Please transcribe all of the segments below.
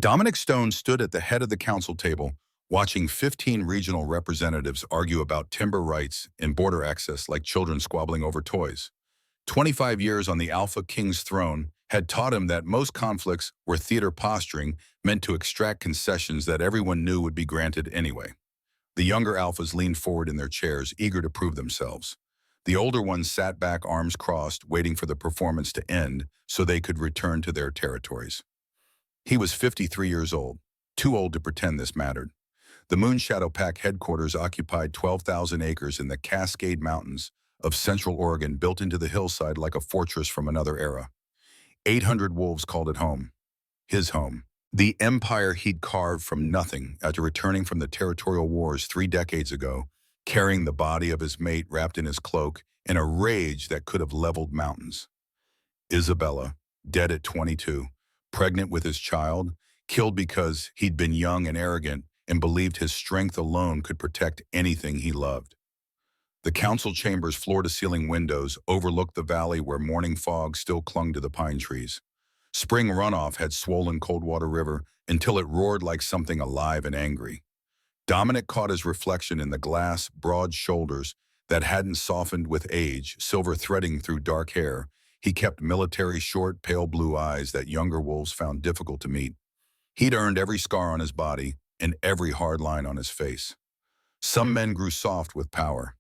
Dominic Stone stood at the head of the council table, watching 15 regional representatives argue about timber rights and border access like children squabbling over toys. 25 years on the Alpha King's throne had taught him that most conflicts were theater posturing meant to extract concessions that everyone knew would be granted anyway. The younger alphas leaned forward in their chairs, eager to prove themselves. The older ones sat back, arms crossed, waiting for the performance to end so they could return to their territories. He was 53 years old, too old to pretend this mattered. The Moonshadow Pack headquarters occupied 12,000 acres in the Cascade Mountains of Central Oregon, built into the hillside like a fortress from another era. 800 wolves called it home. His home. The empire he'd carved from nothing after returning from the territorial wars 3 decades ago, carrying the body of his mate wrapped in his cloak in a rage that could have leveled mountains. Isabella, dead at 22, pregnant with his child, killed because he'd been young and arrogant and believed his strength alone could protect anything he loved. The council chamber's floor-to-ceiling windows overlooked the valley where morning fog still clung to the pine trees. Spring runoff had swollen Coldwater River until it roared like something alive and angry. Dominic caught his reflection in the glass, broad shoulders that hadn't softened with age, silver threading through dark hair. He kept military short, pale blue eyes that younger wolves found difficult to meet. He'd earned every scar on his body and every hard line on his face. Some men grew soft with power.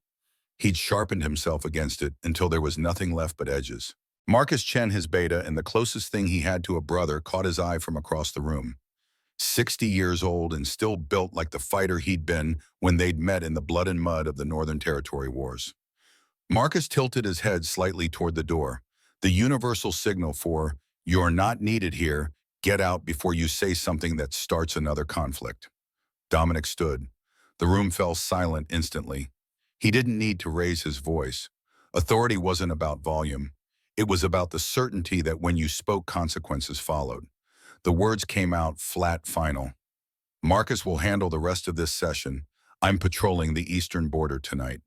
He'd sharpened himself against it until there was nothing left but edges. Marcus Chen, his beta, and the closest thing he had to a brother, caught his eye from across the room. 60 years old and still built like the fighter he'd been when they'd met in the blood and mud of the Northern Territory Wars. Marcus tilted his head slightly toward the door, the universal signal for, "You're not needed here, get out before you say something that starts another conflict." Dominic stood. The room fell silent instantly. He didn't need to raise his voice. Authority wasn't about volume. It was about the certainty that when you spoke, consequences followed. The words came out flat, final. "Marcus will handle the rest of this session. I'm patrolling the eastern border tonight."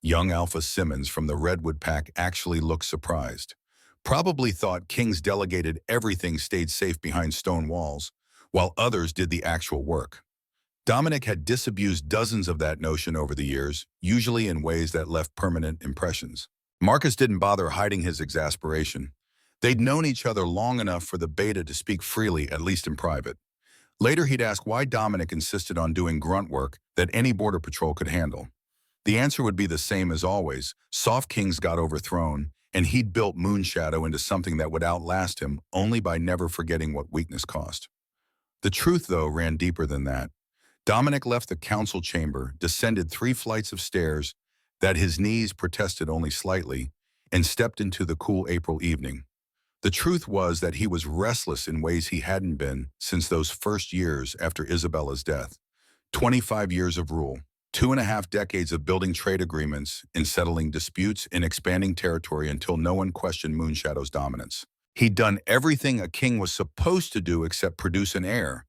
Young Alpha Simmons from the Redwood Pack actually looked surprised. Probably thought King's delegated everything stayed safe behind stone walls, while others did the actual work. Dominic had disabused dozens of that notion over the years, usually in ways that left permanent impressions. Marcus didn't bother hiding his exasperation. They'd known each other long enough for the beta to speak freely, at least in private. Later, he'd ask why Dominic insisted on doing grunt work that any border patrol could handle. The answer would be the same as always. Soft Kings got overthrown, and he'd built Moonshadow into something that would outlast him only by never forgetting what weakness cost. The truth, though, ran deeper than that. Dominic left the council chamber, descended 3 flights of stairs that his knees protested only slightly, and stepped into the cool April evening. The truth was that he was restless in ways he hadn't been since those first years after Isabella's death. 25 years of rule, 2.5 decades of building trade agreements and settling disputes and expanding territory until no one questioned Moonshadow's dominance. He'd done everything a king was supposed to do except produce an heir,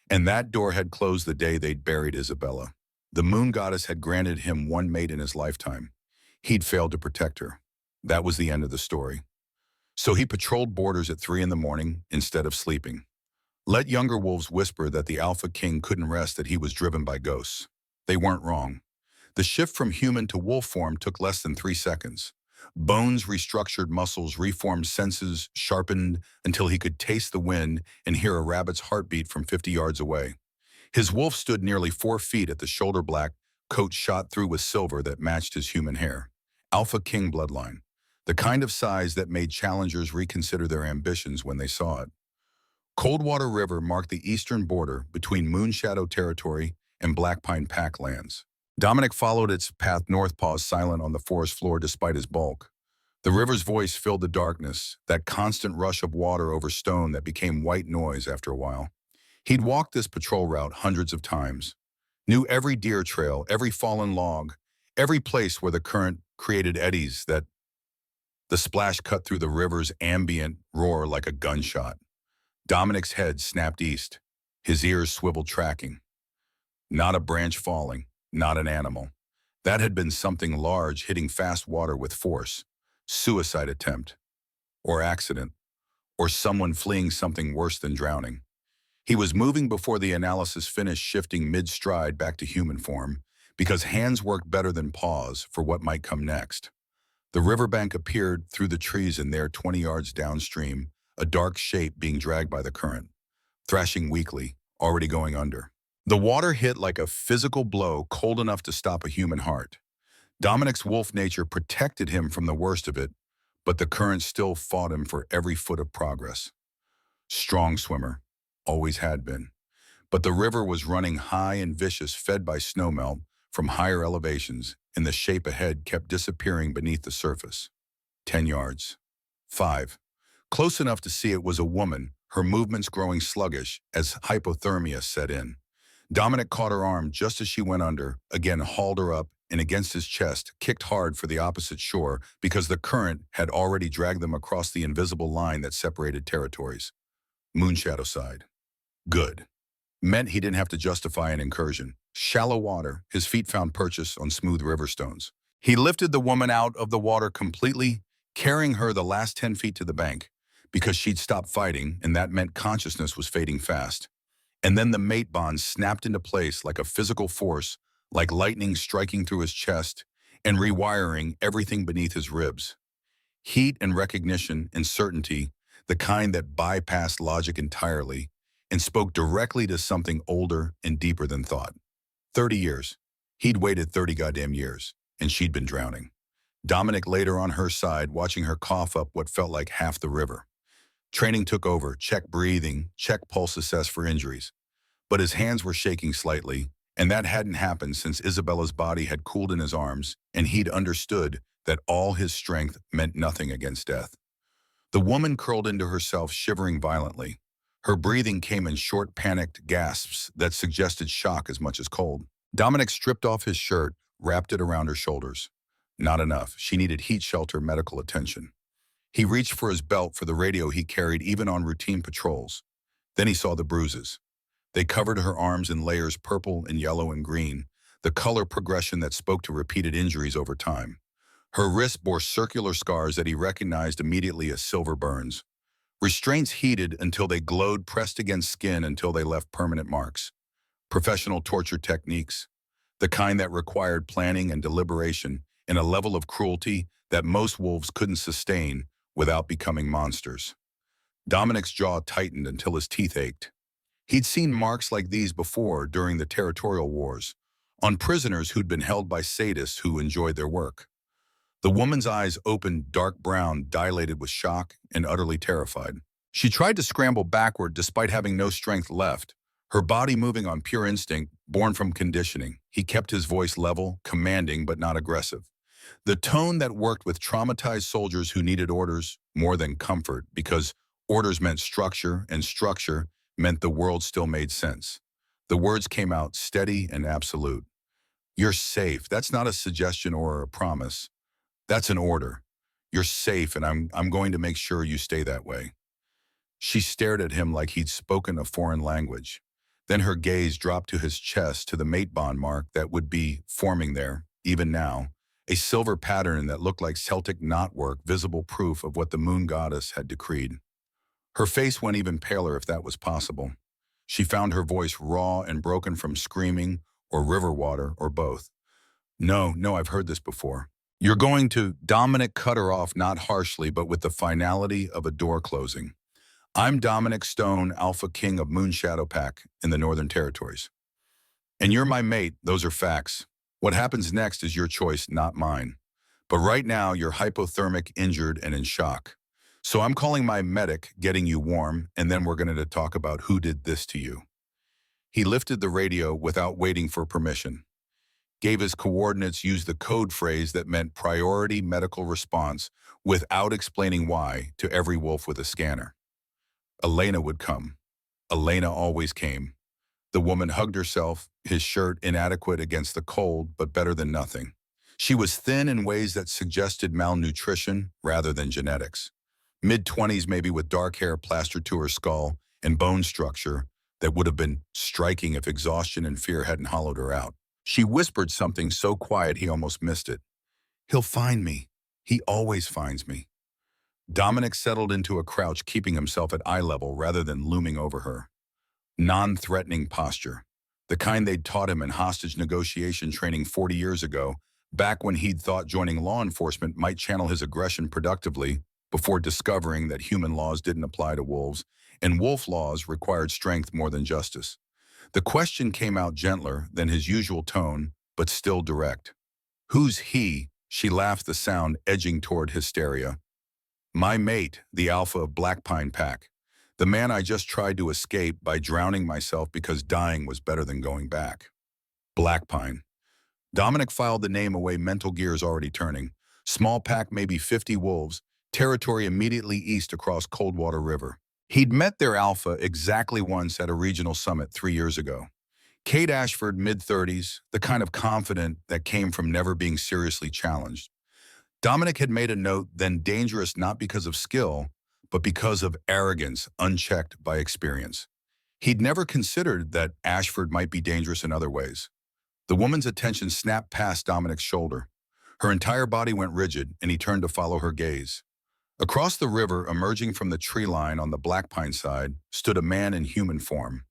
and that door had closed the day they'd buried Isabella. The moon goddess had granted him one mate in his lifetime. He'd failed to protect her. That was the end of the story. So he patrolled borders at 3 in the morning instead of sleeping. Let younger wolves whisper that the Alpha King couldn't rest, that he was driven by ghosts. They weren't wrong. The shift from human to wolf form took less than 3 seconds. Bones restructured, muscles reformed, senses sharpened until he could taste the wind and hear a rabbit's heartbeat from 50 yards away. His wolf stood nearly 4 feet at the shoulder, black coat shot through with silver that matched his human hair. Alpha King bloodline, the kind of size that made challengers reconsider their ambitions when they saw it. Coldwater River marked the eastern border between Moonshadow territory and Black Pine Pack lands. Dominic followed its path north, paused silent on the forest floor despite his bulk. The river's voice filled the darkness, that constant rush of water over stone that became white noise after a while. He'd walked this patrol route hundreds of times, knew every deer trail, every fallen log, every place where the current created eddies that the splash cut through the river's ambient roar like a gunshot. Dominic's head snapped east, his ears swiveled, tracking. Not a branch falling, not an animal. That had been something large hitting fast water with force. Suicide attempt, or accident, or someone fleeing something worse than drowning. He was moving before the analysis finished, shifting mid-stride back to human form, because hands work better than paws for what might come next. The riverbank appeared through the trees, and there, 20 yards downstream, a dark shape being dragged by the current, thrashing weakly, already going under. The water hit like a physical blow, cold enough to stop a human heart. Dominic's wolf nature protected him from the worst of it, but the current still fought him for every foot of progress. Strong swimmer, always had been. But the river was running high and vicious, fed by snowmelt from higher elevations, and the shape ahead kept disappearing beneath the surface. 10 yards. 5. Close enough to see it was a woman, her movements growing sluggish as hypothermia set in. Dominic caught her arm just as she went under, again hauled her up, and against his chest, kicked hard for the opposite shore because the current had already dragged them across the invisible line that separated territories. Moonshadow sighed. Good. Meant he didn't have to justify an incursion. Shallow water, his feet found purchase on smooth river stones. He lifted the woman out of the water completely, carrying her the last 10 feet to the bank, because she'd stopped fighting, and that meant consciousness was fading fast. And then the mate bond snapped into place like a physical force, like lightning striking through his chest and rewiring everything beneath his ribs. Heat and recognition and certainty, the kind that bypassed logic entirely and spoke directly to something older and deeper than thought. 30 years. He'd waited 30 goddamn years, and she'd been drowning. Dominic laid her on her side, watching her cough up what felt like half the river. Training took over, check breathing, check pulse assess for injuries. But his hands were shaking slightly, and that hadn't happened since Isabella's body had cooled in his arms, and he'd understood that all his strength meant nothing against death. The woman curled into herself, shivering violently. Her breathing came in short, panicked gasps that suggested shock as much as cold. Dominic stripped off his shirt, wrapped it around her shoulders. Not enough. She needed heat shelter medical attention. He reached for his belt for the radio he carried even on routine patrols. Then he saw the bruises. They covered her arms in layers, purple and yellow and green, the color progression that spoke to repeated injuries over time. Her wrists bore circular scars that he recognized immediately as silver burns. Restraints heated until they glowed, pressed against skin until they left permanent marks. Professional torture techniques, the kind that required planning and deliberation and a level of cruelty that most wolves couldn't sustain without becoming monsters. Dominic's jaw tightened until his teeth ached. He'd seen marks like these before during the territorial wars, on prisoners who'd been held by sadists who enjoyed their work. The woman's eyes opened, dark brown, dilated with shock and utterly terrified. She tried to scramble backward despite having no strength left, her body moving on pure instinct, born from conditioning. He kept his voice level, commanding but not aggressive. The tone that worked with traumatized soldiers who needed orders more than comfort, because orders meant structure, and structure meant the world still made sense. The words came out steady and absolute. You're safe. That's not a suggestion or a promise. That's an order. You're safe, and I'm going to make sure you stay that way. She stared at him like he'd spoken a foreign language. Then her gaze dropped to his chest, to the mate bond mark that would be forming there, even now, a silver pattern that looked like Celtic knotwork, visible proof of what the moon goddess had decreed. Her face went even paler, if that was possible. She found her voice raw and broken from screaming or river water or both. No, I've heard this before. You're going to— Dominic cut her off, not harshly, but with the finality of a door closing. I'm Dominic Stone, AlphaKing of Moonshadow Pack in the Northern Territories. And you're my mate, those are facts. What happens next is your choice, not mine. But right now, you're hypothermic, injured, and in shock. So I'm calling my medic, getting you warm, and then we're going to talk about who did this to you. He lifted the radio without waiting for permission, gave his coordinates, used the code phrase that meant priority medical response without explaining why to every wolf with a scanner. Elena would come. Elena always came. The woman hugged herself, his shirt inadequate against the cold, but better than nothing. She was thin in ways that suggested malnutrition rather than genetics. Mid-20s, maybe, with dark hair plastered to her skull and bone structure that would have been striking if exhaustion and fear hadn't hollowed her out. She whispered something so quiet he almost missed it. He'll find me. He always finds me. Dominic settled into a crouch, keeping himself at eye level rather than looming over her. non-threatening posture. The kind they'd taught him in hostage negotiation training 40 years ago, back when he'd thought joining law enforcement might channel his aggression productively, before discovering that human laws didn't apply to wolves, and wolf laws required strength more than justice. The question came out gentler than his usual tone, but still direct. "Who's he?" She laughed, the sound edging toward hysteria. "My mate, the alpha of Black Pine Pack. The man I just tried to escape by drowning myself because dying was better than going back." Black Pine. Dominic filed the name away, mental gears already turning. Small pack, maybe 50 wolves, territory immediately east across Coldwater River. He'd met their alpha exactly once at a regional summit 3 years ago. Kate Ashford, mid-30s, the kind of confident that came from never being seriously challenged. Dominic had made a note, then dangerous not because of skill, but because of arrogance unchecked by experience. He'd never considered that Ashford might be dangerous in other ways. The woman's attention snapped past Dominic's shoulder. Her entire body went rigid, and he turned to follow her gaze. Across the river, emerging from the tree line on the Black Pine side, stood a man in human form.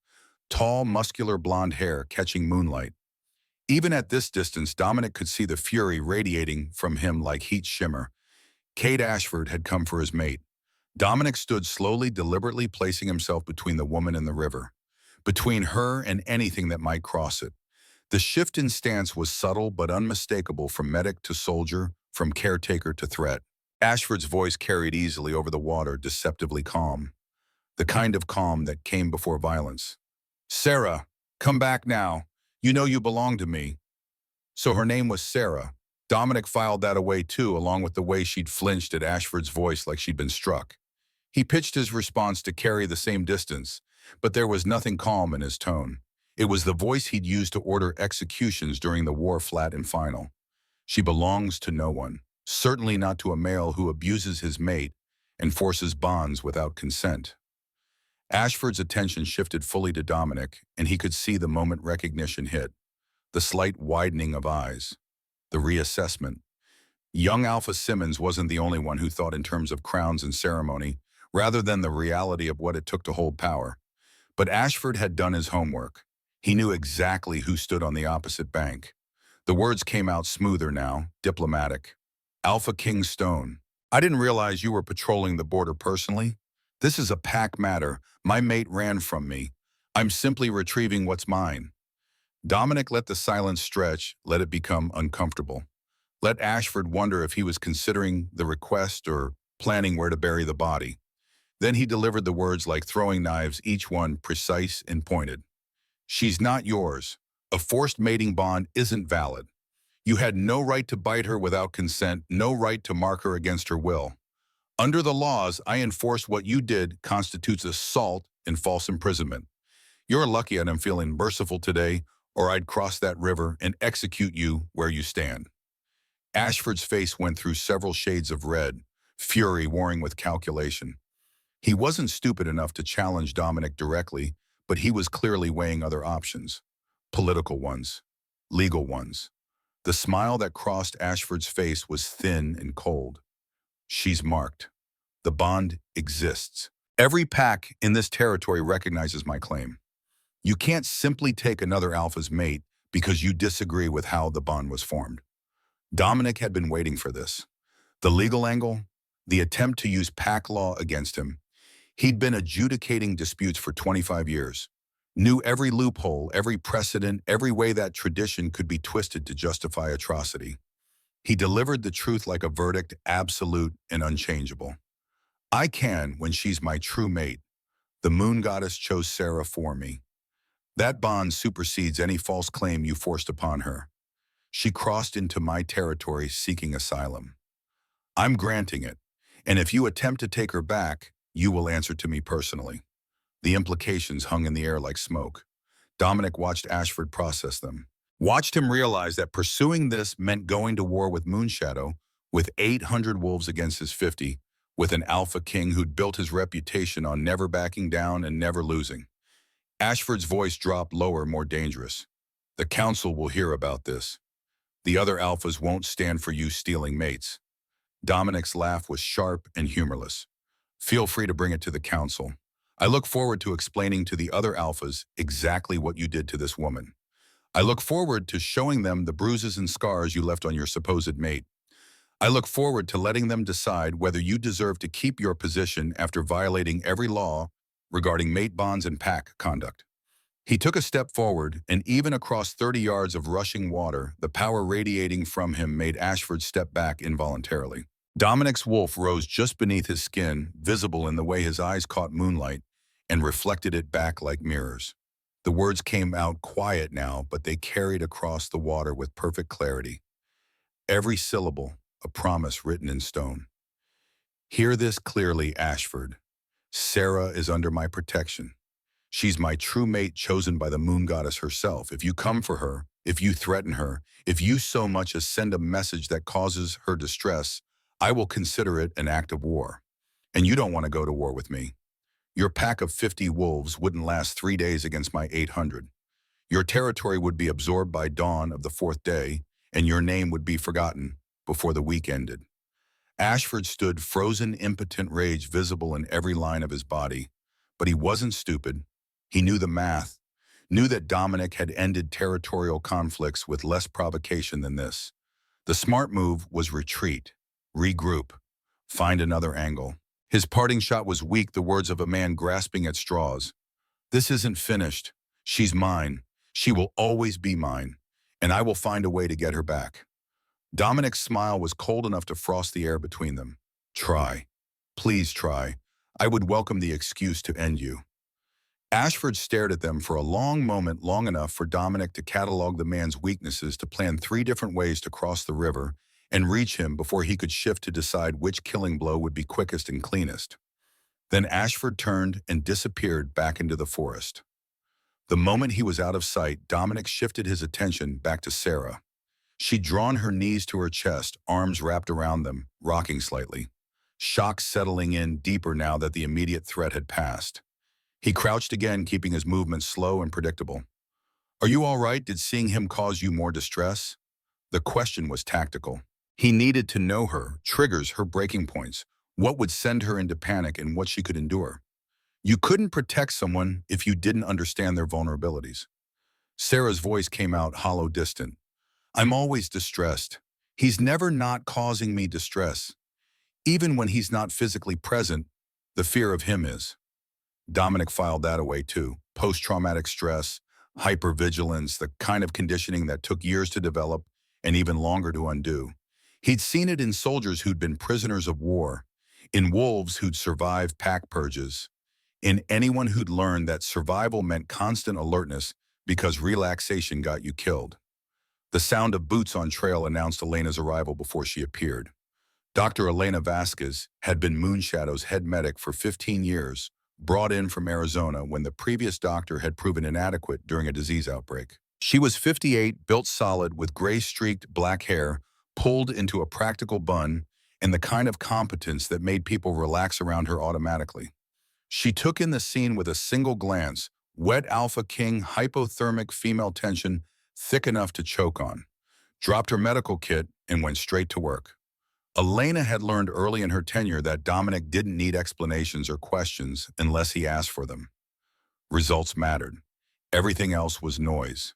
Tall, muscular blonde hair catching moonlight. Even at this distance, Dominic could see the fury radiating from him like heat shimmer. Kate Ashford had come for his mate. Dominic stood slowly, deliberately placing himself between the woman and the river, between her and anything that might cross it. The shift in stance was subtle but unmistakable, from medic to soldier, from caretaker to threat. Ashford's voice carried easily over the water, deceptively calm. The kind of calm that came before violence. "Sarah, come back now. You know you belong to me." So her name was Sarah. Dominic filed that away too, along with the way she'd flinched at Ashford's voice like she'd been struck. He pitched his response to carry the same distance, but there was nothing calm in his tone. It was the voice he'd used to order executions during the war, flat and final. "She belongs to no one, certainly not to a male who abuses his mate and forces bonds without consent." Ashford's attention shifted fully to Dominic, and he could see the moment recognition hit. The slight widening of eyes. The reassessment. Young Alpha Simmons wasn't the only one who thought in terms of crowns and ceremony, rather than the reality of what it took to hold power. But Ashford had done his homework. He knew exactly who stood on the opposite bank. The words came out smoother now, diplomatic. "AlphaKing Stone. I didn't realize you were patrolling the border personally. This is a pack matter. My mate ran from me. I'm simply retrieving what's mine." Dominic let the silence stretch, let it become uncomfortable. Let Ashford wonder if he was considering the request or planning where to bury the body. Then he delivered the words like throwing knives, each one precise and pointed. "She's not yours. A forced mating bond isn't valid. You had no right to bite her without consent, no right to mark her against her will. Under the laws, I enforce what you did constitutes assault and false imprisonment. You're lucky I'm feeling merciful today, or I'd cross that river and execute you where you stand." Ashford's face went through several shades of red, fury warring with calculation. He wasn't stupid enough to challenge Dominic directly, but he was clearly weighing other options. Political ones. Legal ones. The smile that crossed Ashford's face was thin and cold. "She's marked. The bond exists. Every pack in this territory recognizes my claim. You can't simply take another alpha's mate because you disagree with how the bond was formed." Dominic had been waiting for this. The legal angle, the attempt to use pack law against him. He'd been adjudicating disputes for 25 years. Knew every loophole, every precedent, every way that tradition could be twisted to justify atrocity. He delivered the truth like a verdict, absolute and unchangeable. "I can when she's my true mate. The moon goddess chose Sarah for me. That bond supersedes any false claim you forced upon her. She crossed into my territory seeking asylum. I'm granting it, and if you attempt to take her back, you will answer to me personally." The implications hung in the air like smoke. Dominic watched Ashford process them. Watched him realize that pursuing this meant going to war with Moonshadow, with 800 wolves against his 50, with an Alpha King who'd built his reputation on never backing down and never losing. Ashford's voice dropped lower, more dangerous. "The council will hear about this. The other alphas won't stand for you stealing mates." Dominic's laugh was sharp and humorless. "Feel free to bring it to the council. I look forward to explaining to the other alphas exactly what you did to this woman. I look forward to showing them the bruises and scars you left on your supposed mate. I look forward to letting them decide whether you deserve to keep your position after violating every law regarding mate bonds and pack conduct. He took a step forward, and even across 30 yards of rushing water, the power radiating from him made Ashford step back involuntarily. Dominic's wolf rose just beneath his skin, visible in the way his eyes caught moonlight and reflected it back like mirrors. The words came out quiet now, but they carried across the water with perfect clarity. Every syllable, a promise written in stone. Hear this clearly, Ashford. Sarah is under my protection. She's my true mate chosen by the moon goddess herself. If you come for her, if you threaten her, if you so much as send a message that causes her distress, I will consider it an act of war. And you don't want to go to war with me. Your pack of 50 wolves wouldn't last 3 days against my 800. Your territory would be absorbed by dawn of the 4th day, and your name would be forgotten before the week ended. Ashford stood, frozen, impotent rage visible in every line of his body. But he wasn't stupid. He knew the math, knew that Dominic had ended territorial conflicts with less provocation than this. The smart move was retreat, regroup, find another angle. His parting shot was weak, the words of a man grasping at straws. This isn't finished. She's mine. She will always be mine, and I will find a way to get her back. Dominic's smile was cold enough to frost the air between them. Try. Please try. I would welcome the excuse to end you. Ashford stared at them for a long moment, long enough for Dominic to catalog the man's weaknesses, to plan 3 different ways to cross the river and reach him before he could shift to decide which killing blow would be quickest and cleanest. Then Ashford turned and disappeared back into the forest. The moment he was out of sight, Dominic shifted his attention back to Sarah. She'd drawn her knees to her chest, arms wrapped around them, rocking slightly. Shock settling in deeper now that the immediate threat had passed. He crouched again, keeping his movements slow and predictable. Are you all right? Did seeing him cause you more distress? The question was tactical. He needed to know her, triggers, her breaking points, what would send her into panic and what she could endure. You couldn't protect someone if you didn't understand their vulnerabilities. Sarah's voice came out hollow, distant. I'm always distressed. He's never not causing me distress. Even when he's not physically present, the fear of him is. Dominic filed that away too. Post-traumatic stress, hypervigilance, the kind of conditioning that took years to develop and even longer to undo. He'd seen it in soldiers who'd been prisoners of war, in wolves who'd survived pack purges, in anyone who'd learned that survival meant constant alertness because relaxation got you killed. The sound of boots on trail announced Elena's arrival before she appeared. Dr. Elena Vasquez had been Moonshadow's head medic for 15 years, brought in from Arizona when the previous doctor had proven inadequate during a disease outbreak. She was 58, built solid, with gray-streaked black hair, pulled into a practical bun, and the kind of competence that made people relax around her automatically. She took in the scene with a single glance, wet AlphaKing, hypothermic female tension, thick enough to choke on, dropped her medical kit, and went straight to work. Elena had learned early in her tenure that Dominic didn't need explanations or questions unless he asked for them. Results mattered. Everything else was noise.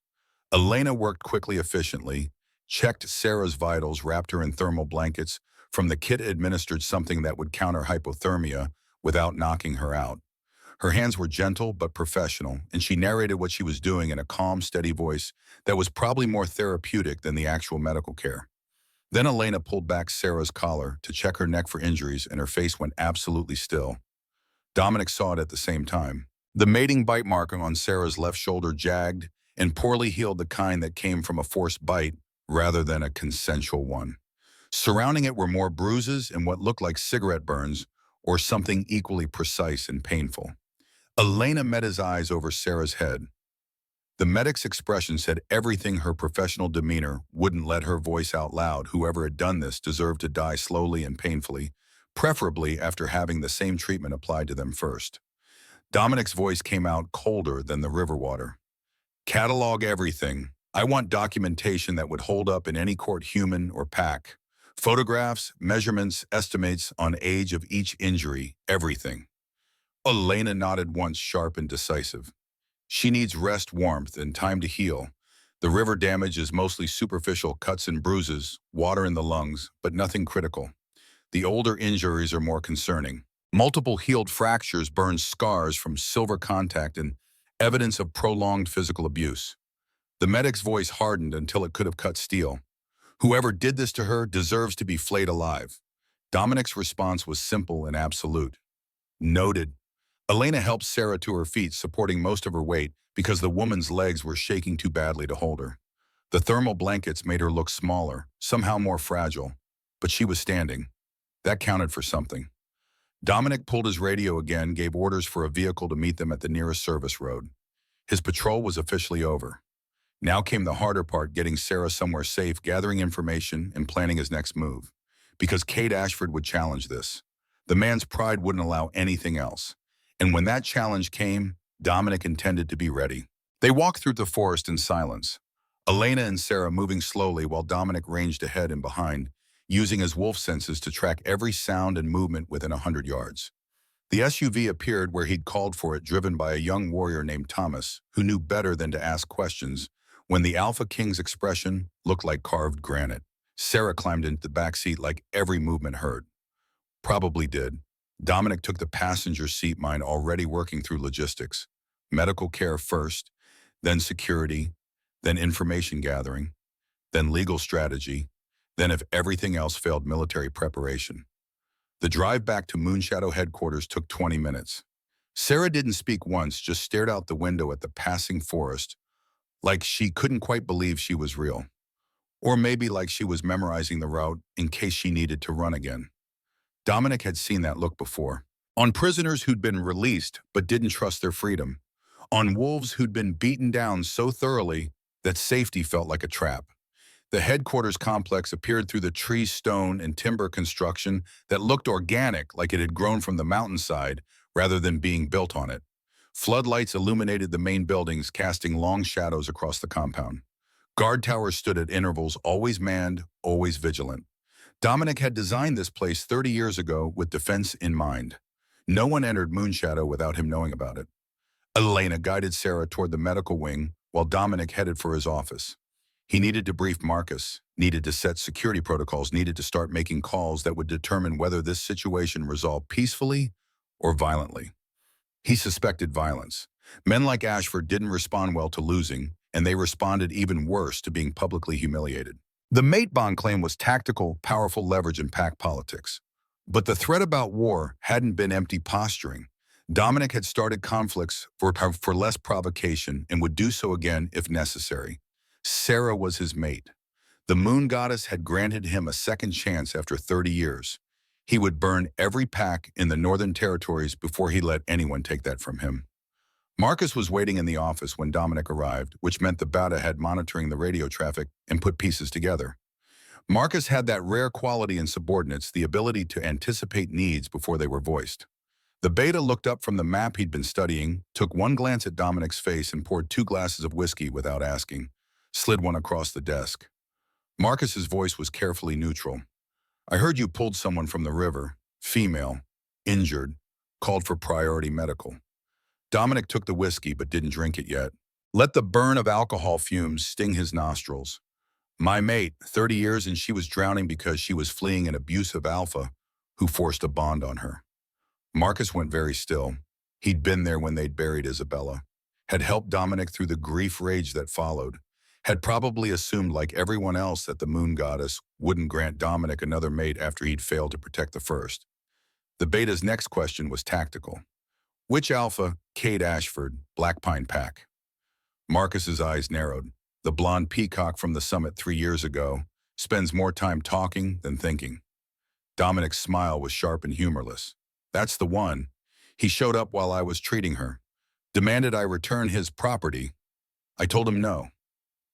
Elena worked quickly, efficiently, checked Sarah's vitals, wrapped her in thermal blankets. From the kit administered something that would counter hypothermia without knocking her out. Her hands were gentle but professional, and she narrated what she was doing in a calm, steady voice that was probably more therapeutic than the actual medical care. Then Elena pulled back Sarah's collar to check her neck for injuries, and her face went absolutely still. Dominic saw it at the same time. The mating bite mark on Sarah's left shoulder jagged and poorly healed, the kind that came from a forced bite rather than a consensual one. Surrounding it were more bruises and what looked like cigarette burns, or something equally precise and painful. Elena met his eyes over Sarah's head. The medic's expression said everything her professional demeanor wouldn't let her voice out loud. Whoever had done this deserved to die slowly and painfully, preferably after having the same treatment applied to them first. Dominic's voice came out colder than the river water. Catalog everything. I want documentation that would hold up in any court, human or pack. Photographs, measurements, estimates on age of each injury, everything. Elena nodded once, sharp and decisive. She needs rest, warmth, and time to heal. The river damage is mostly superficial cuts and bruises, water in the lungs, but nothing critical. The older injuries are more concerning. Multiple healed fractures, burned scars from silver contact, and evidence of prolonged physical abuse. The medic's voice hardened until it could have cut steel. Whoever did this to her deserves to be flayed alive. Dominic's response was simple and absolute. Noted. Elena helped Sarah to her feet, supporting most of her weight because the woman's legs were shaking too badly to hold her. The thermal blankets made her look smaller, somehow more fragile, but she was standing. That counted for something. Dominic pulled his radio again, gave orders for a vehicle to meet them at the nearest service road. His patrol was officially over. Now came the harder part, getting Sarah somewhere safe, gathering information, and planning his next move. Because Kate Ashford would challenge this. The man's pride wouldn't allow anything else. And when that challenge came, Dominic intended to be ready. They walked through the forest in silence. Elena and Sarah moving slowly while Dominic ranged ahead and behind, using his wolf senses to track every sound and movement within 100 yards. The SUV appeared where he'd called for it, driven by a young warrior named Thomas, who knew better than to ask questions, when the AlphaKing's expression looked like carved granite. Sarah climbed into the back seat like every movement heard. Probably did. Dominic took the passenger seat, mind already working through logistics. Medical care first, then security, then information gathering, then legal strategy, then if everything else failed, military preparation. The drive back to Moonshadow headquarters took 20 minutes. Sarah didn't speak once, just stared out the window at the passing forest, like she couldn't quite believe she was real. Or maybe like she was memorizing the route in case she needed to run again. Dominic had seen that look before. On prisoners who'd been released but didn't trust their freedom. On wolves who'd been beaten down so thoroughly that safety felt like a trap. The headquarters complex appeared through the tree, stone, and timber construction that looked organic, like it had grown from the mountainside rather than being built on it. Floodlights illuminated the main buildings, casting long shadows across the compound. Guard towers stood at intervals, always manned, always vigilant. Dominic had designed this place 30 years ago with defense in mind. No one entered Moonshadow without him knowing about it. Elena guided Sarah toward the medical wing while Dominic headed for his office. He needed to brief Marcus, needed to set security protocols, needed to start making calls that would determine whether this situation resolved peacefully or violently. He suspected violence. Men like Ashford didn't respond well to losing, and they responded even worse to being publicly humiliated. The mate bond claim was tactical, powerful leverage in pack politics. But the threat about war hadn't been empty posturing. Dominic had started conflicts for less provocation and would do so again if necessary. Sarah was his mate. The moon goddess had granted him a second chance after 30 years. He would burn every pack in the Northern Territories before he let anyone take that from him. Marcus was waiting in the office when Dominic arrived, which meant the Beta had monitoring the radio traffic and put pieces together. Marcus had that rare quality in subordinates, the ability to anticipate needs before they were voiced. The Beta looked up from the map he'd been studying, took one glance at Dominic's face and poured 2 glasses of whiskey without asking, slid one across the desk. Marcus's voice was carefully neutral. I heard you pulled someone from the river, female, injured, called for priority medical. Dominic took the whiskey but didn't drink it yet. Let the burn of alcohol fumes sting his nostrils. My mate, 30 years, and she was drowning because she was fleeing an abusive alpha who forced a bond on her. Marcus went very still. He'd been there when they'd buried Isabella, had helped Dominic through the grief rage that followed, had probably assumed like everyone else that the moon goddess wouldn't grant Dominic another mate after he'd failed to protect the first. The Beta's next question was tactical. Which alpha? Kate Ashford, Black Pine Pack. Marcus's eyes narrowed. The blonde peacock from the summit 3 years ago spends more time talking than thinking. Dominic's smile was sharp and humorless. That's the one. He showed up while I was treating her. Demanded I return his property. I told him no.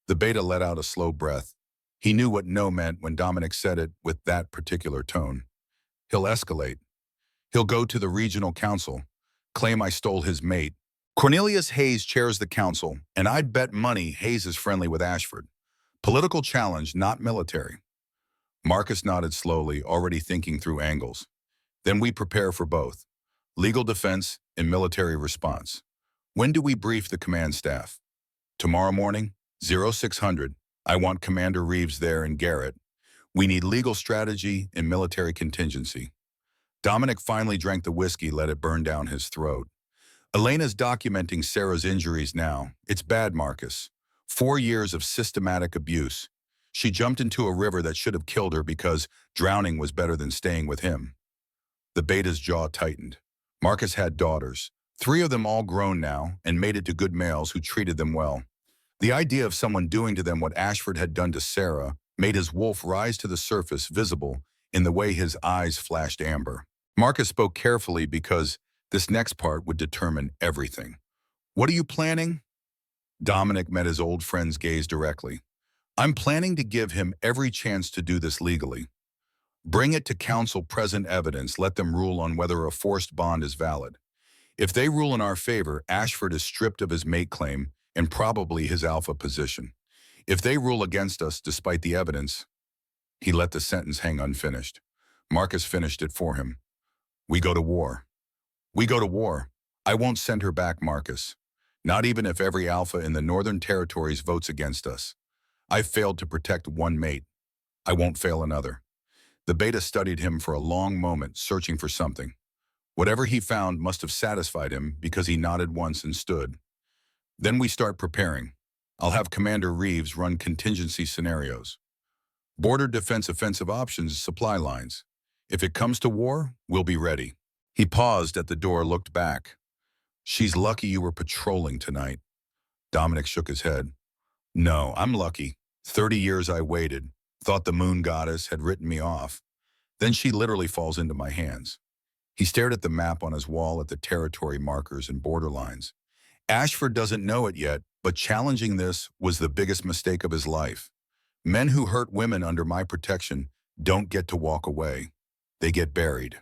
The Beta let out a slow breath. He knew what no meant when Dominic said it with that particular tone. He'll escalate. He'll go to the regional council, claim I stole his mate. Cornelius Hayes chairs the council, and I'd bet money Hayes is friendly with Ashford. Political challenge, not military. Marcus nodded slowly, already thinking through angles. Then we prepare for both. Legal defense, in military response. When do we brief the command staff? Tomorrow morning, 0600. I want Commander Reeves there and Garrett. We need legal strategy and military contingency. Dominic finally drank the whiskey, let it burn down his throat. Elena's documenting Sarah's injuries now. It's bad, Marcus. 4 years of systematic abuse. She jumped into a river that should have killed her because drowning was better than staying with him. The beta's jaw tightened. Marcus had daughters, 3 of them all grown now, and mated to good males who treated them well. The idea of someone doing to them what Ashford had done to Sarah made his wolf rise to the surface, visible in the way his eyes flashed amber. Marcus spoke carefully because this next part would determine everything. What are you planning? Dominic met his old friend's gaze directly. I'm planning to give him every chance to do this legally. Bring it to council present evidence, let them rule on whether a forced bond is valid. If they rule in our favor, Ashford is stripped of his mate claim and probably his alpha position. If they rule against us despite the evidence, he let the sentence hang unfinished. Marcus finished it for him. We go to war. We go to war. I won't send her back, Marcus. Not even if every alpha in the Northern Territories votes against us. I've failed to protect one mate. I won't fail another. The beta studied him for a long moment, searching for something. Whatever he found must have satisfied him because he nodded once and stood. Then we start preparing. I'll have Commander Reeves run contingency scenarios. Border defense offensive options, supply lines. If it comes to war, we'll be ready. He paused at the door, looked back. She's lucky you were patrolling tonight. Dominic shook his head. No, I'm lucky. 30 years I waited, thought the moon goddess had written me off. Then she literally falls into my hands. He stared at the map on his wall, at the territory markers and border lines. Ashford doesn't know it yet, but challenging this was the biggest mistake of his life. Men who hurt women under my protection don't get to walk away. They get buried.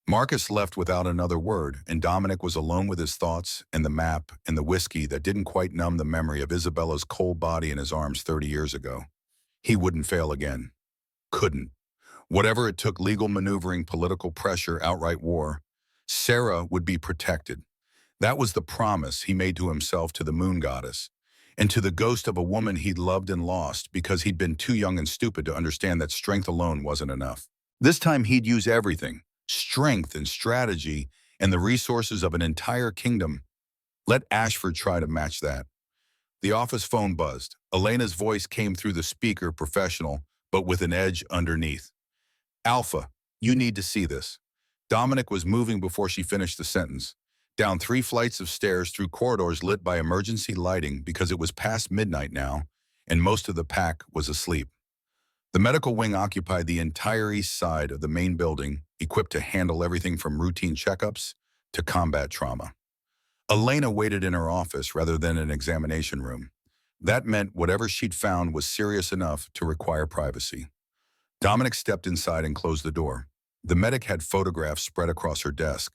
Marcus left without another word, and Dominic was alone with his thoughts and the map and the whiskey that didn't quite numb the memory of Isabella's cold body in his arms 30 years ago. He wouldn't fail again. Couldn't. Whatever it took, legal maneuvering, political pressure, outright war, Sarah would be protected. That was the promise he made to himself, to the moon goddess, and to the ghost of a woman he'd loved and lost because he'd been too young and stupid to understand that strength alone wasn't enough. This time he'd use everything, strength and strategy and the resources of an entire kingdom. Let Ashford try to match that. The office phone buzzed. Elena's voice came through the speaker, professional, but with an edge underneath. Alpha, you need to see this. Dominic was moving before she finished the sentence. Down 3 flights of stairs, through corridors lit by emergency lighting because it was past midnight now, and most of the pack was asleep. The medical wing occupied the entire east side of the main building, equipped to handle everything from routine checkups to combat trauma. Elena waited in her office rather than an examination room. That meant whatever she'd found was serious enough to require privacy. Dominic stepped inside and closed the door. The medic had photographs spread across her desk.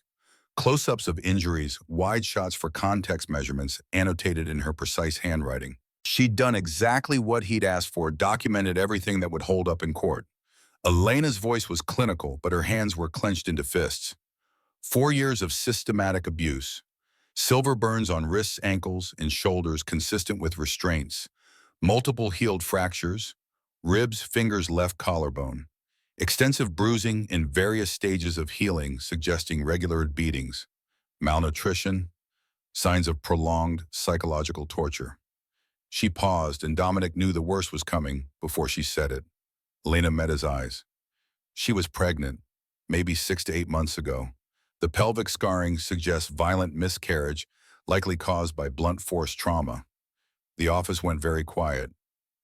Close-ups of injuries, wide shots for context measurements annotated in her precise handwriting. She'd done exactly what he'd asked for, documented everything that would hold up in court. Elena's voice was clinical, but her hands were clenched into fists. 4 years of systematic abuse. Silver burns on wrists, ankles, and shoulders consistent with restraints. Multiple healed fractures. Ribs, fingers, left collarbone. Extensive bruising in various stages of healing, suggesting regular beatings. Malnutrition. Signs of prolonged psychological torture. She paused, and Dominic knew the worst was coming before she said it. Elena met his eyes. She was pregnant, maybe 6 to 8 months ago. The pelvic scarring suggests violent miscarriage, likely caused by blunt force trauma. The office went very quiet.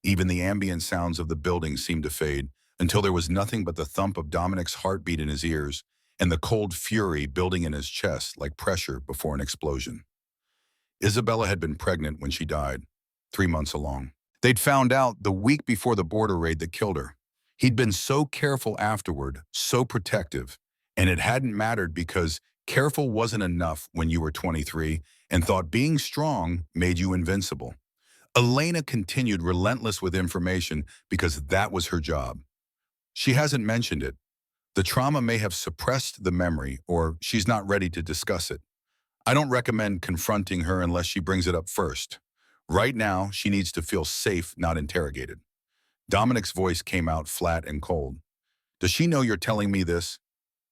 Even the ambient sounds of the building seemed to fade, until there was nothing but the thump of Dominic's heartbeat in his ears and the cold fury building in his chest like pressure before an explosion. Isabella had been pregnant when she died, 3 months along. They'd found out the week before the border raid that killed her. He'd been so careful afterward, so protective, and it hadn't mattered because careful wasn't enough when you were 23 and thought being strong made you invincible. Elena continued, relentless with information because that was her job. She hasn't mentioned it. The trauma may have suppressed the memory, or she's not ready to discuss it. I don't recommend confronting her unless she brings it up first. Right now, she needs to feel safe, not interrogated. Dominic's voice came out flat and cold. Does she know you're telling me this?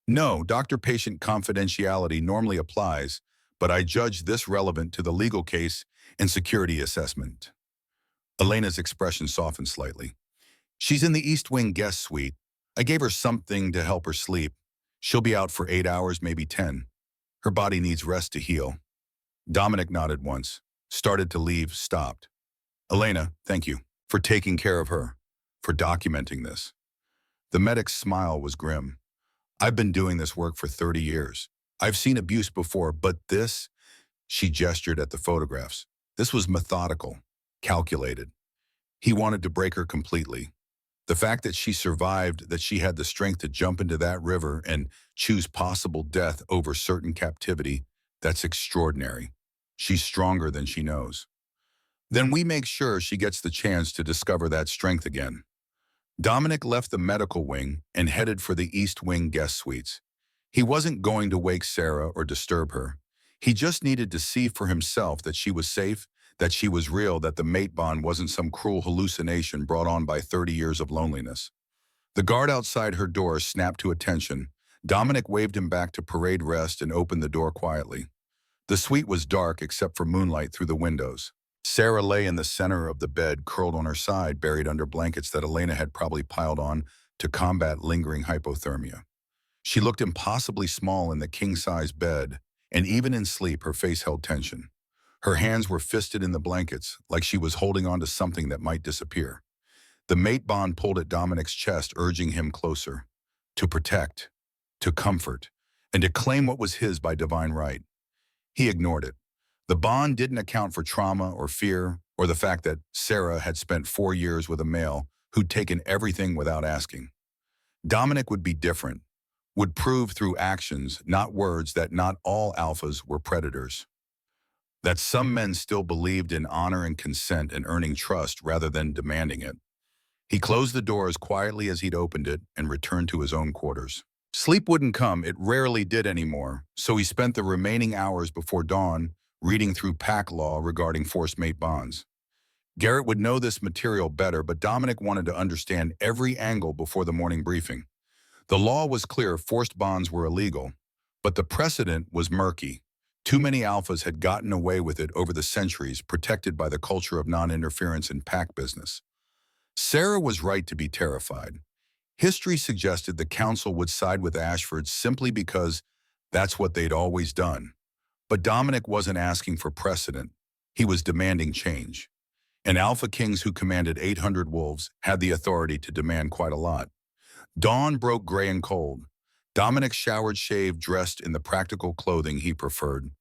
No, doctor-patient confidentiality normally applies, but I judge this relevant to the legal case and security assessment. Elena's expression softened slightly. She's in the East Wing guest suite. I gave her something to help her sleep. She'll be out for 8 hours, maybe 10. Her body needs rest to heal. Dominic nodded once, started to leave, stopped. Elena, thank you for taking care of her, for documenting this. The medic's smile was grim. I've been doing this work for 30 years. I've seen abuse before, but this, she gestured at the photographs. This was methodical, calculated. He wanted to break her completely. The fact that she survived, that she had the strength to jump into that river and choose possible death over certain captivity, that's extraordinary. She's stronger than she knows. Then we make sure she gets the chance to discover that strength again. Dominic left the medical wing and headed for the East Wing guest suites. He wasn't going to wake Sarah or disturb her. He just needed to see for himself that she was safe, that she was real, that the mate bond wasn't some cruel hallucination brought on by 30 years of loneliness. The guard outside her door snapped to attention. Dominic waved him back to parade rest and opened the door quietly. The suite was dark except for moonlight through the windows. Sarah lay in the center of the bed, curled on her side, buried under blankets that Elena had probably piled on to combat lingering hypothermia. She looked impossibly small in the king-size bed, and even in sleep, her face held tension. Her hands were fisted in the blankets, like she was holding on to something that might disappear. The mate bond pulled at Dominic's chest, urging him closer, to protect, to comfort, and to claim what was his by divine right. He ignored it. The bond didn't account for trauma or fear or the fact that Sarah had spent 4 years with a male who'd taken everything without asking. Dominic would be different, would prove through actions, not words, that not all alphas were predators. That some men still believed in honor and consent and earning trust rather than demanding it. He closed the door as quietly as he'd opened it and returned to his own quarters. Sleep wouldn't come, it rarely did anymore, so he spent the remaining hours before dawn reading through pack law regarding forced mate bonds. Garrett would know this material better, but Dominic wanted to understand every angle before the morning briefing. The law was clear, forced bonds were illegal, but the precedent was murky. Too many alphas had gotten away with it over the centuries, protected by the culture of non-interference in pack business. Sarah was right to be terrified. History suggested the council would side with Ashford simply because that's what they'd always done. But Dominic wasn't asking for precedent. He was demanding change. And Alpha Kings who commanded 800 wolves had the authority to demand quite a lot. Dawn broke gray and cold. Dominic showered, shaved, dressed in the practical clothing he preferred.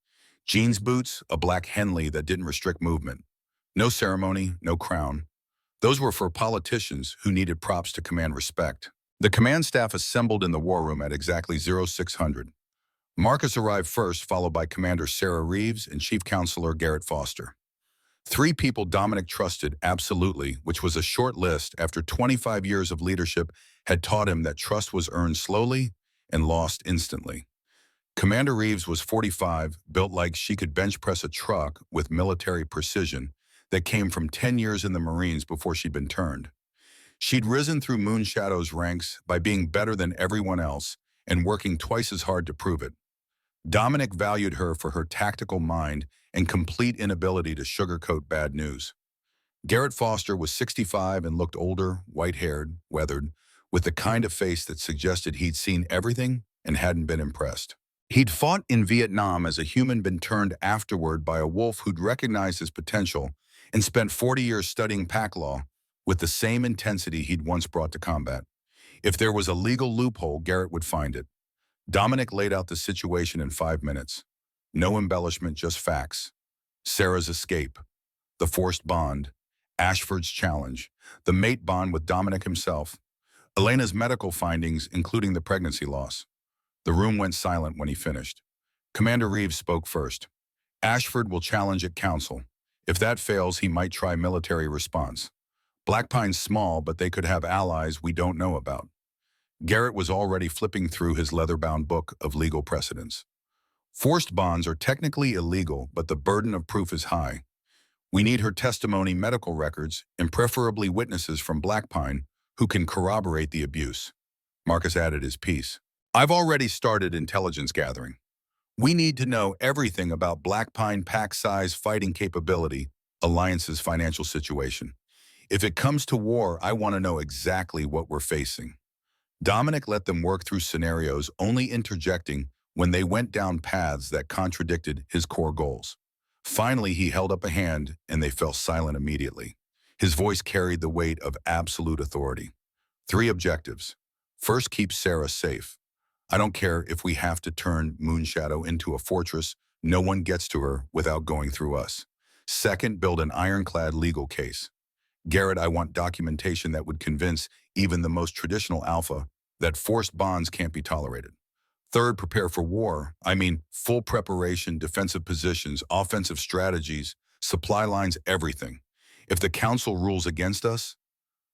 Jeans boots, a black Henley that didn't restrict movement. No ceremony, no crown. Those were for politicians who needed props to command respect. The command staff assembled in the war room at exactly 0600. Marcus arrived first, followed by Commander Sarah Reeves and Chief Counselor Garrett Foster. 3 people Dominic trusted absolutely, which was a short list after 25 years of leadership had taught him that trust was earned slowly and lost instantly. Commander Reeves was 45, built like she could bench press a truck with military precision that came from 10 years in the Marines before she'd been turned. She'd risen through Moonshadow's ranks by being better than everyone else and working twice as hard to prove it. Dominic valued her for her tactical mind and complete inability to sugarcoat bad news. Garrett Foster was 65 and looked older, white-haired, weathered, with the kind of face that suggested he'd seen everything and hadn't been impressed. He'd fought in Vietnam as a human, been turned afterward by a wolf who'd recognized his potential, and spent 40 years studying pack law with the same intensity he'd once brought to combat. If there was a legal loophole, Garrett would find it. Dominic laid out the situation in 5 minutes. No embellishment, just facts. Sarah's escape, the forced bond, Ashford's challenge, the mate bond with Dominic himself, Elena's medical findings, including the pregnancy loss. The room went silent when he finished. Commander Reeves spoke first. Ashford will challenge at council. If that fails, he might try military response. Black Pine's small, but they could have allies we don't know about. Garrett was already flipping through his leather-bound book of legal precedents. Forced bonds are technically illegal, but the burden of proof is high. We need her testimony, medical records, and preferably witnesses from Blackpine who can corroborate the abuse. Marcus added his piece. I've already started intelligence gathering. We need to know everything about Blackpine pack size, fighting capability, Alliance's financial situation. If it comes to war, I want to know exactly what we're facing. Dominic let them work through scenarios, only interjecting when they went down paths that contradicted his core goals. Finally, he held up a hand and they fell silent immediately. His voice carried the weight of absolute authority. 3 objectives. First, keep Sarah safe. I don't care if we have to turn Moonshadow into a fortress. No one gets to her without going through us. Second, build an ironclad legal case. Garrett, I want documentation that would convince even the most traditional alpha that forced bonds can't be tolerated. Third, prepare for war. I mean, full preparation, defensive positions, offensive strategies, supply lines, everything. If the council rules against us,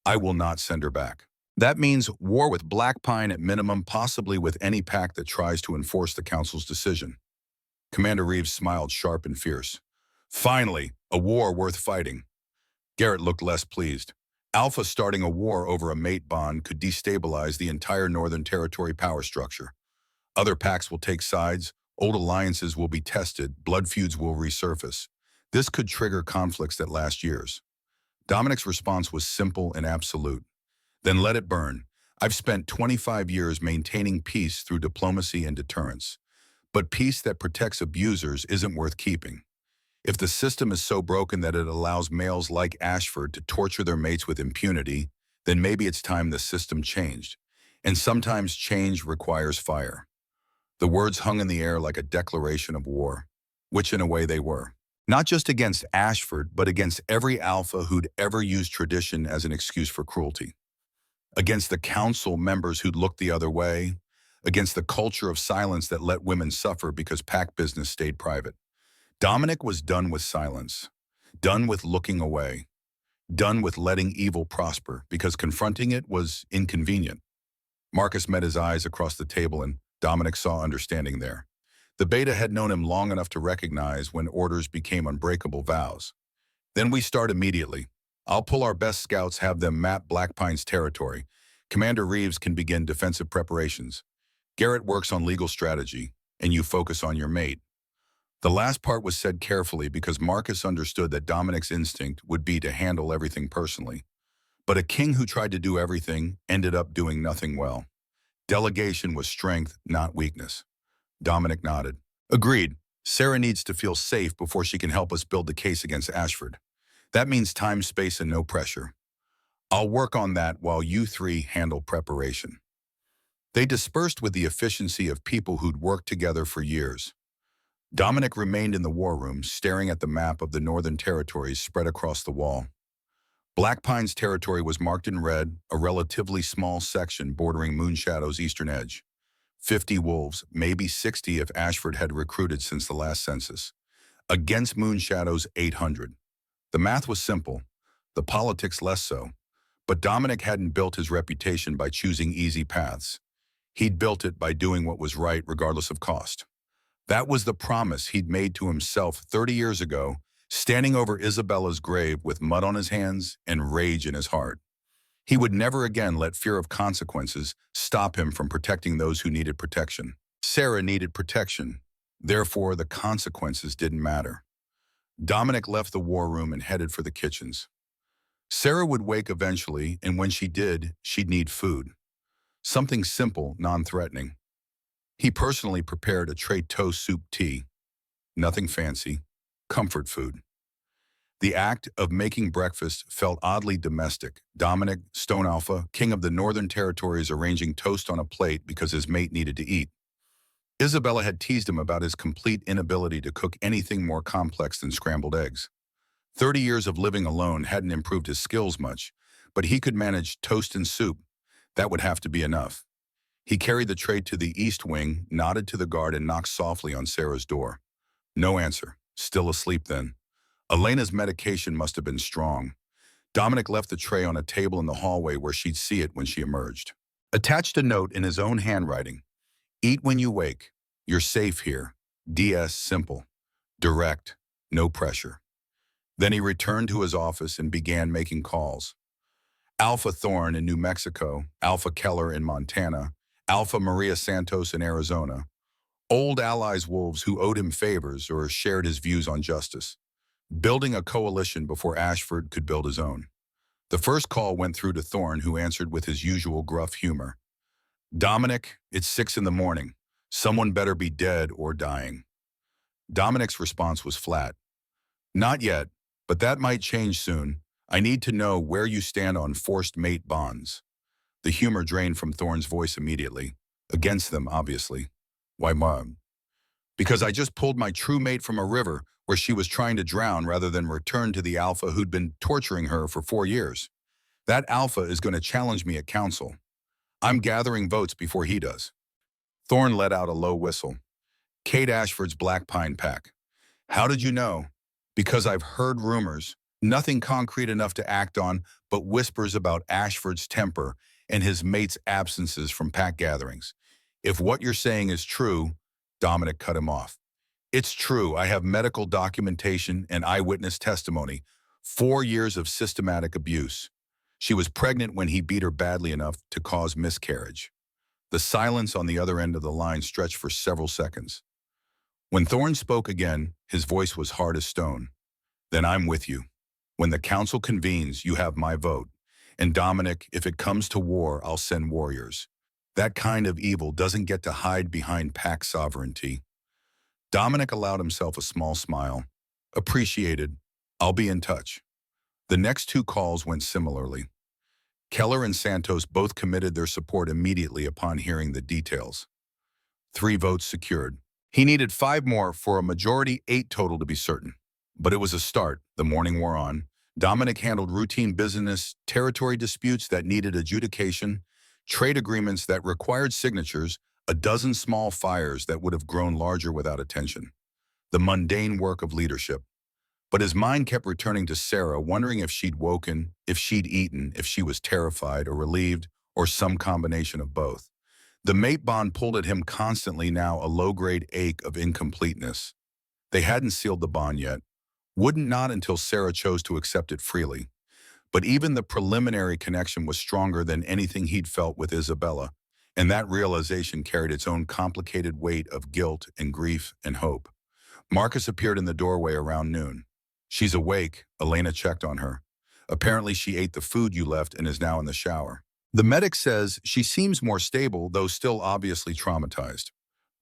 I will not send her back. That means war with Blackpine at minimum, possibly with any pack that tries to enforce the council's decision. Commander Reeves smiled sharp and fierce. Finally, a war worth fighting. Garrett looked less pleased. Alpha starting a war over a mate bond could destabilize the entire Northern Territory power structure. Other packs will take sides, old alliances will be tested, blood feuds will resurface. This could trigger conflicts that last years. Dominic's response was simple and absolute. Then let it burn. I've spent 25 years maintaining peace through diplomacy and deterrence. But peace that protects abusers isn't worth keeping. If the system is so broken that it allows males like Ashford to torture their mates with impunity, then maybe it's time the system changed. And sometimes change requires fire. The words hung in the air like a declaration of war, which in a way they were. Not just against Ashford, but against every alpha who'd ever used tradition as an excuse for cruelty. Against the council members who'd looked the other way. Against the culture of silence that let women suffer because pack business stayed private. Dominic was done with silence, done with looking away, done with letting evil prosper because confronting it was inconvenient. Marcus met his eyes across the table and Dominic saw understanding there. The beta had known him long enough to recognize when orders became unbreakable vows. Then we start immediately. I'll pull our best scouts, have them map Blackpine's territory. Commander Reeves can begin defensive preparations. Garrett works on legal strategy, and you focus on your mate. The last part was said carefully because Marcus understood that Dominic's instinct would be to handle everything personally. But a king who tried to do everything ended up doing nothing well. Delegation was strength, not weakness. Dominic nodded. Agreed. Sarah needs to feel safe before she can help us build the case against Ashford. That means time, space, and no pressure. I'll work on that while you 3 handle preparation. They dispersed with the efficiency of people who'd worked together for years. Dominic remained in the war room, staring at the map of the Northern Territories spread across the wall. Blackpine's territory was marked in red, a relatively small section bordering Moonshadow's eastern edge. 50 wolves, maybe 60 if Ashford had recruited since the last census. Against Moonshadow's 800. The math was simple, the politics less so. But Dominic hadn't built his reputation by choosing easy paths. He'd built it by doing what was right regardless of cost. That was the promise he'd made to himself 30 years ago, standing over Isabella's grave with mud on his hands and rage in his heart. He would never again let fear of consequences stop him from protecting those who needed protection. Sarah needed protection. Therefore, the consequences didn't matter. Dominic left the war room and headed for the kitchens. Sarah would wake eventually, and when she did, she'd need food. Something simple, non-threatening. He personally prepared a tray toast soup tea. Nothing fancy. Comfort food. The act of making breakfast felt oddly domestic. Dominic, Stone Alpha, king of the Northern Territories, arranging toast on a plate because his mate needed to eat. Isabella had teased him about his complete inability to cook anything more complex than scrambled eggs. 30 years of living alone hadn't improved his skills much, but he could manage toast and soup. That would have to be enough. He carried the tray to the east wing, nodded to the guard, and knocked softly on Sarah's door. No answer. Still asleep then. Elena's medication must have been strong. Dominic left the tray on a table in the hallway where she'd see it when she emerged. Attached a note in his own handwriting. Eat when you wake. You're safe here. DS simple, direct, no pressure. Then he returned to his office and began making calls. Alpha Thorne in New Mexico, Alpha Keller in Montana, Alpha Maria Santos in Arizona. Old allies wolves who owed him favors or shared his views on justice. Building a coalition before Ashford could build his own. The first call went through to Thorne, who answered with his usual gruff humor. Dominic, it's 6 in the morning. Someone better be dead or dying. Dominic's response was flat. Not yet, but that might change soon. I need to know where you stand on forced mate bonds. The humor drained from Thorne's voice immediately. Against them, obviously. Why, Mom? Because I just pulled my true mate from a river where she was trying to drown rather than return to the alpha who'd been torturing her for 4 years. That alpha is going to challenge me at council. I'm gathering votes before he does. Thorne let out a low whistle. Kate Ashford's Black Pine Pack. How did you know? Because I've heard rumors, nothing concrete enough to act on, but whispers about Ashford's temper and his mate's absences from pack gatherings. If what you're saying is true, Dominic cut him off. It's true, I have medical documentation and eyewitness testimony. 4 years of systematic abuse. She was pregnant when he beat her badly enough to cause miscarriage. The silence on the other end of the line stretched for several seconds. When Thorne spoke again, his voice was hard as stone. Then I'm with you. When the council convenes, you have my vote. And Dominic, if it comes to war, I'll send warriors. That kind of evil doesn't get to hide behind pack sovereignty. Dominic allowed himself a small smile. Appreciated. I'll be in touch. The next 2 calls went similarly. Keller and Santos both committed their support immediately upon hearing the details. 3 votes secured. He needed 5 more for a majority 8 total to be certain. But it was a start. The morning wore on. Dominic handled routine business, territory disputes that needed adjudication, trade agreements that required signatures, a dozen small fires that would have grown larger without attention. The mundane work of leadership. But his mind kept returning to Sarah, wondering if she'd woken, if she'd eaten, if she was terrified or relieved, or some combination of both. The mate bond pulled at him constantly, now a low-grade ache of incompleteness. They hadn't sealed the bond yet. Wouldn't not until Sarah chose to accept it freely. But even the preliminary connection was stronger than anything he'd felt with Isabella, and that realization carried its own complicated weight of guilt and grief and hope. Marcus appeared in the doorway around noon. She's awake, Elena checked on her. Apparently she ate the food you left and is now in the shower. The medic says she seems more stable, though still obviously traumatized.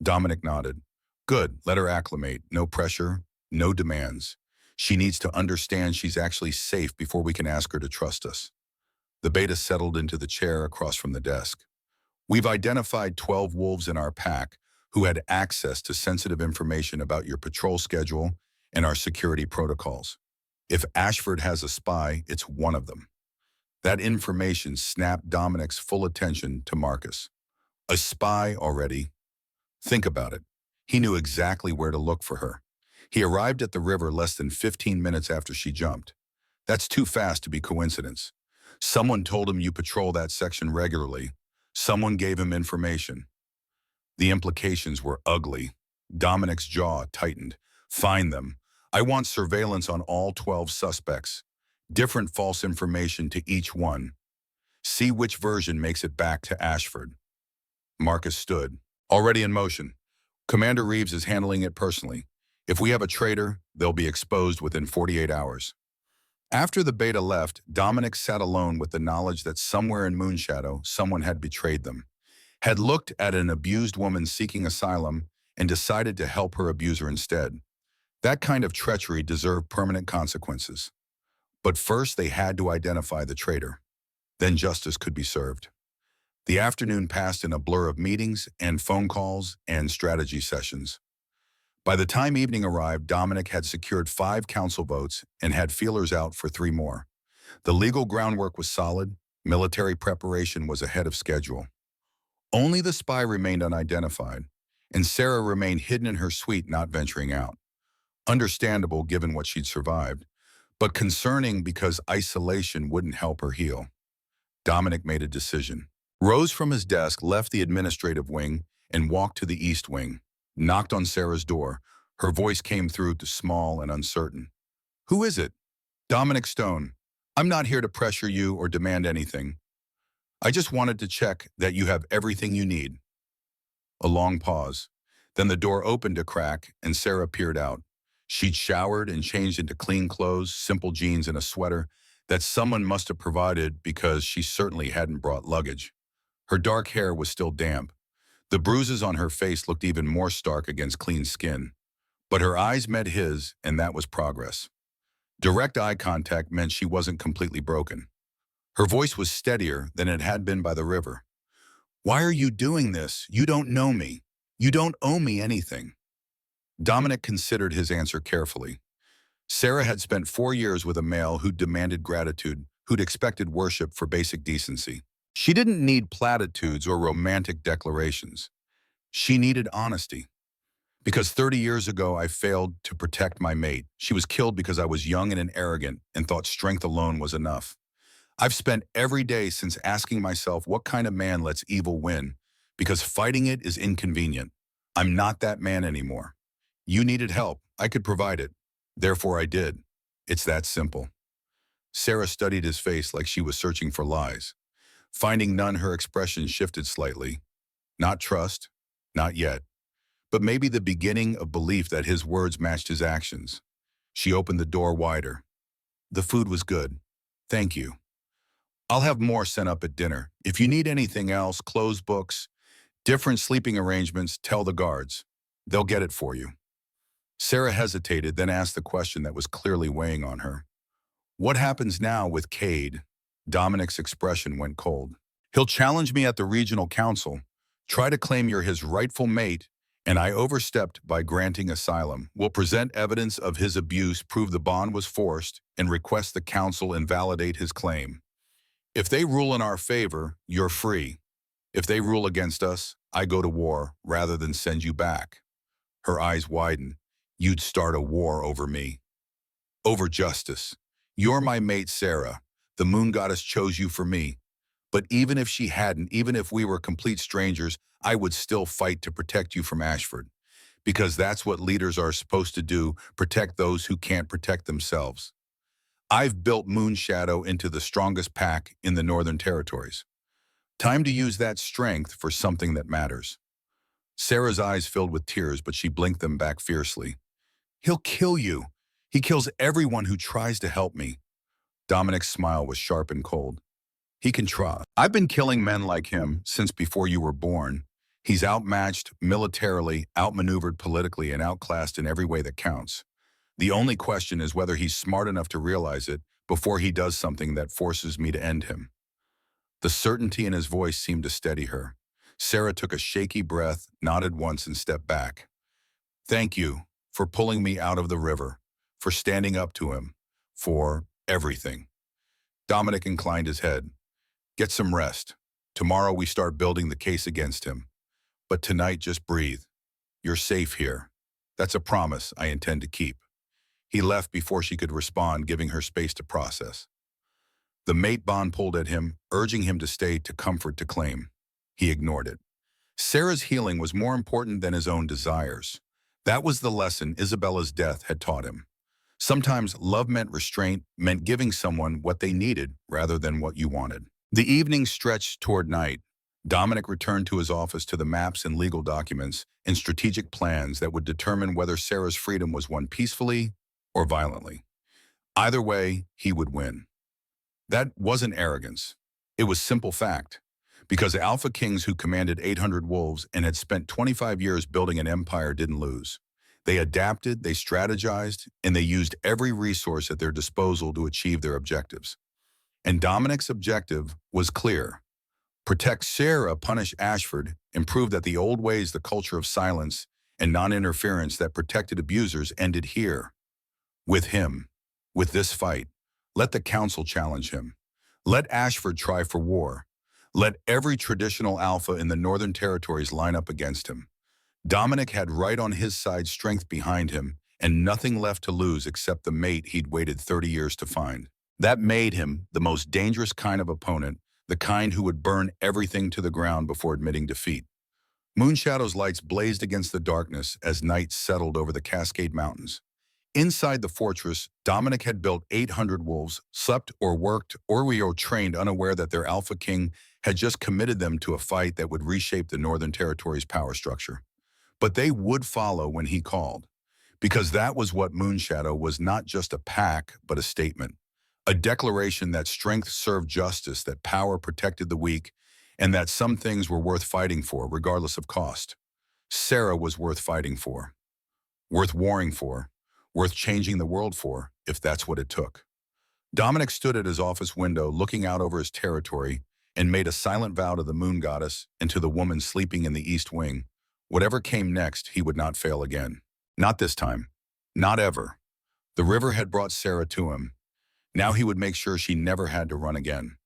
Dominic nodded. Good, let her acclimate. No pressure, no demands. She needs to understand she's actually safe before we can ask her to trust us. The beta settled into the chair across from the desk. We've identified 12 wolves in our pack who had access to sensitive information about your patrol schedule and our security protocols. If Ashford has a spy, it's one of them. That information snapped Dominic's full attention to Marcus. A spy already? Think about it. He knew exactly where to look for her. He arrived at the river less than 15 minutes after she jumped. That's too fast to be coincidence. Someone told him you patrol that section regularly. Someone gave him information. The implications were ugly. Dominic's jaw tightened. Find them. I want surveillance on all 12 suspects. Different false information to each one. See which version makes it back to Ashford. Marcus stood, already in motion. Commander Reeves is handling it personally. If we have a traitor, they'll be exposed within 48 hours. After the beta left, Dominic sat alone with the knowledge that somewhere in Moonshadow, someone had betrayed them, had looked at an abused woman seeking asylum and decided to help her abuser instead. That kind of treachery deserved permanent consequences. But first they had to identify the traitor. Then justice could be served. The afternoon passed in a blur of meetings and phone calls and strategy sessions. By the time evening arrived, Dominic had secured 5 council votes and had feelers out for 3 more. The legal groundwork was solid, military preparation was ahead of schedule. Only the spy remained unidentified, and Sarah remained hidden in her suite, not venturing out. Understandable given what she'd survived, but concerning because isolation wouldn't help her heal. Dominic made a decision. Rose from his desk, left the administrative wing, and walked to the east wing. knocked on Sarah's door. Her voice came through to small and uncertain. "Who is it?" "Dominic Stone. I'm not here to pressure you or demand anything. I just wanted to check that you have everything you need." A long pause. Then the door opened a crack and Sarah peered out. She'd showered and changed into clean clothes, simple jeans and a sweater that someone must have provided because she certainly hadn't brought luggage. Her dark hair was still damp. The bruises on her face looked even more stark against clean skin. But her eyes met his, and that was progress. Direct eye contact meant she wasn't completely broken. Her voice was steadier than it had been by the river. "Why are you doing this? You don't know me. You don't owe me anything." Dominic considered his answer carefully. Sarah had spent 4 years with a male who demanded gratitude, who'd expected worship for basic decency. She didn't need platitudes or romantic declarations. She needed honesty. "Because 30 years ago I failed to protect my mate. She was killed because I was young and arrogant and thought strength alone was enough. I've spent every day since asking myself what kind of man lets evil win, because fighting it is inconvenient. I'm not that man anymore. You needed help. I could provide it. Therefore I did. It's that simple." Sarah studied his face like she was searching for lies. Finding none, her expression shifted slightly. Not trust, not yet, but maybe the beginning of belief that his words matched his actions. She opened the door wider. "The food was good. Thank you. I'll have more sent up at dinner. If you need anything else, closed books, different sleeping arrangements, tell the guards. They'll get it for you." Sarah hesitated, then asked the question that was clearly weighing on her. "What happens now with Cade?" Dominic's expression went cold. "He'll challenge me at the regional council, try to claim you're his rightful mate, and I overstepped by granting asylum. We'll present evidence of his abuse, prove the bond was forced, and request the council invalidate his claim. If they rule in our favor, you're free. If they rule against us, I go to war rather than send you back." Her eyes widened. "You'd start a war over me." "Over justice. You're my mate, Sarah. The moon goddess chose you for me. But even if she hadn't, even if we were complete strangers, I would still fight to protect you from Ashford. Because that's what leaders are supposed to do, protect those who can't protect themselves. I've built Moonshadow into the strongest pack in the Northern Territories. Time to use that strength for something that matters." Sarah's eyes filled with tears, but she blinked them back fiercely. "He'll kill you. He kills everyone who tries to help me." Dominic's smile was sharp and cold. "He can try. I've been killing men like him since before you were born. He's outmatched militarily, outmaneuvered politically, and outclassed in every way that counts. The only question is whether he's smart enough to realize it before he does something that forces me to end him." The certainty in his voice seemed to steady her. Sarah took a shaky breath, nodded once, and stepped back. "Thank you for pulling me out of the river, for standing up to him, for everything." Dominic inclined his head. "Get some rest. Tomorrow we start building the case against him. But tonight, just breathe. You're safe here. That's a promise I intend to keep." He left before she could respond, giving her space to process. The mate bond pulled at him, urging him to stay, to comfort, to claim. He ignored it. Sarah's healing was more important than his own desires. That was the lesson Isabella's death had taught him. Sometimes love meant restraint, meant giving someone what they needed rather than what you wanted. The evening stretched toward night. Dominic returned to his office, to the maps and legal documents and strategic plans that would determine whether Sarah's freedom was won peacefully or violently. Either way, he would win. That wasn't arrogance. It was simple fact. Because Alpha Kings who commanded 800 wolves and had spent 25 years building an empire didn't lose. They adapted, they strategized, and they used every resource at their disposal to achieve their objectives. And Dominic's objective was clear. Protect Sarah, punish Ashford, and prove that the old ways, the culture of silence and non-interference that protected abusers, ended here. With him. With this fight. Let the council challenge him. Let Ashford try for war. Let every traditional alpha in the Northern Territories line up against him. Dominic had right on his side, strength behind him, and nothing left to lose except the mate he'd waited 30 years to find. That made him the most dangerous kind of opponent, the kind who would burn everything to the ground before admitting defeat. Moonshadow's lights blazed against the darkness as night settled over the Cascade Mountains. Inside the fortress, Dominic had built 800 wolves, slept or worked or were trained unaware that their Alpha King had just committed them to a fight that would reshape the Northern Territory's power structure. But they would follow when he called, because that was what Moonshadow was, not just a pack, but a statement. A declaration that strength served justice, that power protected the weak, and that some things were worth fighting for, regardless of cost. Sarah was worth fighting for, worth warring for, worth changing the world for, if that's what it took. Dominic stood at his office window, looking out over his territory, and made a silent vow to the moon goddess and to the woman sleeping in the east wing. Whatever came next, he would not fail again. Not this time. Not ever. The river had brought Sarah to him. Now he would make sure she never had to run again.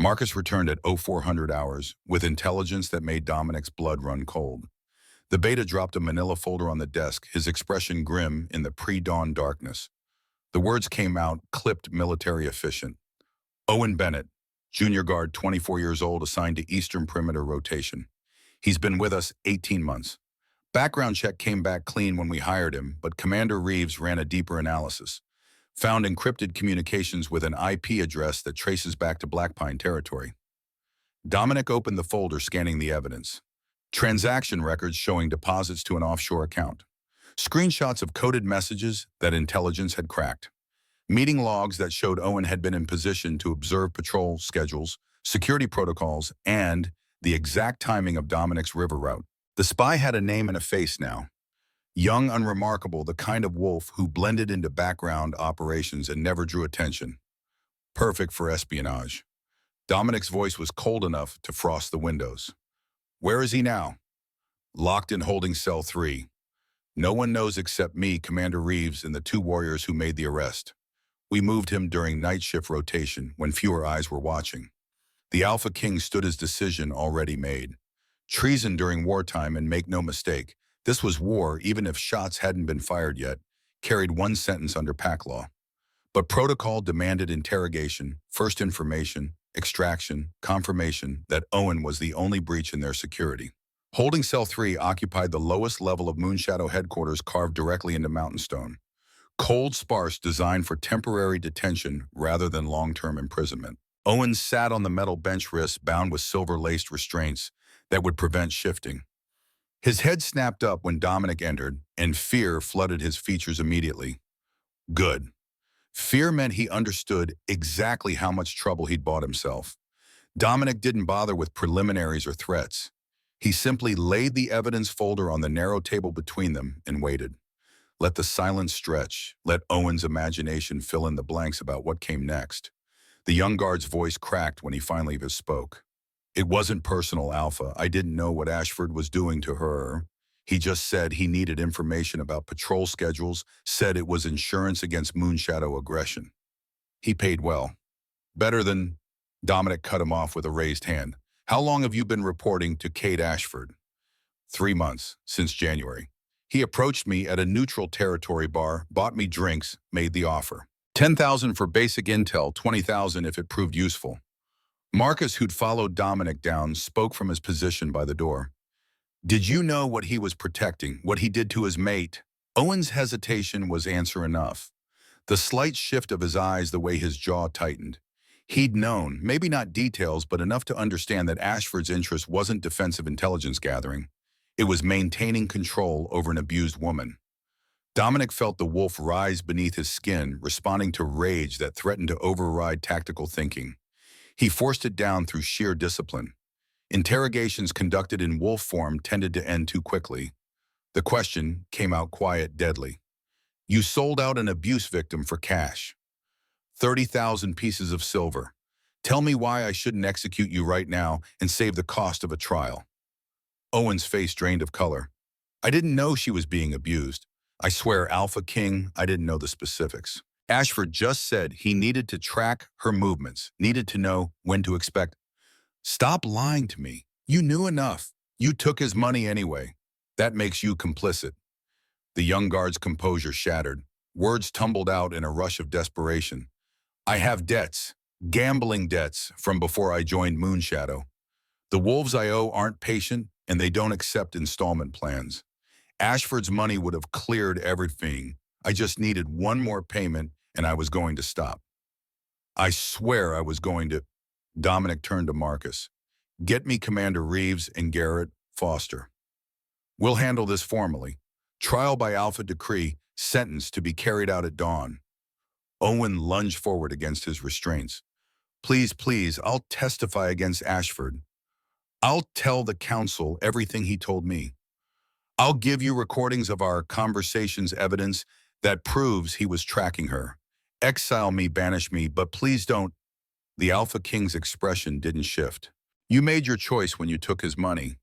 Marcus returned at 0400 hours with intelligence that made Dominic's blood run cold. The beta dropped a manila folder on the desk, his expression grim in the pre-dawn darkness. The words came out, clipped, military efficient. Owen Bennett, junior guard, 24 years old, assigned to Eastern Perimeter rotation. He's been with us 18 months. Background check came back clean when we hired him, but Commander Reeves ran a deeper analysis. Found encrypted communications with an IP address that traces back to Black Pine territory. Dominic opened the folder, scanning the evidence. Transaction records showing deposits to an offshore account. Screenshots of coded messages that intelligence had cracked. Meeting logs that showed Owen had been in position to observe patrol schedules, security protocols, and the exact timing of Dominic's river route. The spy had a name and a face now. Young, unremarkable, the kind of wolf who blended into background operations and never drew attention. Perfect for espionage. Dominic's voice was cold enough to frost the windows. Where is he now? Locked in holding cell 3. No one knows except me, Commander Reeves, and the 2 warriors who made the arrest. We moved him during night shift rotation when fewer eyes were watching. The Alpha King stood his decision already made. Treason during wartime, and make no mistake, this was war, even if shots hadn't been fired yet, carried 1 sentence under pack law. But protocol demanded interrogation, first information, extraction, confirmation that Owen was the only breach in their security. Holding Cell 3 occupied the lowest level of Moonshadow headquarters, carved directly into mountain stone. Cold, sparse, designed for temporary detention rather than long-term imprisonment. Owen sat on the metal bench, wrists bound with silver-laced restraints that would prevent shifting. His head snapped up when Dominic entered, and fear flooded his features immediately. Good. Fear meant he understood exactly how much trouble he'd bought himself. Dominic didn't bother with preliminaries or threats. He simply laid the evidence folder on the narrow table between them and waited. Let the silence stretch. Let Owen's imagination fill in the blanks about what came next. The young guard's voice cracked when he finally spoke. It wasn't personal, Alpha. I didn't know what Ashford was doing to her. He just said he needed information about patrol schedules, said it was insurance against Moonshadow aggression. He paid well. Better than... Dominic cut him off with a raised hand. How long have you been reporting to Kate Ashford? 3 months, since January. He approached me at a neutral territory bar, bought me drinks, made the offer. 10,000 for basic intel, 20,000 if it proved useful. Marcus, who'd followed Dominic down, spoke from his position by the door. Did you know what he was protecting, what he did to his mate? Owen's hesitation was answer enough. The slight shift of his eyes, the way his jaw tightened. He'd known, maybe not details, but enough to understand that Ashford's interest wasn't defensive intelligence gathering. It was maintaining control over an abused woman. Dominic felt the wolf rise beneath his skin, responding to rage that threatened to override tactical thinking. He forced it down through sheer discipline. Interrogations conducted in wolf form tended to end too quickly. The question came out quiet, deadly. You sold out an abuse victim for cash. 30,000 pieces of silver. Tell me why I shouldn't execute you right now and save the cost of a trial. Owen's face drained of color. I didn't know she was being abused. I swear, Alpha King, I didn't know the specifics. Ashford just said he needed to track her movements, needed to know when to expect. Stop lying to me. You knew enough. You took his money anyway. That makes you complicit. The young guard's composure shattered. Words tumbled out in a rush of desperation. I have debts, gambling debts, from before I joined Moonshadow. The wolves I owe aren't patient, and they don't accept installment plans. Ashford's money would have cleared everything. I just needed one more payment, and I was going to stop. I swear I was going to. Dominic turned to Marcus. Get me Commander Reeves and Garrett Foster. We'll handle this formally. Trial by Alpha decree, sentence to be carried out at dawn. Owen lunged forward against his restraints. Please, please, I'll testify against Ashford. I'll tell the council everything he told me. I'll give you recordings of our conversations, evidence that proves he was tracking her. Exile me, banish me, but please don't. The Alpha King's expression didn't shift. You made your choice when you took his money.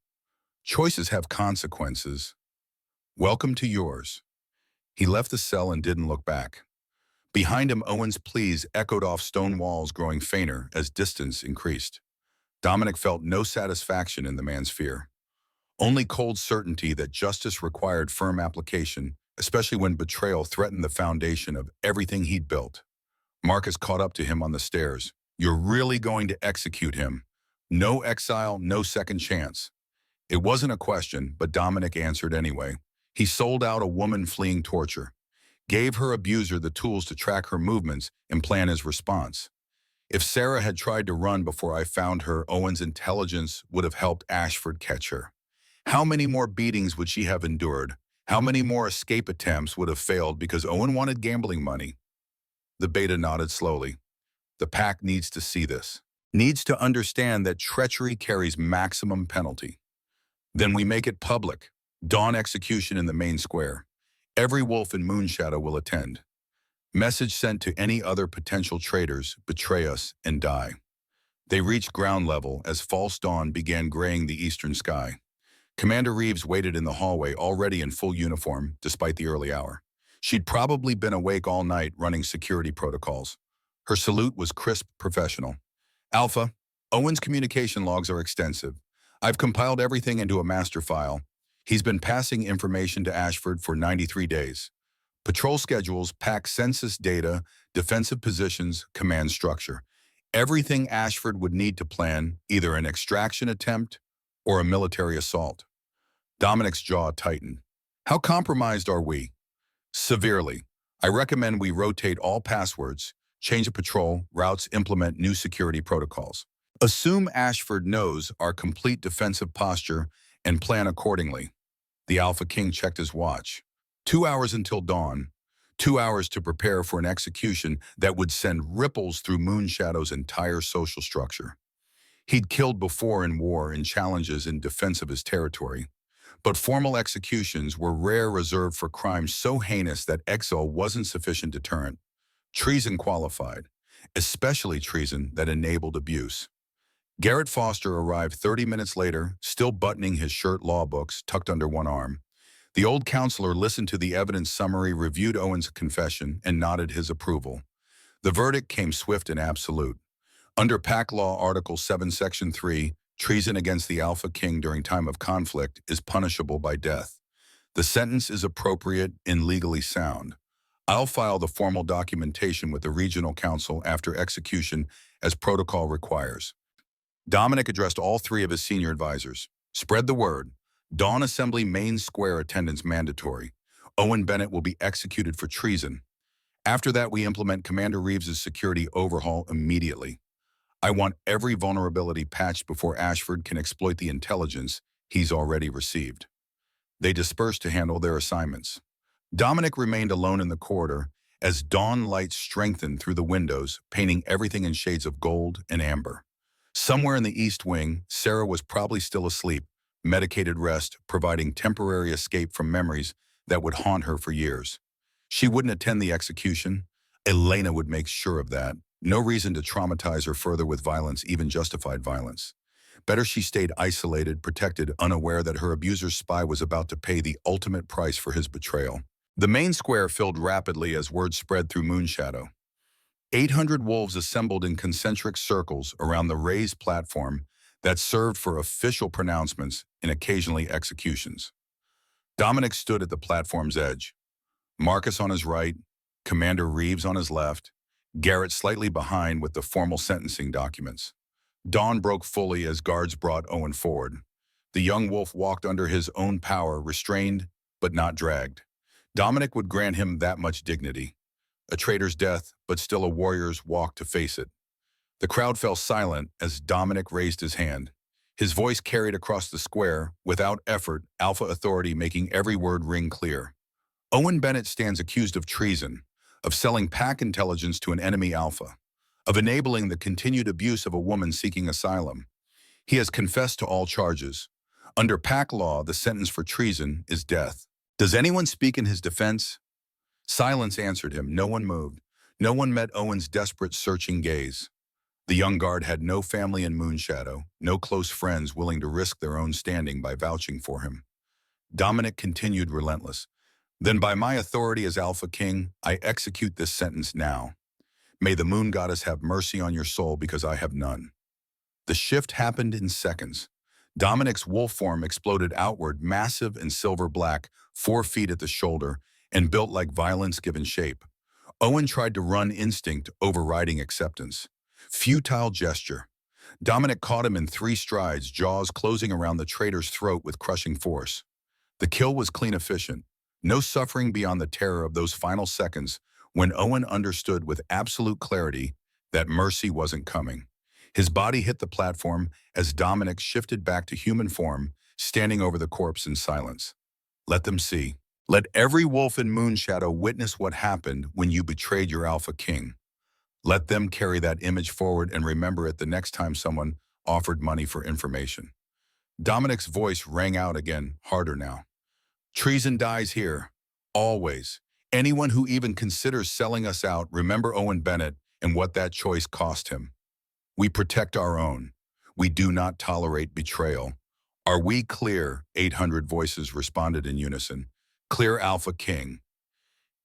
Choices have consequences. Welcome to yours. He left the cell and didn't look back. Behind him, Owen's pleas echoed off stone walls, growing fainter as distance increased. Dominic felt no satisfaction in the man's fear. Only cold certainty that justice required firm application, especially when betrayal threatened the foundation of everything he'd built. Marcus caught up to him on the stairs. You're really going to execute him? No exile, no second chance. It wasn't a question, but Dominic answered anyway. He sold out a woman fleeing torture, gave her abuser the tools to track her movements and plan his response. If Sarah had tried to run before I found her, Owen's intelligence would have helped Ashford catch her. How many more beatings would she have endured? How many more escape attempts would have failed because Owen wanted gambling money? The beta nodded slowly. The pack needs to see this. Needs to understand that treachery carries maximum penalty. Then we make it public. Dawn execution in the main square. Every wolf in Moonshadow will attend. Message sent to any other potential traitors: betray us and die. They reached ground level as false dawn began graying the eastern sky. Commander Reeves waited in the hallway, already in full uniform, despite the early hour. She'd probably been awake all night running security protocols. Her salute was crisp, professional. Alpha, Owen's communication logs are extensive. I've compiled everything into a master file. He's been passing information to Ashford for 93 days. Patrol schedules, pack census data, defensive positions, command structure. Everything Ashford would need to plan either an extraction attempt or a military assault. Dominic's jaw tightened. How compromised are we? Severely. I recommend we rotate all passwords, change the patrol, routes, implement new security protocols. Assume Ashford knows our complete defensive posture and plan accordingly. The Alpha King checked his watch. 2 hours until dawn. 2 hours to prepare for an execution that would send ripples through Moonshadow's entire social structure. He'd killed before in war and challenges in defense of his territory. But formal executions were rare, reserved for crimes so heinous that exile wasn't sufficient deterrent. Treason qualified, especially treason that enabled abuse. Garrett Foster arrived 30 minutes later, still buttoning his shirt, law books tucked under one arm. The old counselor listened to the evidence summary, reviewed Owen's confession, and nodded his approval. The verdict came swift and absolute. Under Pack Law Article 7, Section 3, treason against the Alpha King during time of conflict is punishable by death. The sentence is appropriate and legally sound. I'll file the formal documentation with the Regional Council after execution as protocol requires. Dominic addressed all three of his senior advisors. Spread the word. Dawn Assembly main square attendance mandatory. Owen Bennett will be executed for treason. After that, we implement Commander Reeves' security overhaul immediately. I want every vulnerability patched before Ashford can exploit the intelligence he's already received. They dispersed to handle their assignments. Dominic remained alone in the corridor as dawn light strengthened through the windows, painting everything in shades of gold and amber. Somewhere in the East Wing, Sarah was probably still asleep, medicated rest, providing temporary escape from memories that would haunt her for years. She wouldn't attend the execution. Elena would make sure of that. No reason to traumatize her further with violence, even justified violence. Better she stayed isolated, protected, unaware that her abuser's spy was about to pay the ultimate price for his betrayal. The main square filled rapidly as word spread through Moonshadow. 800 wolves assembled in concentric circles around the raised platform that served for official pronouncements and occasionally executions. Dominic stood at the platform's edge. Marcus on his right, Commander Reeves on his left, Garrett slightly behind with the formal sentencing documents. Dawn broke fully as guards brought Owen forward. The young wolf walked under his own power, restrained but not dragged. Dominic would grant him that much dignity. A traitor's death, but still a warrior's walk to face it. The crowd fell silent as Dominic raised his hand. His voice carried across the square, without effort, alpha authority making every word ring clear. Owen Bennett stands accused of treason, of selling pack intelligence to an enemy alpha, of enabling the continued abuse of a woman seeking asylum. He has confessed to all charges. Under pack law, the sentence for treason is death. Does anyone speak in his defense? Silence answered him. No one moved. No one met Owen's desperate, searching gaze. The young guard had no family in Moonshadow, no close friends willing to risk their own standing by vouching for him. Dominic continued relentless. Then by my authority as Alpha King, I execute this sentence now. May the moon goddess have mercy on your soul because I have none. The shift happened in seconds. Dominic's wolf form exploded outward, massive and silver black, 4 feet at the shoulder, and built like violence given shape. Owen tried to run instinct, overriding acceptance. Futile gesture. Dominic caught him in 3 strides, jaws closing around the traitor's throat with crushing force. The kill was clean efficient. No suffering beyond the terror of those final seconds when Owen understood with absolute clarity that mercy wasn't coming. His body hit the platform as Dominic shifted back to human form, standing over the corpse in silence. Let them see. Let every wolf in Moonshadow witness what happened when you betrayed your Alpha King. Let them carry that image forward and remember it the next time someone offered money for information. Dominic's voice rang out again, harder now. Treason dies here. Always. Anyone who even considers selling us out, remember Owen Bennett and what that choice cost him. We protect our own. We do not tolerate betrayal. Are we clear? 800 voices responded in unison. Clear, Alpha King.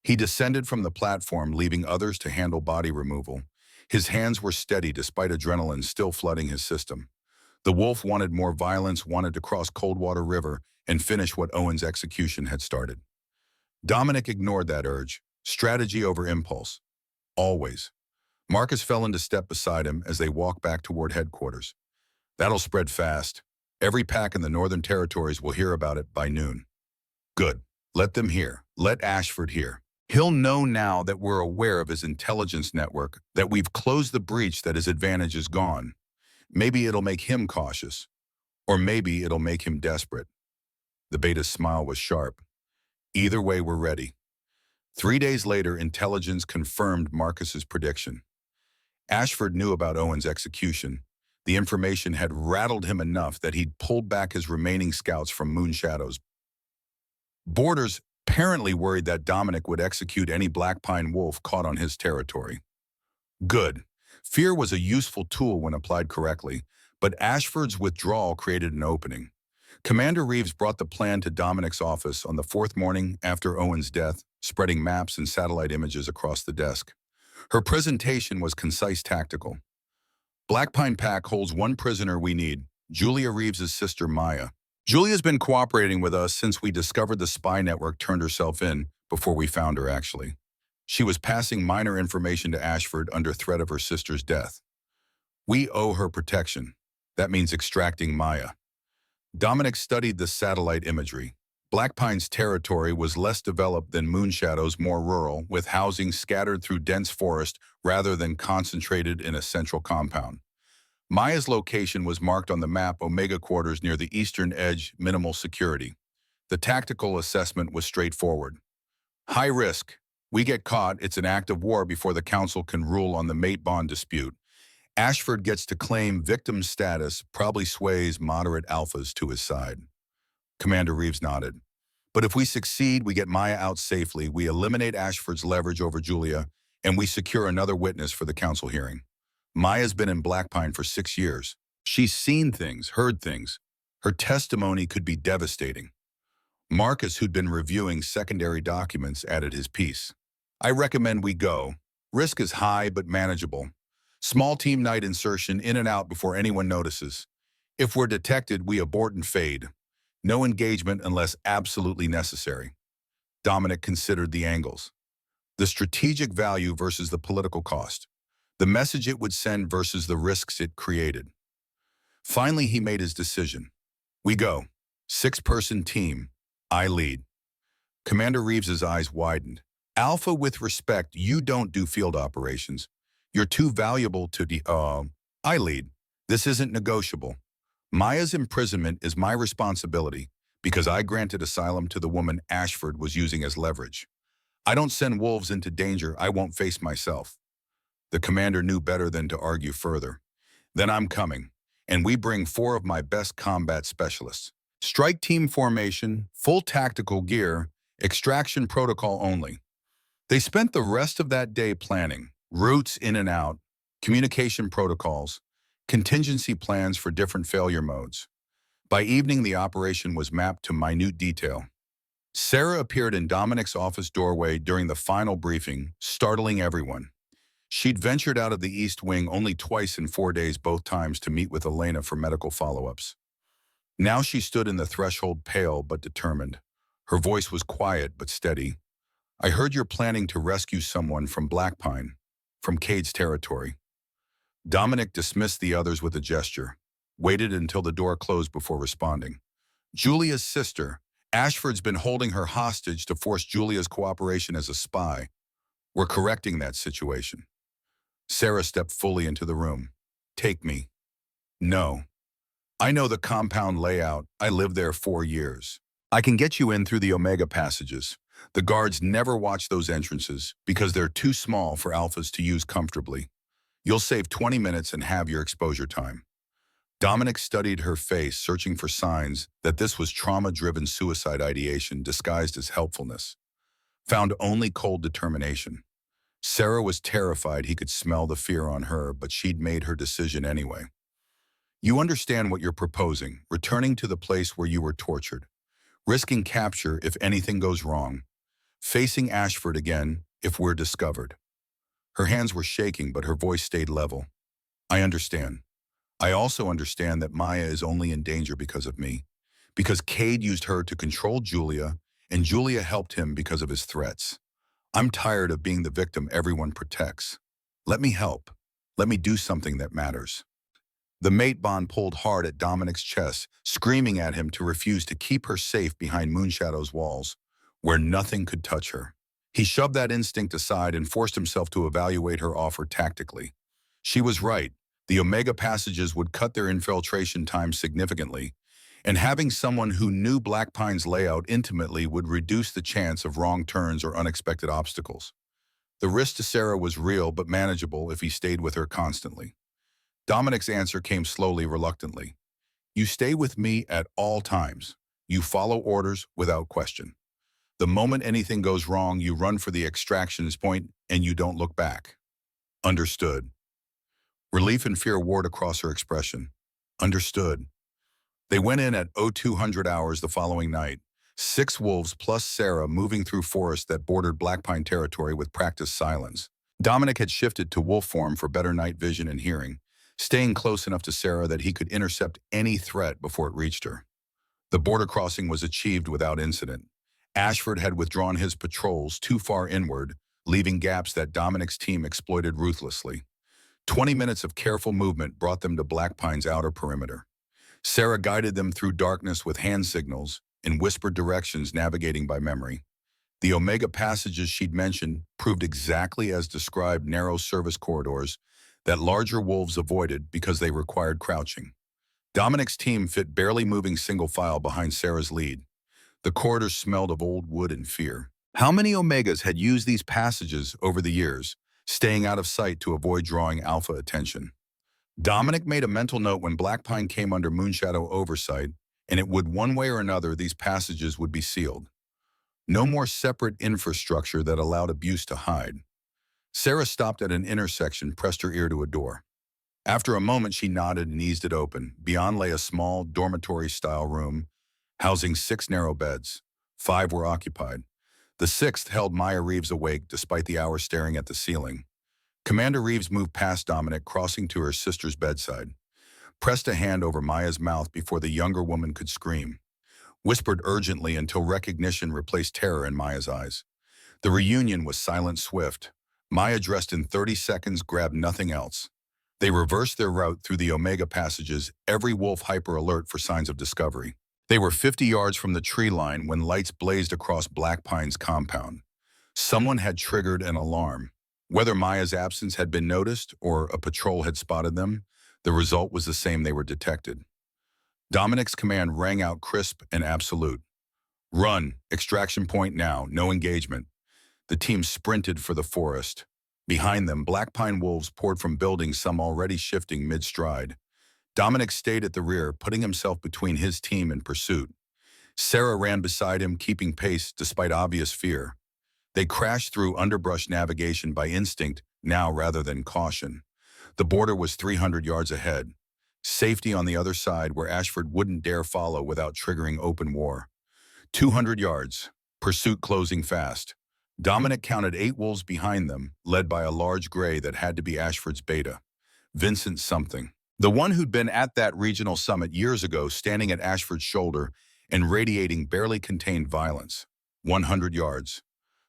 He descended from the platform, leaving others to handle body removal. His hands were steady despite adrenaline still flooding his system. The wolf wanted more violence, wanted to cross Coldwater River and finish what Owen's execution had started. Dominic ignored that urge. Strategy over impulse. Always. Marcus fell into step beside him as they walked back toward headquarters. That'll spread fast. Every pack in the Northern Territories will hear about it by noon. Good. Let them hear. Let Ashford hear. He'll know now that we're aware of his intelligence network, that we've closed the breach, that his advantage is gone. Maybe it'll make him cautious. Or maybe it'll make him desperate. The beta's smile was sharp. Either way, we're ready. 3 days later, intelligence confirmed Marcus's prediction. Ashford knew about Owen's execution. The information had rattled him enough that he'd pulled back his remaining scouts from Moonshadow's borders, apparently worried that Dominic would execute any Black Pine wolf caught on his territory. Good. Fear was a useful tool when applied correctly, but Ashford's withdrawal created an opening. Commander Reeves brought the plan to Dominic's office on the 4th morning after Owen's death, spreading maps and satellite images across the desk. Her presentation was concise, tactical. Black Pine Pack holds 1 prisoner we need, Julia Reeves' sister Maya. Julia's been cooperating with us since we discovered the spy network turned herself in, before we found her actually. She was passing minor information to Ashford under threat of her sister's death. We owe her protection. That means extracting Maya. Dominic studied the satellite imagery. Black Pine's territory was less developed than Moonshadow's, more rural, with housing scattered through dense forest rather than concentrated in a central compound. Maya's location was marked on the map Omega Quarters near the eastern edge, minimal security. The tactical assessment was straightforward. High risk. We get caught, it's an act of war before the council can rule on the mate bond dispute. Ashford gets to claim victim status, probably sways moderate alphas to his side. Commander Reeves nodded. But if we succeed, we get Maya out safely, we eliminate Ashford's leverage over Julia, and we secure another witness for the council hearing. Maya's been in Black Pine for 6 years. She's seen things, heard things. Her testimony could be devastating. Marcus, who'd been reviewing secondary documents, added his piece. I recommend we go. Risk is high but manageable. Small team night insertion in and out before anyone notices. If we're detected, we abort and fade. No engagement unless absolutely necessary. Dominic considered the angles. The strategic value versus the political cost. The message it would send versus the risks it created. Finally, he made his decision. We go. Six-person team. I lead. Commander Reeves's eyes widened. Alpha, with respect, you don't do field operations. You're too valuable to I lead. This isn't negotiable. Maya's imprisonment is my responsibility because I granted asylum to the woman Ashford was using as leverage. I don't send wolves into danger I won't face myself. The commander knew better than to argue further. Then I'm coming, and we bring four of my best combat specialists. Strike team formation, full tactical gear, extraction protocol only. They spent the rest of that day planning, routes in and out, communication protocols, contingency plans for different failure modes. By evening, the operation was mapped to minute detail. Sarah appeared in Dominic's office doorway during the final briefing, startling everyone. She'd ventured out of the East Wing only twice in 4 days, both times to meet with Elena for medical follow-ups. Now she stood in the threshold, pale but determined. Her voice was quiet but steady. I heard you're planning to rescue someone from Blackpine, from Cade's territory. Dominic dismissed the others with a gesture, waited until the door closed before responding. Julia's sister. Ashford's been holding her hostage to force Julia's cooperation as a spy. We're correcting that situation. Sarah stepped fully into the room. Take me. No. I know the compound layout. I lived there 4 years. I can get you in through the Omega passages. The guards never watch those entrances because they're too small for alphas to use comfortably. You'll save 20 minutes and have your exposure time. Dominic studied her face, searching for signs that this was trauma-driven suicide ideation disguised as helpfulness. Found only cold determination. Sarah was terrified he could smell the fear on her, but she'd made her decision anyway. You understand what you're proposing, returning to the place where you were tortured, risking capture if anything goes wrong, facing Ashford again if we're discovered. Her hands were shaking, but her voice stayed level. I understand. I also understand that Maya is only in danger because of me, because Cade used her to control Julia, and Julia helped him because of his threats. I'm tired of being the victim everyone protects. Let me help. Let me do something that matters. The mate bond pulled hard at Dominic's chest, screaming at him to refuse to keep her safe behind Moonshadow's walls, where nothing could touch her. He shoved that instinct aside and forced himself to evaluate her offer tactically. She was right. The Omega passages would cut their infiltration time significantly, and having someone who knew Blackpine's layout intimately would reduce the chance of wrong turns or unexpected obstacles. The risk to Sarah was real but manageable if he stayed with her constantly. Dominic's answer came slowly, reluctantly. You stay with me at all times. You follow orders without question. The moment anything goes wrong, you run for the extractions point and you don't look back. Understood. Relief and fear warred across her expression. Understood. They went in at 0200 hours the following night. 6 wolves plus Sarah moving through forest that bordered Blackpine territory with practiced silence. Dominic had shifted to wolf form for better night vision and hearing, staying close enough to Sarah that he could intercept any threat before it reached her. The border crossing was achieved without incident. Ashford had withdrawn his patrols too far inward, leaving gaps that Dominic's team exploited ruthlessly. 20 minutes of careful movement brought them to Blackpine's outer perimeter. Sarah guided them through darkness with hand signals and whispered directions, navigating by memory. The Omega passages she'd mentioned proved exactly as described, narrow service corridors that larger wolves avoided because they required crouching. Dominic's team fit barely moving single file behind Sarah's lead. The corridors smelled of old wood and fear. How many Omegas had used these passages over the years, staying out of sight to avoid drawing Alpha attention? Dominic made a mental note when Blackpine came under Moonshadow oversight, and it would, one way or another, these passages would be sealed. No more separate infrastructure that allowed abuse to hide. Sarah stopped at an intersection, pressed her ear to a door. After a moment, she nodded and eased it open. Beyond lay a small, dormitory-style room, housing 6 narrow beds. 5 were occupied. The 6th held Maya Reeves awake despite the hour staring at the ceiling. Commander Reeves moved past Dominic, crossing to her sister's bedside, pressed a hand over Maya's mouth before the younger woman could scream, whispered urgently until recognition replaced terror in Maya's eyes. The reunion was silent, swift. Maya, dressed in 30 seconds, grabbed nothing else. They reversed their route through the Omega passages, every wolf hyper alert for signs of discovery. They were 50 yards from the tree line when lights blazed across Black Pine's compound. Someone had triggered an alarm. Whether Maya's absence had been noticed or a patrol had spotted them, the result was the same: they were detected. Dominic's command rang out crisp and absolute. Run, extraction point now, no engagement. The team sprinted for the forest. Behind them, black pine wolves poured from buildings, some already shifting mid-stride. Dominic stayed at the rear, putting himself between his team and pursuit. Sarah ran beside him, keeping pace despite obvious fear. They crashed through underbrush navigation by instinct now rather than caution. The border was 300 yards ahead. Safety on the other side where Ashford wouldn't dare follow without triggering open war. 200 yards. Pursuit closing fast. Dominic counted 8 wolves behind them, led by a large gray that had to be Ashford's beta. Vincent something. The one who'd been at that regional summit years ago, standing at Ashford's shoulder and radiating barely contained violence. 100 yards.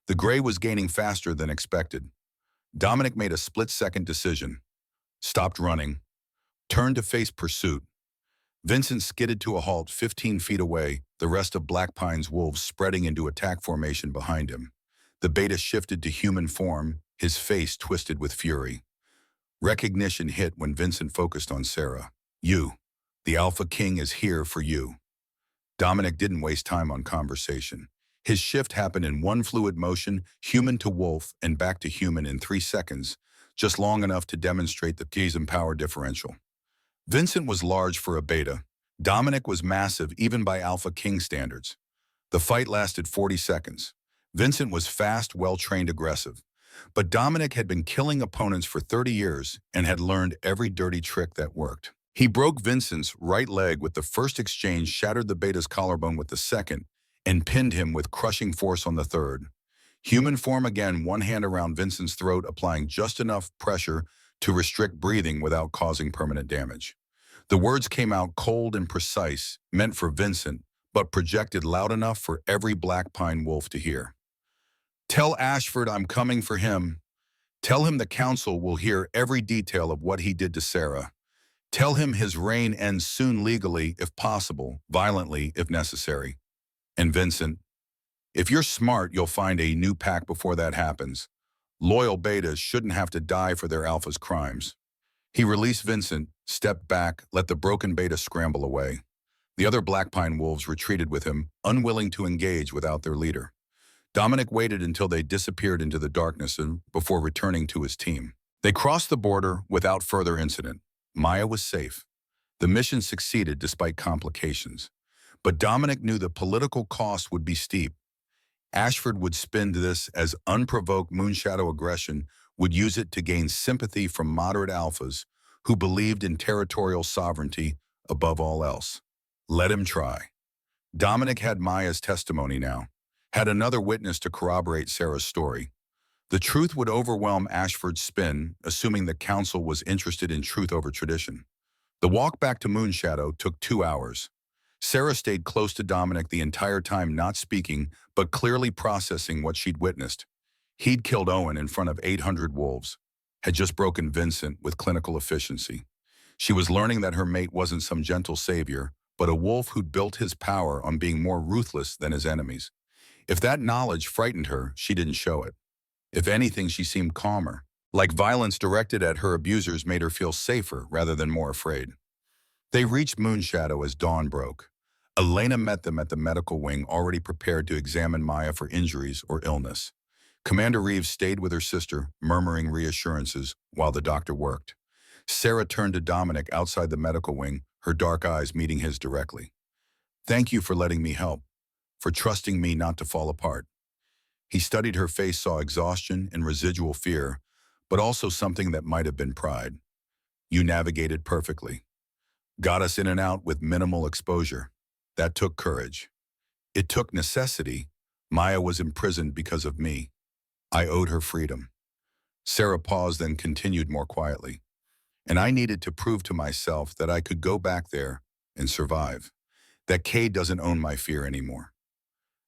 The gray was gaining faster than expected. Dominic made a split-second decision. Stopped running. Turned to face pursuit. Vincent skidded to a halt 15 feet away, the rest of Black Pine's wolves spreading into attack formation behind him. The beta shifted to human form, his face twisted with fury. Recognition hit when Vincent focused on Sarah. You. The Alpha King is here for you. Dominic didn't waste time on conversation. His shift happened in one fluid motion, human to wolf and back to human in 3 seconds, just long enough to demonstrate the keys and power differential. Vincent was large for a beta. Dominic was massive even by Alpha King standards. The fight lasted 40 seconds. Vincent was fast, well-trained, aggressive. But Dominic had been killing opponents for 30 years and had learned every dirty trick that worked. He broke Vincent's right leg with the first exchange, shattered the beta's collarbone with the second, and pinned him with crushing force on the third. Human form again, one hand around Vincent's throat, applying just enough pressure to restrict breathing without causing permanent damage. The words came out cold and precise, meant for Vincent, but projected loud enough for every Black Pine wolf to hear. Tell Ashford I'm coming for him. Tell him the council will hear every detail of what he did to Sarah. Tell him his reign ends soon, legally if possible, violently if necessary. And Vincent, if you're smart, you'll find a new pack before that happens. Loyal betas shouldn't have to die for their alpha's crimes. He released Vincent, stepped back, let the broken beta scramble away. The other Black Pine wolves retreated with him, unwilling to engage without their leader. Dominic waited until they disappeared into the darkness before returning to his team. They crossed the border without further incident. Maya was safe. The mission succeeded despite complications. But Dominic knew the political cost would be steep. Ashford would spin this as unprovoked moonshadow aggression, would use it to gain sympathy from moderate alphas who believed in territorial sovereignty above all else. Let him try. Dominic had Maya's testimony now, had another witness to corroborate Sarah's story. The truth would overwhelm Ashford's spin, assuming the council was interested in truth over tradition. The walk back to Moonshadow took 2 hours. Sarah stayed close to Dominic the entire time, not speaking, but clearly processing what she'd witnessed. He'd killed Owen in front of 800 wolves, had just broken Vincent with clinical efficiency. She was learning that her mate wasn't some gentle savior, but a wolf who'd built his power on being more ruthless than his enemies. If that knowledge frightened her, she didn't show it. If anything, she seemed calmer, like violence directed at her abusers made her feel safer rather than more afraid. They reached Moonshadow as dawn broke. Elena met them at the medical wing, already prepared to examine Maya for injuries or illness. Commander Reeves stayed with her sister, murmuring reassurances while the doctor worked. Sarah turned to Dominic outside the medical wing, her dark eyes meeting his directly. Thank you for letting me help, for trusting me not to fall apart. He studied her face, saw exhaustion and residual fear, but also something that might have been pride. You navigated perfectly. Got us in and out with minimal exposure. That took courage. It took necessity. Maya was imprisoned because of me. I owed her freedom. Sarah paused, then continued more quietly. And I needed to prove to myself that I could go back there and survive. That Kay doesn't own my fear anymore.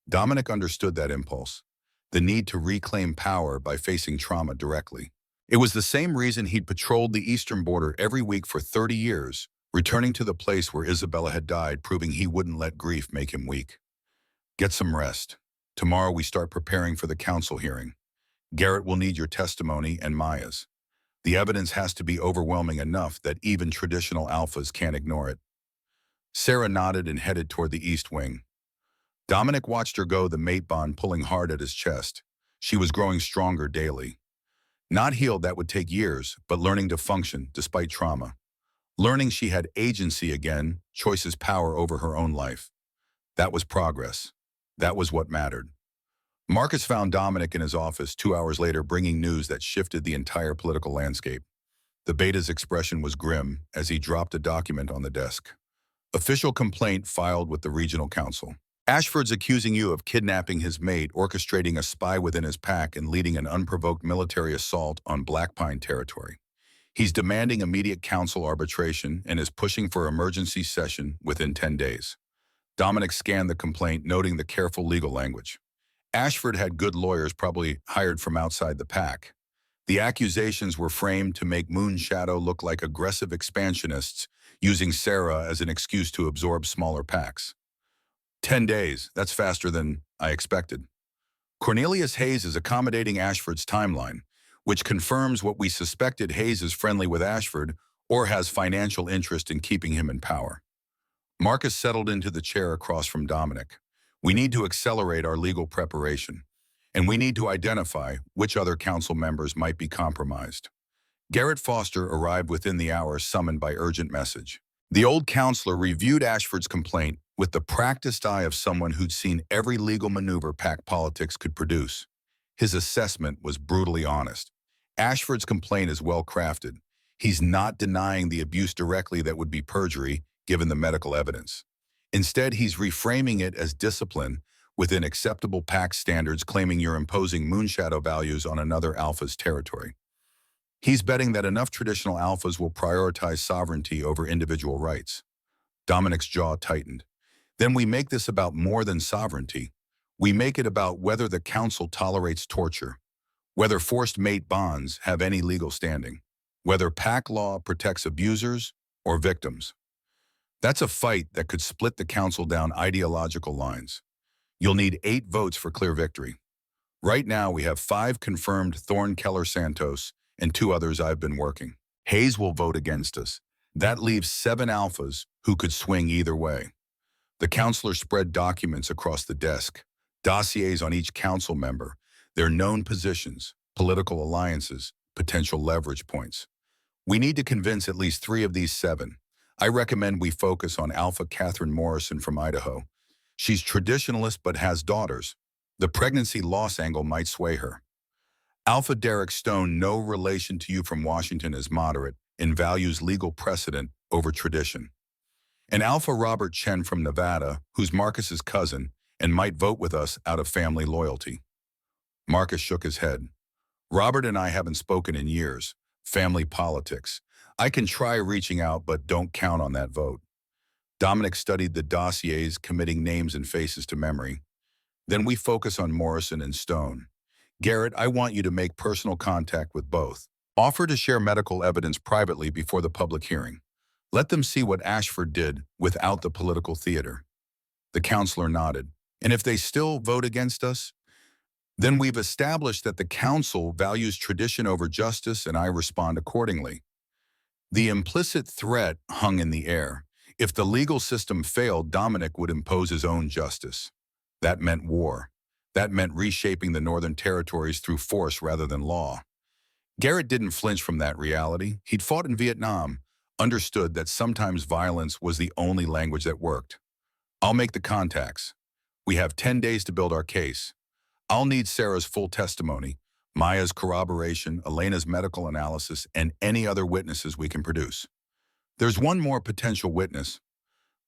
Dominic understood that impulse, the need to reclaim power by facing trauma directly. It was the same reason he'd patrolled the eastern border every week for 30 years, returning to the place where Isabella had died, proving he wouldn't let grief make him weak. Get some rest. Tomorrow we start preparing for the council hearing. Garrett will need your testimony and Maya's. The evidence has to be overwhelming enough that even traditional alphas can't ignore it. Sarah nodded and headed toward the east wing. Dominic watched her go, the mate bond pulling hard at his chest. She was growing stronger daily. Not healed, that would take years, but learning to function despite trauma. Learning she had agency again, choices, power over her own life. That was progress. That was what mattered. Marcus found Dominic in his office 2 hours later, bringing news that shifted the entire political landscape. The beta's expression was grim as he dropped a document on the desk. Official complaint filed with the regional council. Ashford's accusing you of kidnapping his mate, orchestrating a spy within his pack, and leading an unprovoked military assault on Black Pine territory. He's demanding immediate council arbitration and is pushing for emergency session within 10 days. Dominic scanned the complaint, noting the careful legal language. Ashford had good lawyers, probably hired from outside the pack. The accusations were framed to make Moonshadow look like aggressive expansionists, using Sarah as an excuse to absorb smaller packs. 10 days, that's faster than I expected. Cornelius Hayes is accommodating Ashford's timeline, which confirms what we suspected. Hayes is friendly with Ashford or has financial interest in keeping him in power. Marcus settled into the chair across from Dominic. We need to accelerate our legal preparation, and we need to identify which other council members might be compromised. Garrett Foster arrived within the hour, summoned by urgent message. The old counselor reviewed Ashford's complaint with the practiced eye of someone who'd seen every legal maneuver pack politics could produce. His assessment was brutally honest. Ashford's complaint is well crafted. He's not denying the abuse directly, that would be perjury given the medical evidence. Instead, he's reframing it as discipline within acceptable pack standards, claiming you're imposing Moonshadow values on another alpha's territory. He's betting that enough traditional alphas will prioritize sovereignty over individual rights. Dominic's jaw tightened. Then we make this about more than sovereignty. We make it about whether the council tolerates torture, whether forced mate bonds have any legal standing, whether pack law protects abusers or victims. That's a fight that could split the council down ideological lines. You'll need 8 votes for clear victory. Right now, we have 5 confirmed: Thorne, Keller, Santos, and 2 others I've been working. Hayes will vote against us. That leaves 7 alphas who could swing either way. The counselor spread documents across the desk, dossiers on each council member, their known positions, political alliances, potential leverage points. We need to convince at least 3 of these 7. I recommend we focus on Alpha Catherine Morrison from Idaho. She's traditionalist but has daughters. The pregnancy loss angle might sway her. Alpha Derek Stone, no relation to you, from Washington, is moderate and values legal precedent over tradition. And Alpha Robert Chen from Nevada, who's Marcus's cousin and might vote with us out of family loyalty. Marcus shook his head. Robert and I haven't spoken in years. Family politics. I can try reaching out, but don't count on that vote. Dominic studied the dossiers, committing names and faces to memory. Then we focus on Morrison and Stone. Garrett, I want you to make personal contact with both. Offer to share medical evidence privately before the public hearing. Let them see what Ashford did without the political theater. The counselor nodded. And if they still vote against us, then we've established that the council values tradition over justice, and I respond accordingly. The implicit threat hung in the air. If the legal system failed, Dominic would impose his own justice. That meant war. That meant reshaping the Northern Territories through force rather than law. Garrett didn't flinch from that reality. He'd fought in Vietnam, understood that sometimes violence was the only language that worked. I'll make the contacts. We have 10 days to build our case. I'll need Sarah's full testimony, Maya's corroboration, Elena's medical analysis, and any other witnesses we can produce. There's one more potential witness.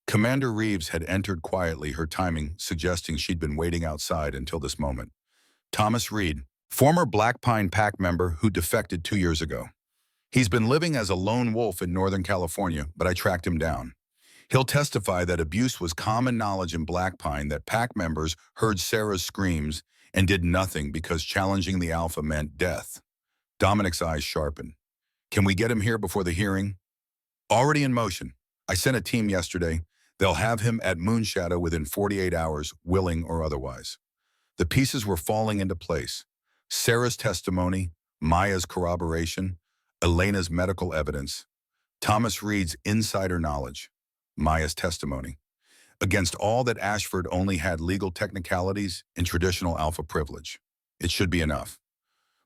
Commander Reeves had entered quietly, her timing suggesting she'd been waiting outside until this moment. Thomas Reed, former Black Pine Pack member who defected 2 years ago. He's been living as a lone wolf in Northern California, but I tracked him down. He'll testify that abuse was common knowledge in Black Pine, that pack members heard Sarah's screams and did nothing because challenging the Alpha meant death. Dominic's eyes sharpened. Can we get him here before the hearing? Already in motion. I sent a team yesterday. They'll have him at Moonshadow within 48 hours, willing or otherwise. The pieces were falling into place. Sarah's testimony, Maya's corroboration, Elena's medical evidence, Thomas Reed's insider knowledge, Maya's testimony. Against all that, Ashford only had legal technicalities and traditional alpha privilege. It should be enough.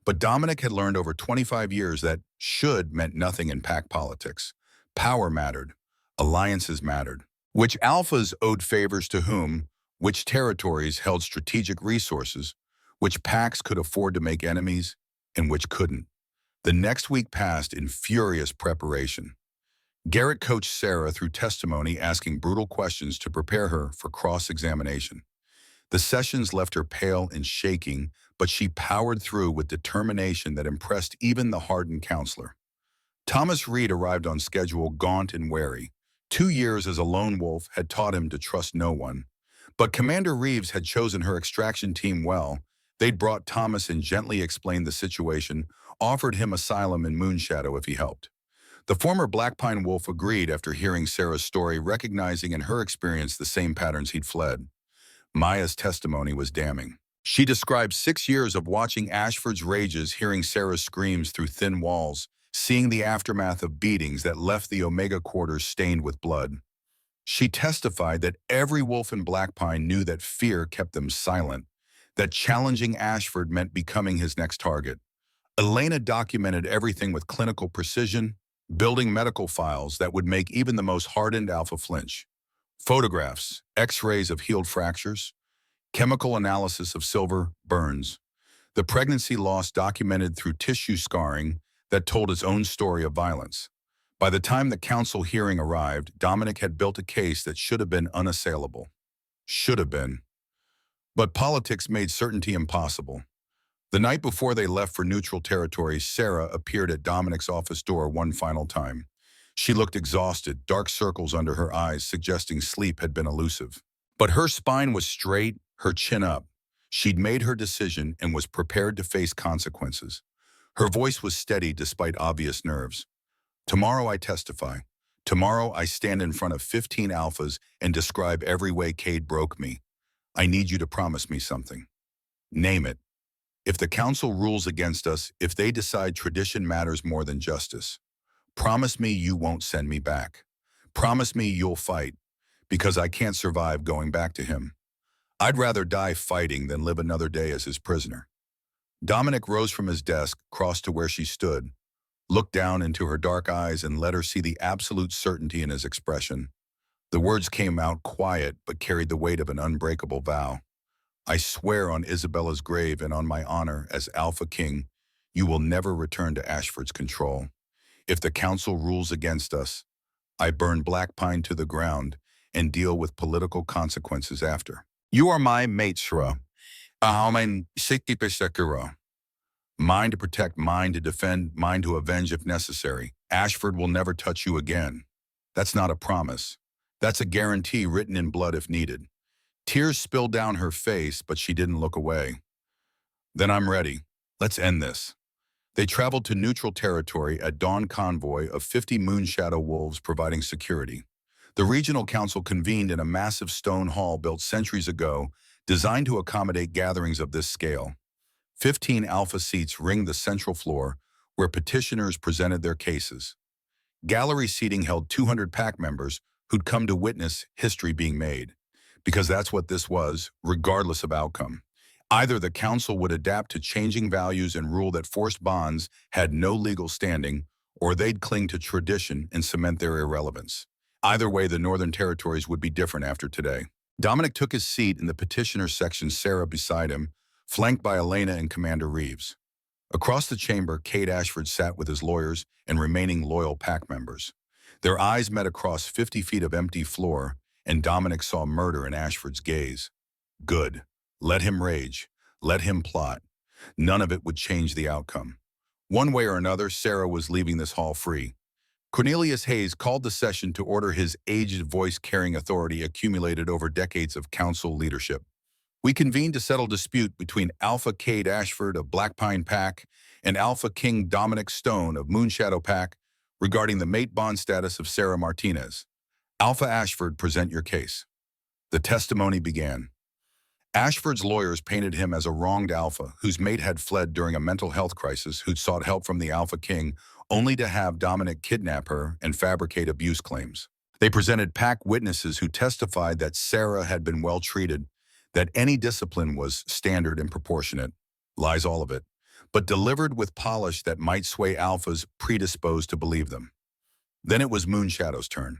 But Dominic had learned over 25 years that should meant nothing in pack politics. Power mattered. Alliances mattered. Which alphas owed favors to whom, which territories held strategic resources, which packs could afford to make enemies, and which couldn't. The next week passed in furious preparation. Garrett coached Sarah through testimony, asking brutal questions to prepare her for cross-examination. The sessions left her pale and shaking, but she powered through with determination that impressed even the hardened counselor. Thomas Reed arrived on schedule, gaunt and wary. 2 years as a lone wolf had taught him to trust no one. But Commander Reeves had chosen her extraction team well. They'd brought Thomas and gently explained the situation, offered him asylum in Moonshadow if he helped. The former Black Pine wolf agreed after hearing Sarah's story, recognizing in her experience the same patterns he'd fled. Maya's testimony was damning. She described 6 years of watching Ashford's rages, hearing Sarah's screams through thin walls, seeing the aftermath of beatings that left the Omega quarters stained with blood. She testified that every wolf in Black Pine knew that fear kept them silent, that challenging Ashford meant becoming his next target. Elena documented everything with clinical precision, building medical files that would make even the most hardened alpha flinch. Photographs, X-rays of healed fractures, chemical analysis of silver burns. The pregnancy loss documented through tissue scarring that told its own story of violence. By the time the council hearing arrived, Dominic had built a case that should have been unassailable. Should have been. But politics made certainty impossible. The night before they left for neutral territory, Sarah appeared at Dominic's office door one final time. She looked exhausted, dark circles under her eyes suggesting sleep had been elusive. But her spine was straight, her chin up. She'd made her decision and was prepared to face consequences. Her voice was steady despite obvious nerves. Tomorrow I testify. Tomorrow I stand in front of 15 alphas and describe every way Cade broke me. I need you to promise me something. Name it. If the council rules against us, if they decide tradition matters more than justice, promise me you won't send me back. Promise me you'll fight, because I can't survive going back to him. I'd rather die fighting than live another day as his prisoner. Dominic rose from his desk, crossed to where she stood, looked down into her dark eyes and let her see the absolute certainty in his expression. The words came out quiet but carried the weight of an unbreakable vow. I swear on Isabella's grave and on my honor as AlphaKing, you will never return to Ashford's control. If the council rules against us, I burn Black Pine to the ground and deal with political consequences after. You are my mate, Shra. Mine to protect, mine to defend, mine to avenge if necessary. Ashford will never touch you again. That's not a promise. That's a guarantee written in blood if needed. Tears spilled down her face, but she didn't look away. Then I'm ready. Let's end this. They traveled to neutral territory at dawn, convoy of 50 Moonshadow wolves providing security. The regional council convened in a massive stone hall built centuries ago, designed to accommodate gatherings of this scale. 15 alpha seats ringed the central floor, where petitioners presented their cases. Gallery seating held 200 pack members who'd come to witness history being made. Because that's what this was, regardless of outcome. Either the council would adapt to changing values and rule that forced bonds had no legal standing, or they'd cling to tradition and cement their irrelevance. Either way, the Northern Territories would be different after today. Dominic took his seat in the petitioner section, Sarah beside him, flanked by Elena and Commander Reeves. Across the chamber, Cade Ashford sat with his lawyers and remaining loyal pack members. Their eyes met across 50 feet of empty floor, and Dominic saw murder in Ashford's gaze. Good. Let him rage. Let him plot. None of it would change the outcome. One way or another, Sarah was leaving this hall free. Cornelius Hayes called the session to order, his aged voice carrying authority accumulated over decades of council leadership. We convened to settle dispute between Alpha Cade Ashford of Black Pine Pack and Alpha King Dominic Stone of Moonshadow Pack regarding the mate bond status of Sarah Martinez. Alpha Ashford, present your case. The testimony began. Ashford's lawyers painted him as a wronged alpha whose mate had fled during a mental health crisis, who'd sought help from the Alpha King only to have Dominic kidnap her and fabricate abuse claims. They presented pack witnesses who testified that Sarah had been well treated, that any discipline was standard and proportionate, lies all of it, but delivered with polish that might sway alphas predisposed to believe them. Then it was Moonshadow's turn.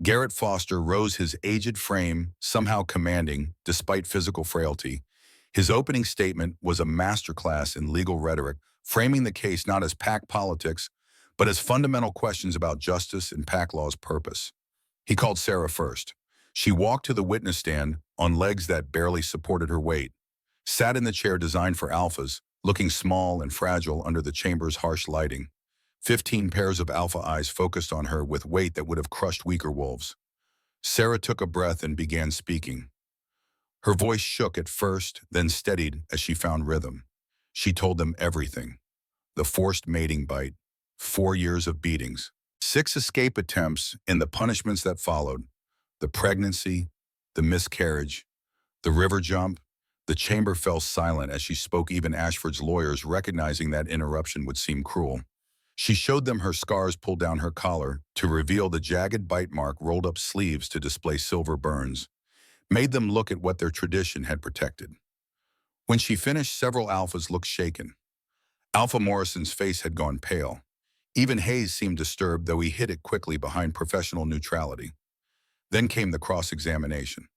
Garrett Foster rose, his aged frame somehow commanding despite physical frailty. His opening statement was a masterclass in legal rhetoric, framing the case not as pack politics, but as fundamental questions about justice and pack law's purpose. He called Sarah first. She walked to the witness stand on legs that barely supported her weight, sat in the chair designed for alphas, looking small and fragile under the chamber's harsh lighting. 15 pairs of alpha eyes focused on her with weight that would have crushed weaker wolves. Sarah took a breath and began speaking. Her voice shook at first, then steadied as she found rhythm. She told them everything. The forced mating bite, 4 years of beatings, 6 escape attempts and the punishments that followed, the pregnancy, the miscarriage, the river jump. The chamber fell silent as she spoke, even Ashford's lawyers recognizing that interruption would seem cruel. She showed them her scars pulled down her collar to reveal the jagged bite mark, rolled up sleeves to display silver burns, made them look at what their tradition had protected. When she finished, several alphas looked shaken. Alpha Morrison's face had gone pale. Even Hayes seemed disturbed, though he hid it quickly behind professional neutrality. Then came the cross-examination.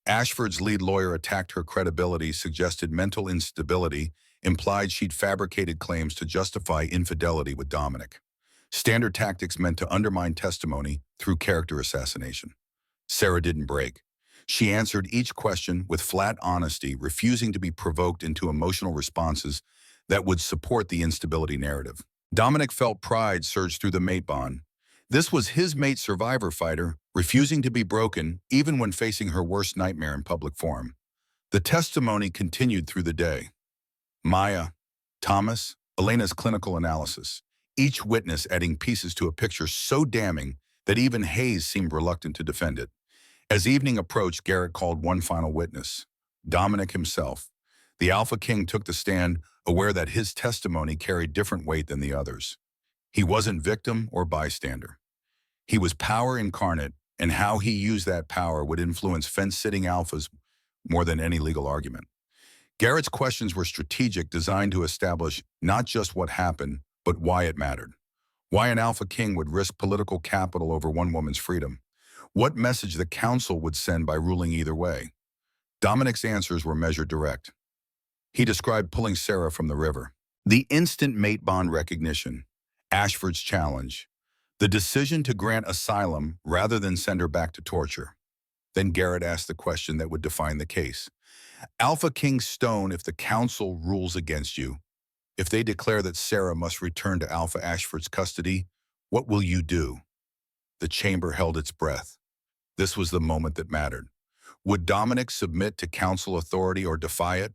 Ashford's lead lawyer attacked her credibility, suggested mental instability, implied she'd fabricated claims to justify infidelity with Dominic. Standard tactics meant to undermine testimony through character assassination. Sarah didn't break. She answered each question with flat honesty, refusing to be provoked into emotional responses that would support the instability narrative. Dominic felt pride surge through the mate bond. This was his mate, survivor fighter, refusing to be broken even when facing her worst nightmare in public forum. The testimony continued through the day. Maya, Thomas, Elena's clinical analysis, each witness adding pieces to a picture so damning that even Hayes seemed reluctant to defend it. As evening approached, Garrett called one final witness, Dominic himself. The Alpha King took the stand, aware that his testimony carried different weight than the others. He wasn't victim or bystander. He was power incarnate, and how he used that power would influence fence-sitting alphas more than any legal argument. Garrett's questions were strategic, designed to establish not just what happened, but why it mattered. Why an Alpha King would risk political capital over one woman's freedom. What message the council would send by ruling either way. Dominic's answers were measured direct. He described pulling Sarah from the river, the instant mate bond recognition, Ashford's challenge, the decision to grant asylum rather than send her back to torture. Then Garrett asked the question that would define the case. Alpha King Stone, if the council rules against you, if they declare that Sarah must return to Alpha Ashford's custody, what will you do? The chamber held its breath. This was the moment that mattered. Would Dominic submit to council authority or defy it?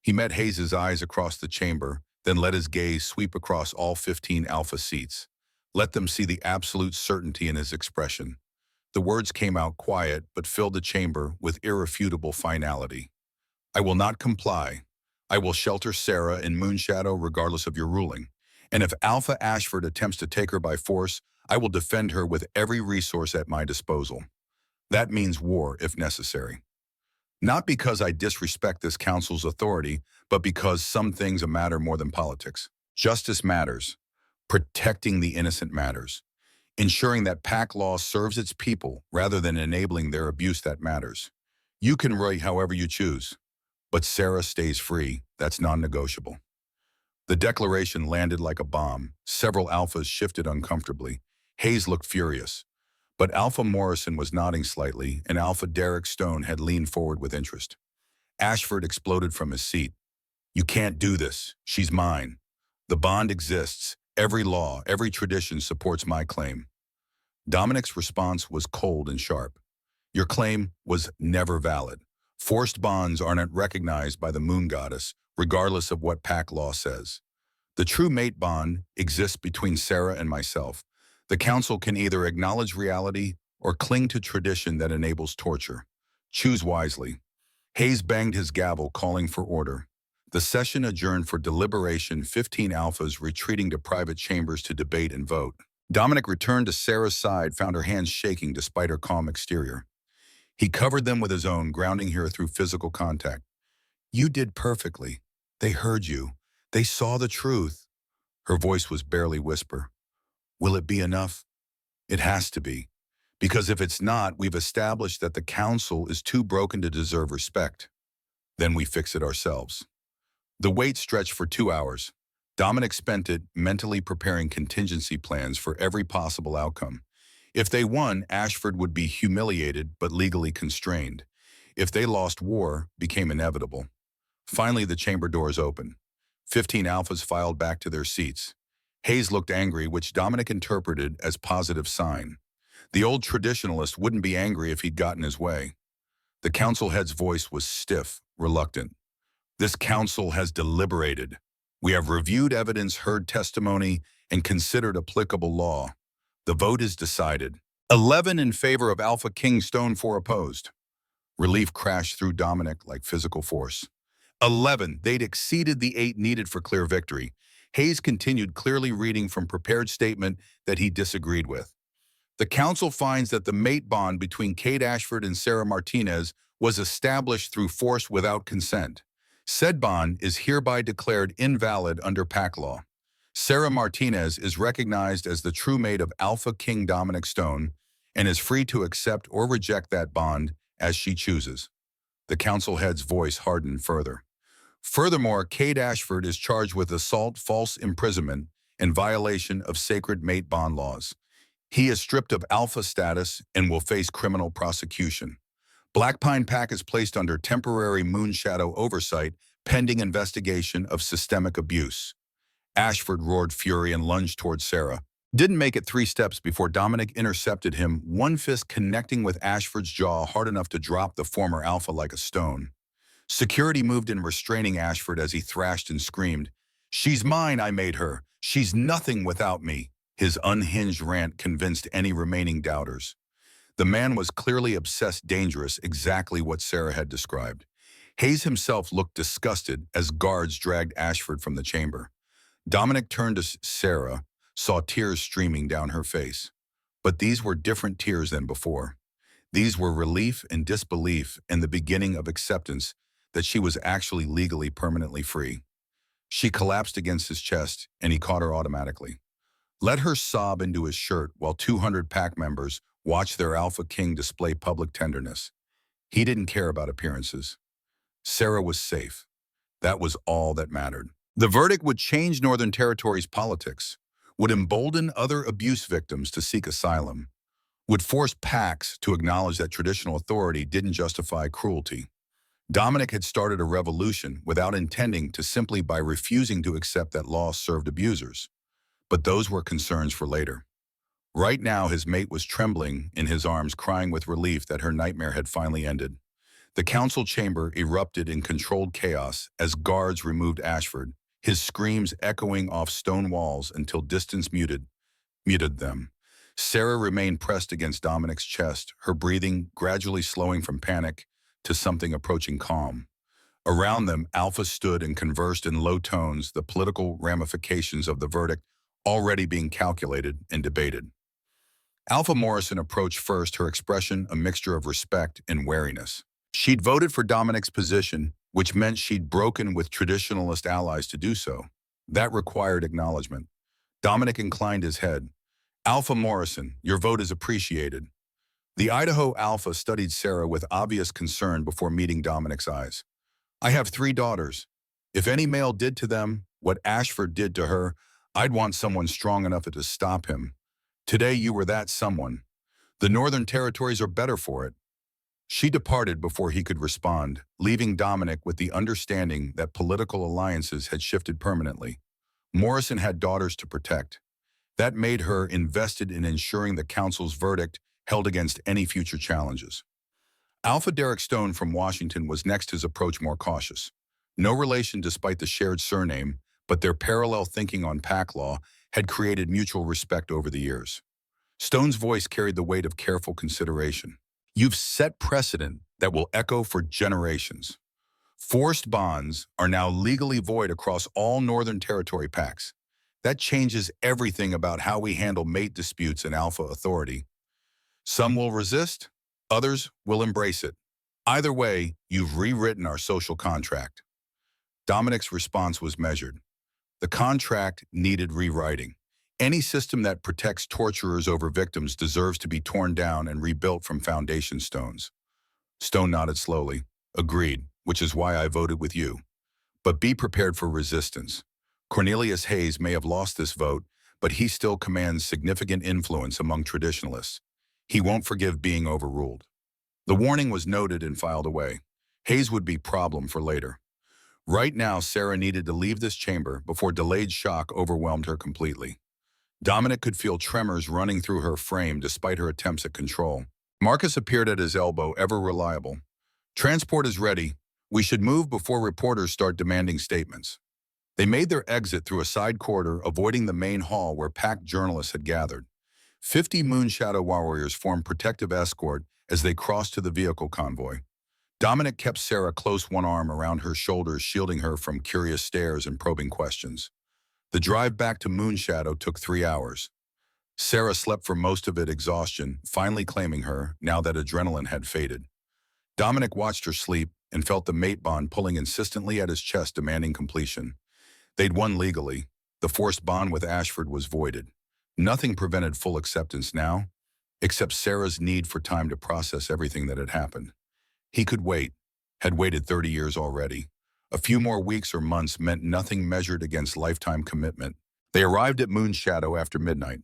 He met Hayes' eyes across the chamber, then let his gaze sweep across all 15 Alpha seats. Let them see the absolute certainty in his expression. The words came out quiet, but filled the chamber with irrefutable finality. I will not comply. I will shelter Sarah in Moonshadow regardless of your ruling. And if Alpha Ashford attempts to take her by force, I will defend her with every resource at my disposal. That means war if necessary. Not because I disrespect this council's authority, but because some things matter more than politics. Justice matters. Protecting the innocent matters. Ensuring that pack law serves its people rather than enabling their abuse that matters. You can write however you choose. But Sarah stays free. That's non-negotiable. The declaration landed like a bomb. Several alphas shifted uncomfortably. Hayes looked furious. But Alpha Morrison was nodding slightly, and Alpha Derek Stone had leaned forward with interest. Ashford exploded from his seat. You can't do this. She's mine. The bond exists. Every law, every tradition supports my claim. Dominic's response was cold and sharp. Your claim was never valid. Forced bonds aren't recognized by the moon goddess, regardless of what pack law says. The true mate bond exists between Sarah and myself. The council can either acknowledge reality or cling to tradition that enables torture. Choose wisely. Hayes banged his gavel, calling for order. The session adjourned for deliberation, 15 alphas retreating to private chambers to debate and vote. Dominic returned to Sarah's side, found her hands shaking despite her calm exterior. He covered them with his own, grounding her through physical contact. You did perfectly. They heard you. They saw the truth. Her voice was barely whisper. Will it be enough? It has to be. Because if it's not, we've established that the council is too broken to deserve respect. Then we fix it ourselves. The wait stretched for 2 hours. Dominic spent it mentally preparing contingency plans for every possible outcome. If they won, Ashford would be humiliated but legally constrained. If they lost, war became inevitable. Finally, the chamber doors opened. 15 alphas filed back to their seats. Hayes looked angry, which Dominic interpreted as positive sign. The old traditionalist wouldn't be angry if he'd gotten his way. The council head's voice was stiff, reluctant. This council has deliberated. We have reviewed evidence, heard testimony, and considered applicable law. The vote is decided. 11 in favor of AlphaKing, Stone 4 opposed. Relief crashed through Dominic like physical force. 11. They'd exceeded the 8 needed for clear victory. Hayes continued, clearly reading from prepared statement that he disagreed with. The council finds that the mate bond between Kate Ashford and Sarah Martinez was established through force without consent. Said bond is hereby declared invalid under PAC law. Sarah Martinez is recognized as the true mate of AlphaKing Dominic Stone and is free to accept or reject that bond as she chooses. The council head's voice hardened further. Furthermore, Kate Ashford is charged with assault, false imprisonment, and violation of sacred mate bond laws. He is stripped of alpha status and will face criminal prosecution. Black Pine PAC is placed under temporary moonshadow oversight pending investigation of systemic abuse. Ashford roared fury and lunged toward Sarah. Didn't make it 3 steps before Dominic intercepted him, one fist connecting with Ashford's jaw hard enough to drop the former alpha like a stone. Security moved in, restraining Ashford as he thrashed and screamed, "She's mine, I made her. She's nothing without me." His unhinged rant convinced any remaining doubters. The man was clearly obsessed, dangerous, exactly what Sarah had described. Hayes himself looked disgusted as guards dragged Ashford from the chamber. Dominic turned to Sarah, saw tears streaming down her face. But these were different tears than before. These were relief and disbelief and the beginning of acceptance that she was actually legally permanently free. She collapsed against his chest, and he caught her automatically. Let her sob into his shirt while 200 PAC members watched their AlphaKing display public tenderness. He didn't care about appearances. Sarah was safe. That was all that mattered. The verdict would change Northern Territory's politics, would embolden other abuse victims to seek asylum, would force PACs to acknowledge that traditional authority didn't justify cruelty. Dominic had started a revolution without intending to, simply by refusing to accept that law served abusers. But those were concerns for later. Right now, his mate was trembling in his arms, crying with relief that her nightmare had finally ended. The council chamber erupted in controlled chaos as guards removed Ashford, his screams echoing off stone walls until distance muted them. Sarah remained pressed against Dominic's chest, her breathing gradually slowing from panic to something approaching calm. Around them, Alpha stood and conversed in low tones, the political ramifications of the verdict already being calculated and debated. Alpha Morrison approached first, her expression a mixture of respect and wariness. She'd voted for Dominic's position, which meant she'd broken with traditionalist allies to do so. That required acknowledgement. Dominic inclined his head. Alpha Morrison, your vote is appreciated. The Idaho Alpha studied Sarah with obvious concern before meeting Dominic's eyes. I have 3 daughters. If any male did to them what Ashford did to her, I'd want someone strong enough to stop him. Today you were that someone. The Northern Territories are better for it. She departed before he could respond, leaving Dominic with the understanding that political alliances had shifted permanently. Morrison had daughters to protect. That made her invested in ensuring the council's verdict held against any future challenges. Alpha Derek Stone from Washington was next, his approach more cautious. No relation despite the shared surname, but their parallel thinking on pack law had created mutual respect over the years. Stone's voice carried the weight of careful consideration. You've set precedent that will echo for generations. Forced bonds are now legally void across all Northern Territory packs. That changes everything about how we handle mate disputes in Alpha Authority. Some will resist, others will embrace it. Either way, you've rewritten our social contract. Dominic's response was measured. The contract needed rewriting. Any system that protects torturers over victims deserves to be torn down and rebuilt from foundation stones. Stone nodded slowly. Agreed, which is why I voted with you. But be prepared for resistance. Cornelius Hayes may have lost this vote, but he still commands significant influence among traditionalists. He won't forgive being overruled. The warning was noted and filed away. Hayes would be problem for later. Right now, Sarah needed to leave this chamber before delayed shock overwhelmed her completely. Dominic could feel tremors running through her frame despite her attempts at control. Marcus appeared at his elbow, ever reliable. Transport is ready. We should move before reporters start demanding statements. They made their exit through a side corridor, avoiding the main hall where packed journalists had gathered. 50 Moonshadow warriors formed protective escort as they crossed to the vehicle convoy. Dominic kept Sarah close, one arm around her shoulders, shielding her from curious stares and probing questions. The drive back to Moonshadow took 3 hours. Sarah slept for most of it, exhaustion finally claiming her now that adrenaline had faded. Dominic watched her sleep and felt the mate bond pulling insistently at his chest, demanding completion. They'd won legally. The forced bond with Ashford was voided. Nothing prevented full acceptance now, except Sarah's need for time to process everything that had happened. He could wait, had waited 30 years already. A few more weeks or months meant nothing measured against lifetime commitment. They arrived at Moonshadow after midnight.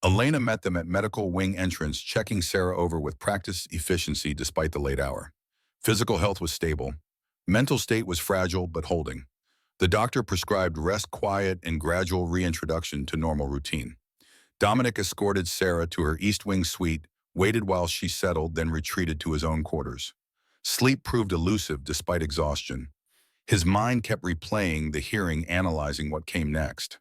Elena met them at medical wing entrance, checking Sarah over with practiced efficiency despite the late hour. Physical health was stable. Mental state was fragile but holding. The doctor prescribed rest, quiet, and gradual reintroduction to normal routine. Dominic escorted Sarah to her East Wing suite, waited while she settled, then retreated to his own quarters. Sleep proved elusive despite exhaustion. His mind kept replaying the hearing, analyzing what came next.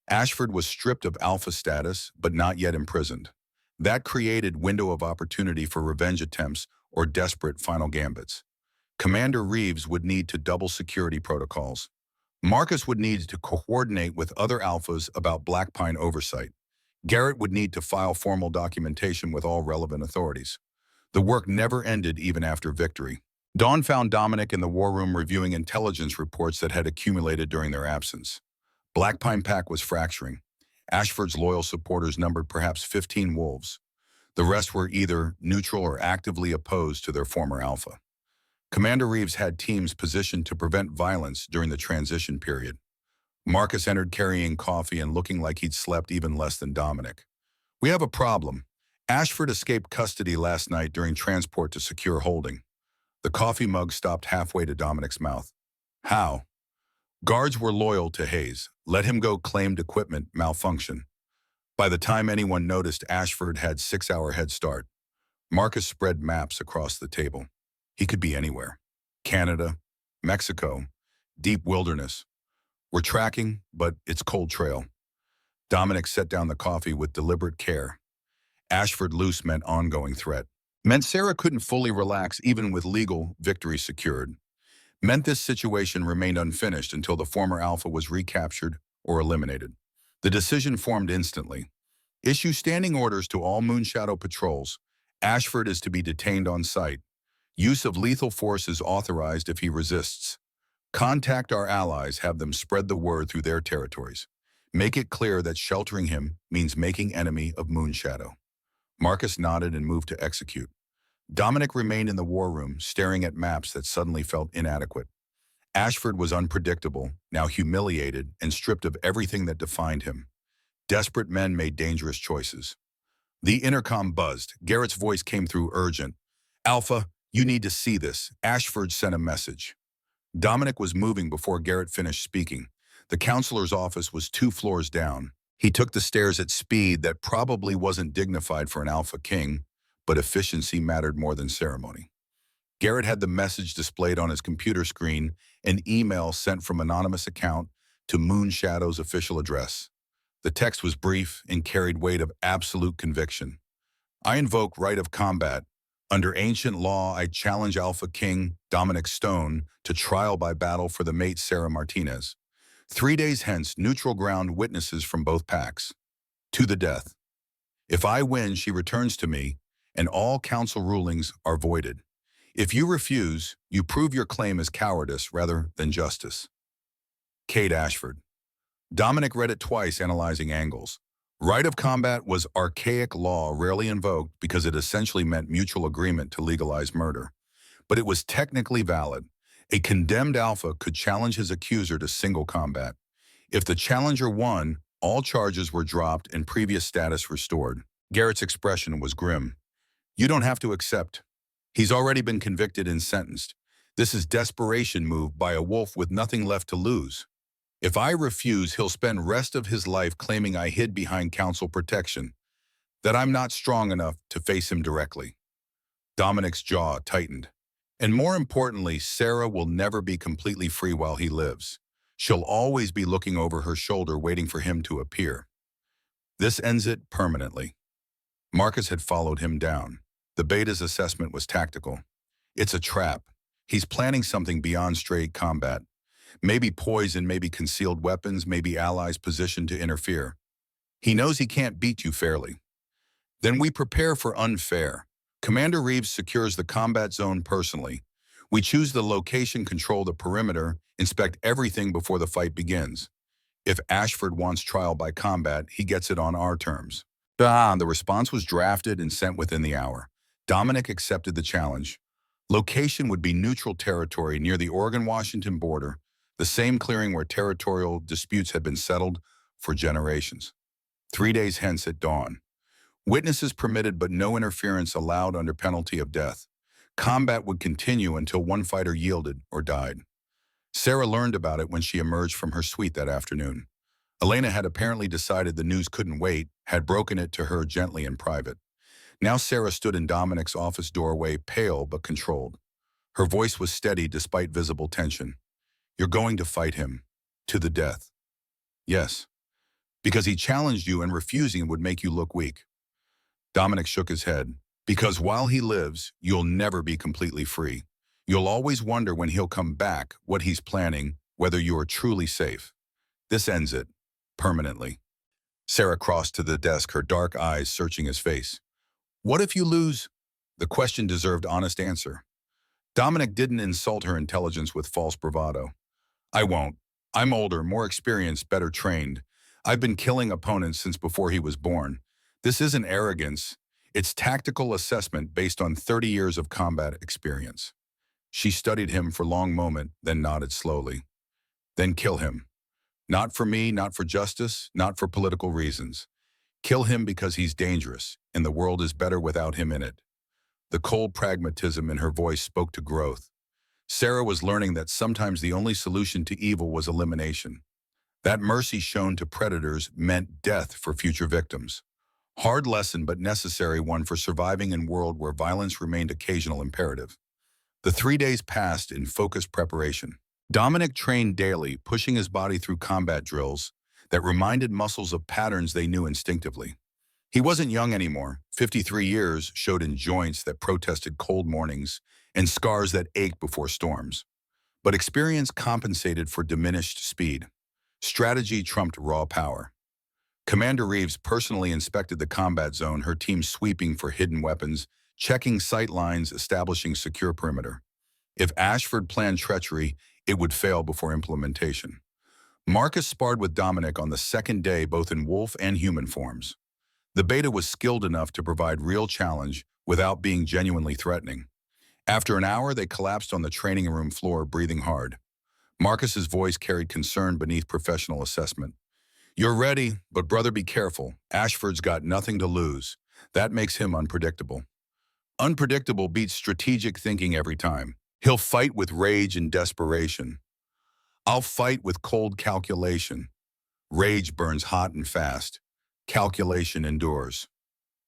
Ashford was stripped of alpha status, but not yet imprisoned. That created window of opportunity for revenge attempts or desperate final gambits. Commander Reeves would need to double security protocols. Marcus would need to coordinate with other alphas about Black Pine oversight. Garrett would need to file formal documentation with all relevant authorities. The work never ended even after victory. Dawn found Dominic in the war room reviewing intelligence reports that had accumulated during their absence. Black Pine Pack was fracturing. Ashford's loyal supporters numbered perhaps 15 wolves. The rest were either neutral or actively opposed to their former alpha. Commander Reeves had teams positioned to prevent violence during the transition period. Marcus entered carrying coffee and looking like he'd slept even less than Dominic. We have a problem. Ashford escaped custody last night during transport to secure holding. The coffee mug stopped halfway to Dominic's mouth. How? Guards were loyal to Hayes. Let him go, claimed equipment malfunction. By the time anyone noticed, Ashford had 6-hour head start. Marcus spread maps across the table. He could be anywhere. Canada, Mexico, deep wilderness. We're tracking, but it's cold trail. Dominic set down the coffee with deliberate care. Ashford loose meant ongoing threat. Meant Sarah couldn't fully relax even with legal victory secured. Meant this situation remained unfinished until the former alpha was recaptured or eliminated. The decision formed instantly. Issue standing orders to all Moonshadow patrols. Ashford is to be detained on site. Use of lethal force is authorized if he resists. Contact our allies, have them spread the word through their territories. Make it clear that sheltering him means making enemy of Moonshadow. Marcus nodded and moved to execute. Dominic remained in the war room, staring at maps that suddenly felt inadequate. Ashford was unpredictable, now humiliated and stripped of everything that defined him. Desperate men made dangerous choices. The intercom buzzed. Garrett's voice came through, urgent. Alpha, you need to see this. Ashford sent a message. Dominic was moving before Garrett finished speaking. The counselor's office was 2 floors down. He took the stairs at speed that probably wasn't dignified for an AlphaKing, but efficiency mattered more than ceremony. Garrett had the message displayed on his computer screen, an email sent from anonymous account to Moonshadow's official address. The text was brief and carried weight of absolute conviction. I invoke right of combat. Under ancient law, I challenge Alpha King Dominic Stone to trial by battle for the mate Sarah Martinez. 3 days hence, neutral ground witnesses from both packs. To the death. If I win, she returns to me, and all council rulings are voided. If you refuse, you prove your claim as cowardice rather than justice. Kate Ashford. Dominic read it twice, analyzing angles. Right of combat was archaic law rarely invoked because it essentially meant mutual agreement to legalize murder. But it was technically valid. A condemned alpha could challenge his accuser to single combat. If the challenger won, all charges were dropped and previous status restored. Garrett's expression was grim. You don't have to accept. He's already been convicted and sentenced. This is desperation move by a wolf with nothing left to lose. If I refuse, he'll spend rest of his life claiming I hid behind council protection, that I'm not strong enough to face him directly. Dominic's jaw tightened. And more importantly, Sarah will never be completely free while he lives. She'll always be looking over her shoulder waiting for him to appear. This ends it permanently. Marcus had followed him down. The beta's assessment was tactical. It's a trap. He's planning something beyond straight combat. Maybe poison, maybe concealed weapons, maybe allies positioned to interfere. He knows he can't beat you fairly. Then we prepare for unfair. Commander Reeves secures the combat zone personally. We choose the location, control the perimeter, inspect everything before the fight begins. If Ashford wants trial by combat, he gets it on our terms. The response was drafted and sent within the hour. Dominic accepted the challenge. Location would be neutral territory near the Oregon-Washington border, the same clearing where territorial disputes had been settled for generations. 3 days hence at dawn. Witnesses permitted but no interference allowed under penalty of death. Combat would continue until one fighter yielded or died. Sarah learned about it when she emerged from her suite that afternoon. Elena had apparently decided the news couldn't wait, had broken it to her gently in private. Now Sarah stood in Dominic's office doorway, pale but controlled. Her voice was steady despite visible tension. You're going to fight him. To the death. Yes. Because he challenged you and refusing would make you look weak. Dominic shook his head. Because while he lives, you'll never be completely free. You'll always wonder when he'll come back, what he's planning, whether you are truly safe. This ends it. Permanently. Sarah crossed to the desk, her dark eyes searching his face. What if you lose? The question deserved honest answer. Dominic didn't insult her intelligence with false bravado. I won't. I'm older, more experienced, better trained. I've been killing opponents since before he was born. This isn't arrogance. It's tactical assessment based on 30 years of combat experience. She studied him for a long moment, then nodded slowly. Then kill him. Not for me, not for justice, not for political reasons. Kill him because he's dangerous, and the world is better without him in it. The cold pragmatism in her voice spoke to growth. Sarah was learning that sometimes the only solution to evil was elimination. That mercy shown to predators meant death for future victims. Hard lesson but necessary one for surviving in a world where violence remained occasional imperative. The 3 days passed in focused preparation. Dominic trained daily, pushing his body through combat drills that reminded muscles of patterns they knew instinctively. He wasn't young anymore. 53 years showed in joints that protested cold mornings and scars that ached before storms. But experience compensated for diminished speed. Strategy trumped raw power. Commander Reeves personally inspected the combat zone, her team sweeping for hidden weapons, checking sight lines, establishing secure perimeter. If Ashford planned treachery, it would fail before implementation. Marcus sparred with Dominic on the second day, both in wolf and human forms. The beta was skilled enough to provide real challenge without being genuinely threatening. After an hour, they collapsed on the training room floor, breathing hard. Marcus's voice carried concern beneath professional assessment. You're ready, but brother, be careful. Ashford's got nothing to lose. That makes him unpredictable. Unpredictable beats strategic thinking every time. He'll fight with rage and desperation. I'll fight with cold calculation. Rage burns hot and fast. Calculation endures.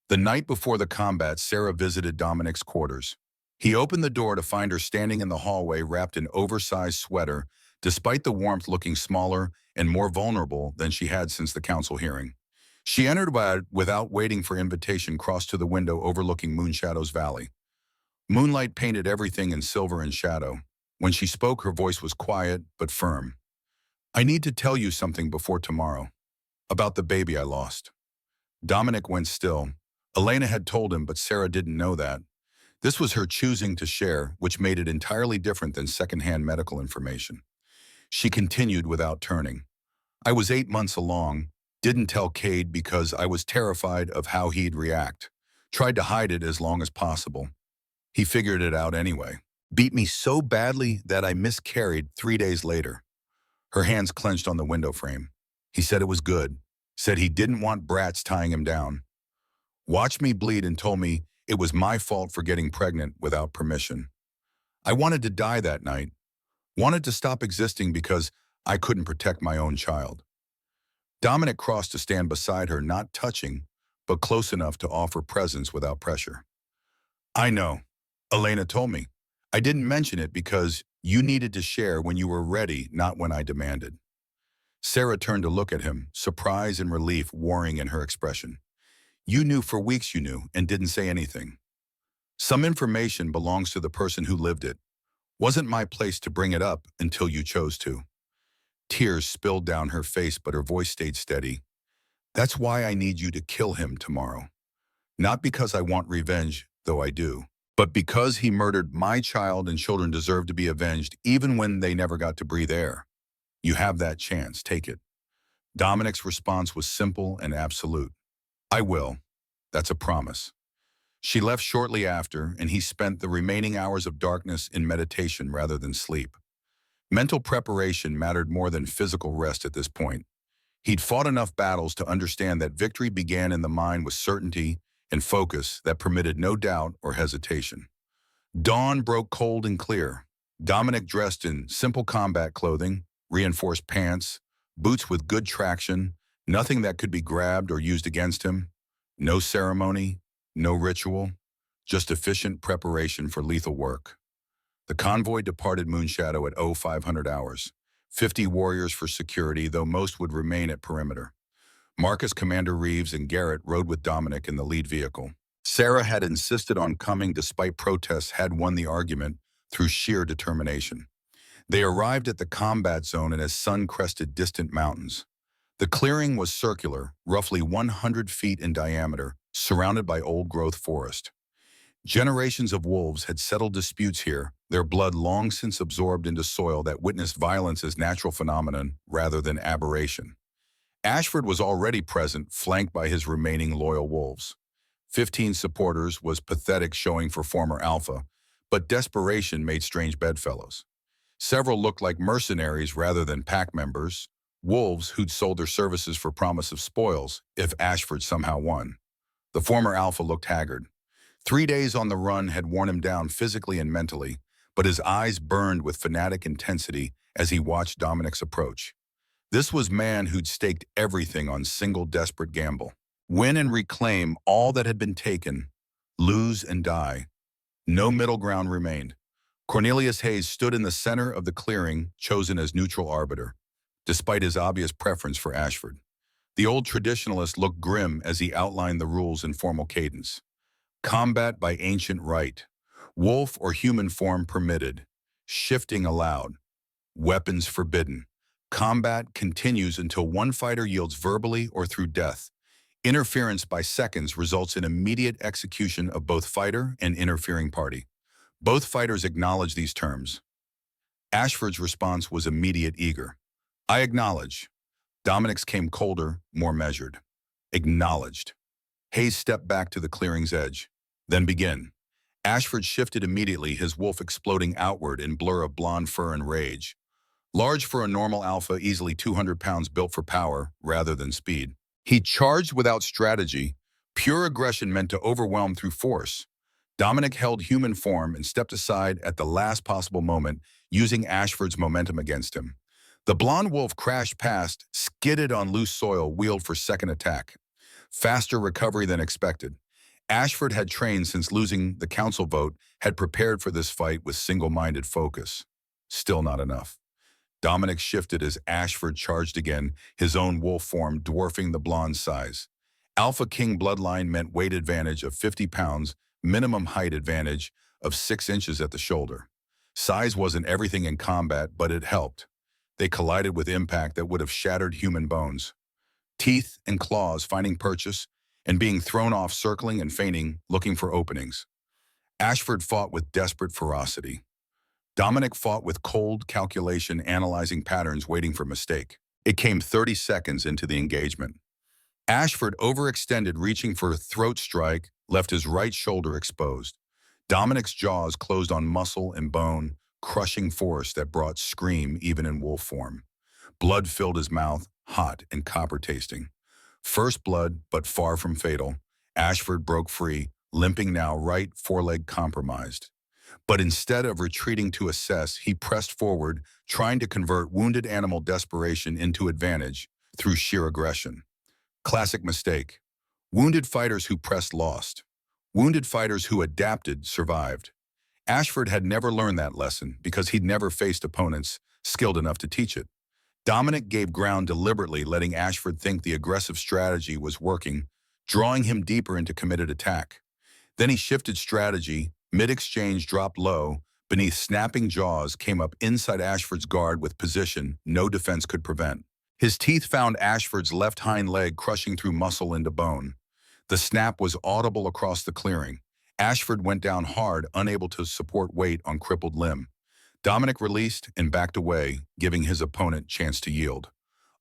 The night before the combat, Sarah visited Dominic's quarters. He opened the door to find her standing in the hallway wrapped in oversized sweater, despite the warmth looking smaller and more vulnerable than she had since the council hearing. She entered without waiting for invitation, crossed to the window overlooking Moonshadow's valley. Moonlight painted everything in silver and shadow. When she spoke, her voice was quiet but firm. "I need to tell you something before tomorrow. About the baby I lost." Dominic went still. Elena had told him, but Sarah didn't know that. This was her choosing to share, which made it entirely different than secondhand medical information. She continued without turning. "I was 8 months along, didn't tell Cade because I was terrified of how he'd react. Tried to hide it as long as possible. He figured it out anyway. Beat me so badly that I miscarried 3 days later." Her hands clenched on the window frame. "He said it was good. Said he didn't want brats tying him down. Watched me bleed and told me it was my fault for getting pregnant without permission. I wanted to die that night. Wanted to stop existing because I couldn't protect my own child." Dominic crossed to stand beside her, not touching, but close enough to offer presence without pressure. "I know. Elena told me. I didn't mention it because you needed to share when you were ready, not when I demanded." Sarah turned to look at him, surprise and relief warring in her expression. "You knew for weeks you knew and didn't say anything. Some information belongs to the person who lived it. Wasn't my place to bring it up until you chose to." Tears spilled down her face, but her voice stayed steady. "That's why I need you to kill him tomorrow. Not because I want revenge, though I do, but because he murdered my child and children deserve to be avenged even when they never got to breathe air. You have that chance, take it." Dominic's response was simple and absolute. "I will. That's a promise." She left shortly after, and he spent the remaining hours of darkness in meditation rather than sleep. Mental preparation mattered more than physical rest at this point. He'd fought enough battles to understand that victory began in the mind with certainty and focus that permitted no doubt or hesitation. Dawn broke cold and clear. Dominic dressed in simple combat clothing, reinforced pants, boots with good traction, nothing that could be grabbed or used against him. No ceremony, no ritual, just efficient preparation for lethal work. The convoy departed Moonshadow at 0500 hours. 50 warriors for security, though most would remain at perimeter. Marcus, Commander Reeves, and Garrett rode with Dominic in the lead vehicle. Sarah had insisted on coming despite protests, had won the argument through sheer determination. They arrived at the combat zone in as sun-crested distant mountains. The clearing was circular, roughly 100 feet in diameter, surrounded by old-growth forest. Generations of wolves had settled disputes here, their blood long since absorbed into soil that witnessed violence as natural phenomenon rather than aberration. Ashford was already present, flanked by his remaining loyal wolves. 15 supporters was pathetic showing for former Alpha, but desperation made strange bedfellows. Several looked like mercenaries rather than pack members, wolves who'd sold their services for promise of spoils if Ashford somehow won. The former Alpha looked haggard. 3 days on the run had worn him down physically and mentally, but his eyes burned with fanatic intensity as he watched Dominic's approach. This was man who'd staked everything on single desperate gamble. Win and reclaim all that had been taken, lose and die. No middle ground remained. Cornelius Hayes stood in the center of the clearing, chosen as neutral arbiter, despite his obvious preference for Ashford. The old traditionalist looked grim as he outlined the rules in formal cadence. Combat by ancient right. Wolf or human form permitted. Shifting allowed. Weapons forbidden. Combat continues until one fighter yields verbally or through death. Interference by seconds results in immediate execution of both fighter and interfering party. Both fighters acknowledge these terms. Ashford's response was immediate, eager. "I acknowledge." Dominic's came colder, more measured. "Acknowledged." Hayes stepped back to the clearing's edge. "Then begin." Ashford shifted immediately, his wolf exploding outward in blur of blonde fur and rage. Large for a normal Alpha, easily 200 pounds, built for power rather than speed. He charged without strategy, pure aggression meant to overwhelm through force. Dominic held human form and stepped aside at the last possible moment, using Ashford's momentum against him. The blonde wolf crashed past, skidded on loose soil, wheeled for second attack. Faster recovery than expected. Ashford had trained since losing the council vote, had prepared for this fight with single-minded focus. Still not enough. Dominic shifted as Ashford charged again, his own wolf form dwarfing the blonde's size. Alpha King bloodline meant weight advantage of 50 pounds, minimum height advantage of 6 inches at the shoulder. Size wasn't everything in combat, but it helped. They collided with impact that would have shattered human bones. Teeth and claws finding purchase, and being thrown off circling and feigning, looking for openings. Ashford fought with desperate ferocity. Dominic fought with cold calculation, analyzing patterns, waiting for mistake. It came 30 seconds into the engagement. Ashford overextended, reaching for a throat strike, left his right shoulder exposed. Dominic's jaws closed on muscle and bone, crushing force that brought scream even in wolf form. Blood filled his mouth, hot and copper-tasting. First blood, but far from fatal. Ashford broke free, limping now, right foreleg compromised. But instead of retreating to assess, he pressed forward, trying to convert wounded animal desperation into advantage through sheer aggression. Classic mistake. Wounded fighters who pressed lost. Wounded fighters who adapted survived. Ashford had never learned that lesson because he'd never faced opponents skilled enough to teach it. Dominic gave ground deliberately, letting Ashford think the aggressive strategy was working, drawing him deeper into committed attack. Then he shifted strategy. Mid-exchange dropped low. Beneath snapping jaws came up inside Ashford's guard with position no defense could prevent. His teeth found Ashford's left hind leg, crushing through muscle into bone. The snap was audible across the clearing. Ashford went down hard, unable to support weight on crippled limb. Dominic released and backed away, giving his opponent chance to yield.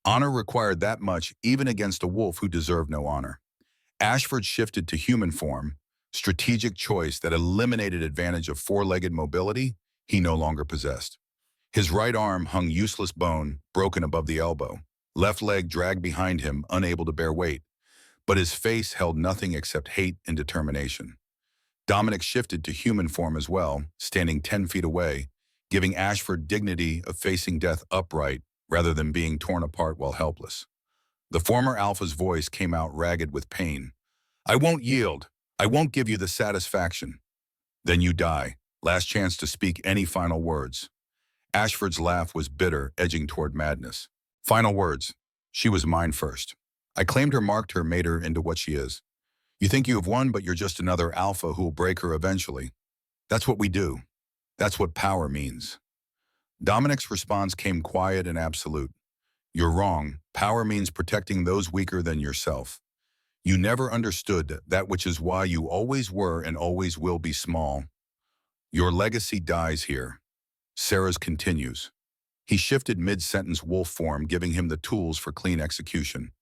Honor required that much, even against a wolf who deserved no honor. Ashford shifted to human form, strategic choice that eliminated advantage of four-legged mobility he no longer possessed. His right arm hung useless bone, broken above the elbow. Left leg dragged behind him, unable to bear weight. But his face held nothing except hate and determination. Dominic shifted to human form as well, standing 10 feet away, giving Ashford dignity of facing death upright rather than being torn apart while helpless. The former Alpha's voice came out ragged with pain. "I won't yield. I won't give you the satisfaction." "Then you die. Last chance to speak any final words." Ashford's laugh was bitter, edging toward madness. "Final words. She was mine first. I claimed her, marked her, made her into what she is. You think you have won, but you're just another Alpha who will break her eventually. That's what we do. That's what power means." Dominic's response came quiet and absolute. "You're wrong. Power means protecting those weaker than yourself. You never understood that, which is why you always were and always will be small. Your legacy dies here." Sarah's continues. He shifted mid-sentence wolf form, giving him the tools for clean execution.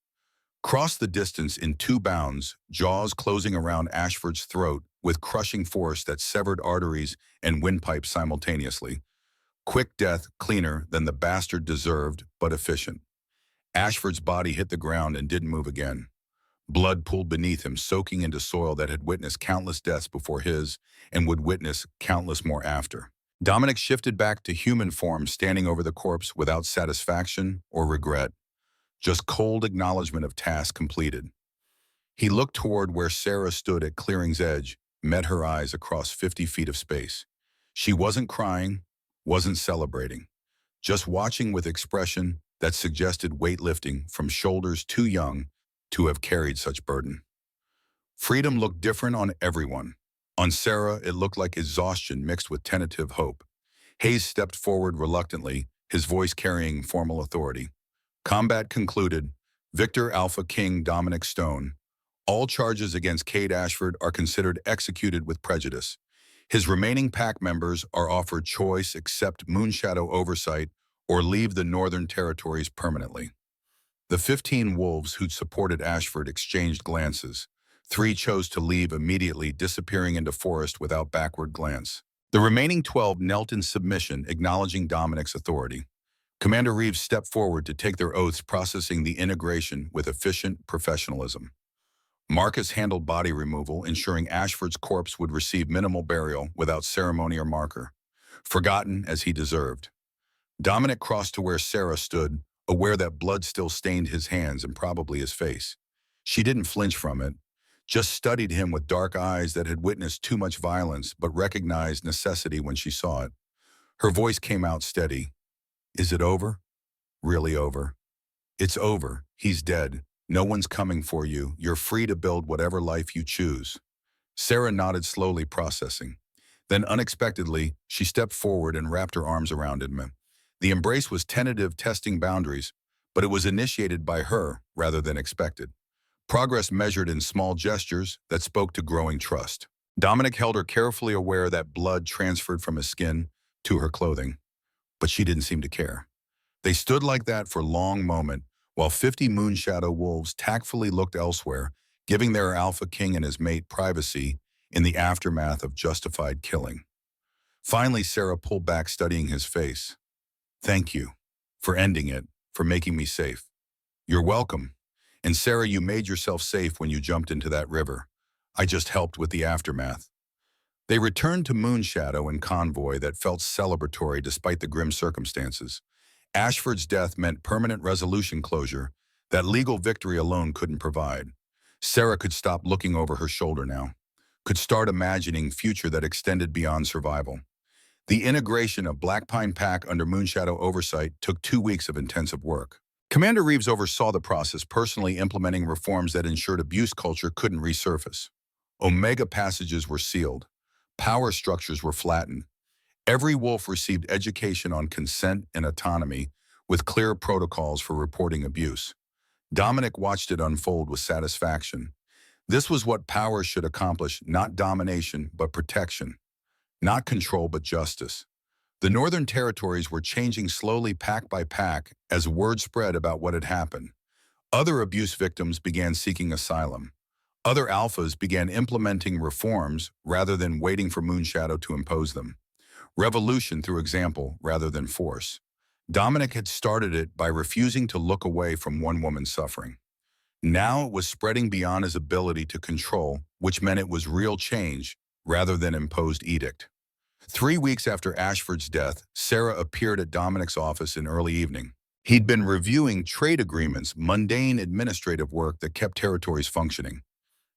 Crossed the distance in 2 bounds, jaws closing around Ashford's throat with crushing force that severed arteries and windpipes simultaneously. Quick death, cleaner than the bastard deserved, but efficient. Ashford's body hit the ground and didn't move again. Blood pooled beneath him, soaking into soil that had witnessed countless deaths before his and would witness countless more after. Dominic shifted back to human form, standing over the corpse without satisfaction or regret, just cold acknowledgement of task completed. He looked toward where Sarah stood at clearing's edge, met her eyes across 50 feet of space. She wasn't crying, wasn't celebrating, just watching with expression that suggested weightlifting from shoulders too young to have carried such burden. Freedom looked different on everyone. On Sarah, it looked like exhaustion mixed with tentative hope. Hayes stepped forward reluctantly, his voice carrying formal authority. "Combat concluded. Victor Alpha King Dominic Stone. All charges against Cade Ashford are considered executed with prejudice. His remaining pack members are offered choice: accept Moonshadow oversight or leave the Northern Territories permanently." The 15 wolves who'd supported Ashford exchanged glances. 3 chose to leave immediately, disappearing into forest without backward glance. The remaining 12 knelt in submission, acknowledging Dominic's authority. Commander Reeves stepped forward to take their oaths, processing the integration with efficient professionalism. Marcus handled body removal, ensuring Ashford's corpse would receive minimal burial without ceremony or marker, forgotten as he deserved. Dominic crossed to where Sarah stood, aware that blood still stained his hands and probably his face. She didn't flinch from it, just studied him with dark eyes that had witnessed too much violence but recognized necessity when she saw it. Her voice came out steady. Is it over? Really over? It's over. He's dead. No one's coming for you. You're free to build whatever life you choose. Sarah nodded slowly, processing. Then unexpectedly, she stepped forward and wrapped her arms around him. The embrace was tentative, testing boundaries, but it was initiated by her rather than expected. Progress measured in small gestures that spoke to growing trust. Dominic held her carefully, aware that blood transferred from his skin to her clothing, but she didn't seem to care. They stood like that for a long moment, while 50 moonshadow wolves tactfully looked elsewhere, giving their alpha king and his mate privacy in the aftermath of justified killing. Finally, Sarah pulled back, studying his face. Thank you for ending it, for making me safe. You're welcome. And Sarah, you made yourself safe when you jumped into that river. I just helped with the aftermath. They returned to Moonshadow in convoy that felt celebratory despite the grim circumstances. Ashford's death meant permanent resolution closure that legal victory alone couldn't provide. Sarah could stop looking over her shoulder now, could start imagining future that extended beyond survival. The integration of Black Pine Pack under Moonshadow oversight took 2 weeks of intensive work. Commander Reeves oversaw the process, personally implementing reforms that ensured abuse culture couldn't resurface. Omega passages were sealed. Power structures were flattened. Every wolf received education on consent and autonomy, with clear protocols for reporting abuse. Dominic watched it unfold with satisfaction. This was what power should accomplish, not domination, but protection. Not control, but justice. The Northern Territories were changing slowly, pack by pack, as word spread about what had happened. Other abuse victims began seeking asylum. Other alphas began implementing reforms rather than waiting for Moonshadow to impose them. Revolution through example rather than force. Dominic had started it by refusing to look away from one woman's suffering. Now it was spreading beyond his ability to control, which meant it was real change rather than imposed edict. 3 weeks after Ashford's death, Sarah appeared at Dominic's office in early evening. He'd been reviewing trade agreements, mundane administrative work that kept territories functioning.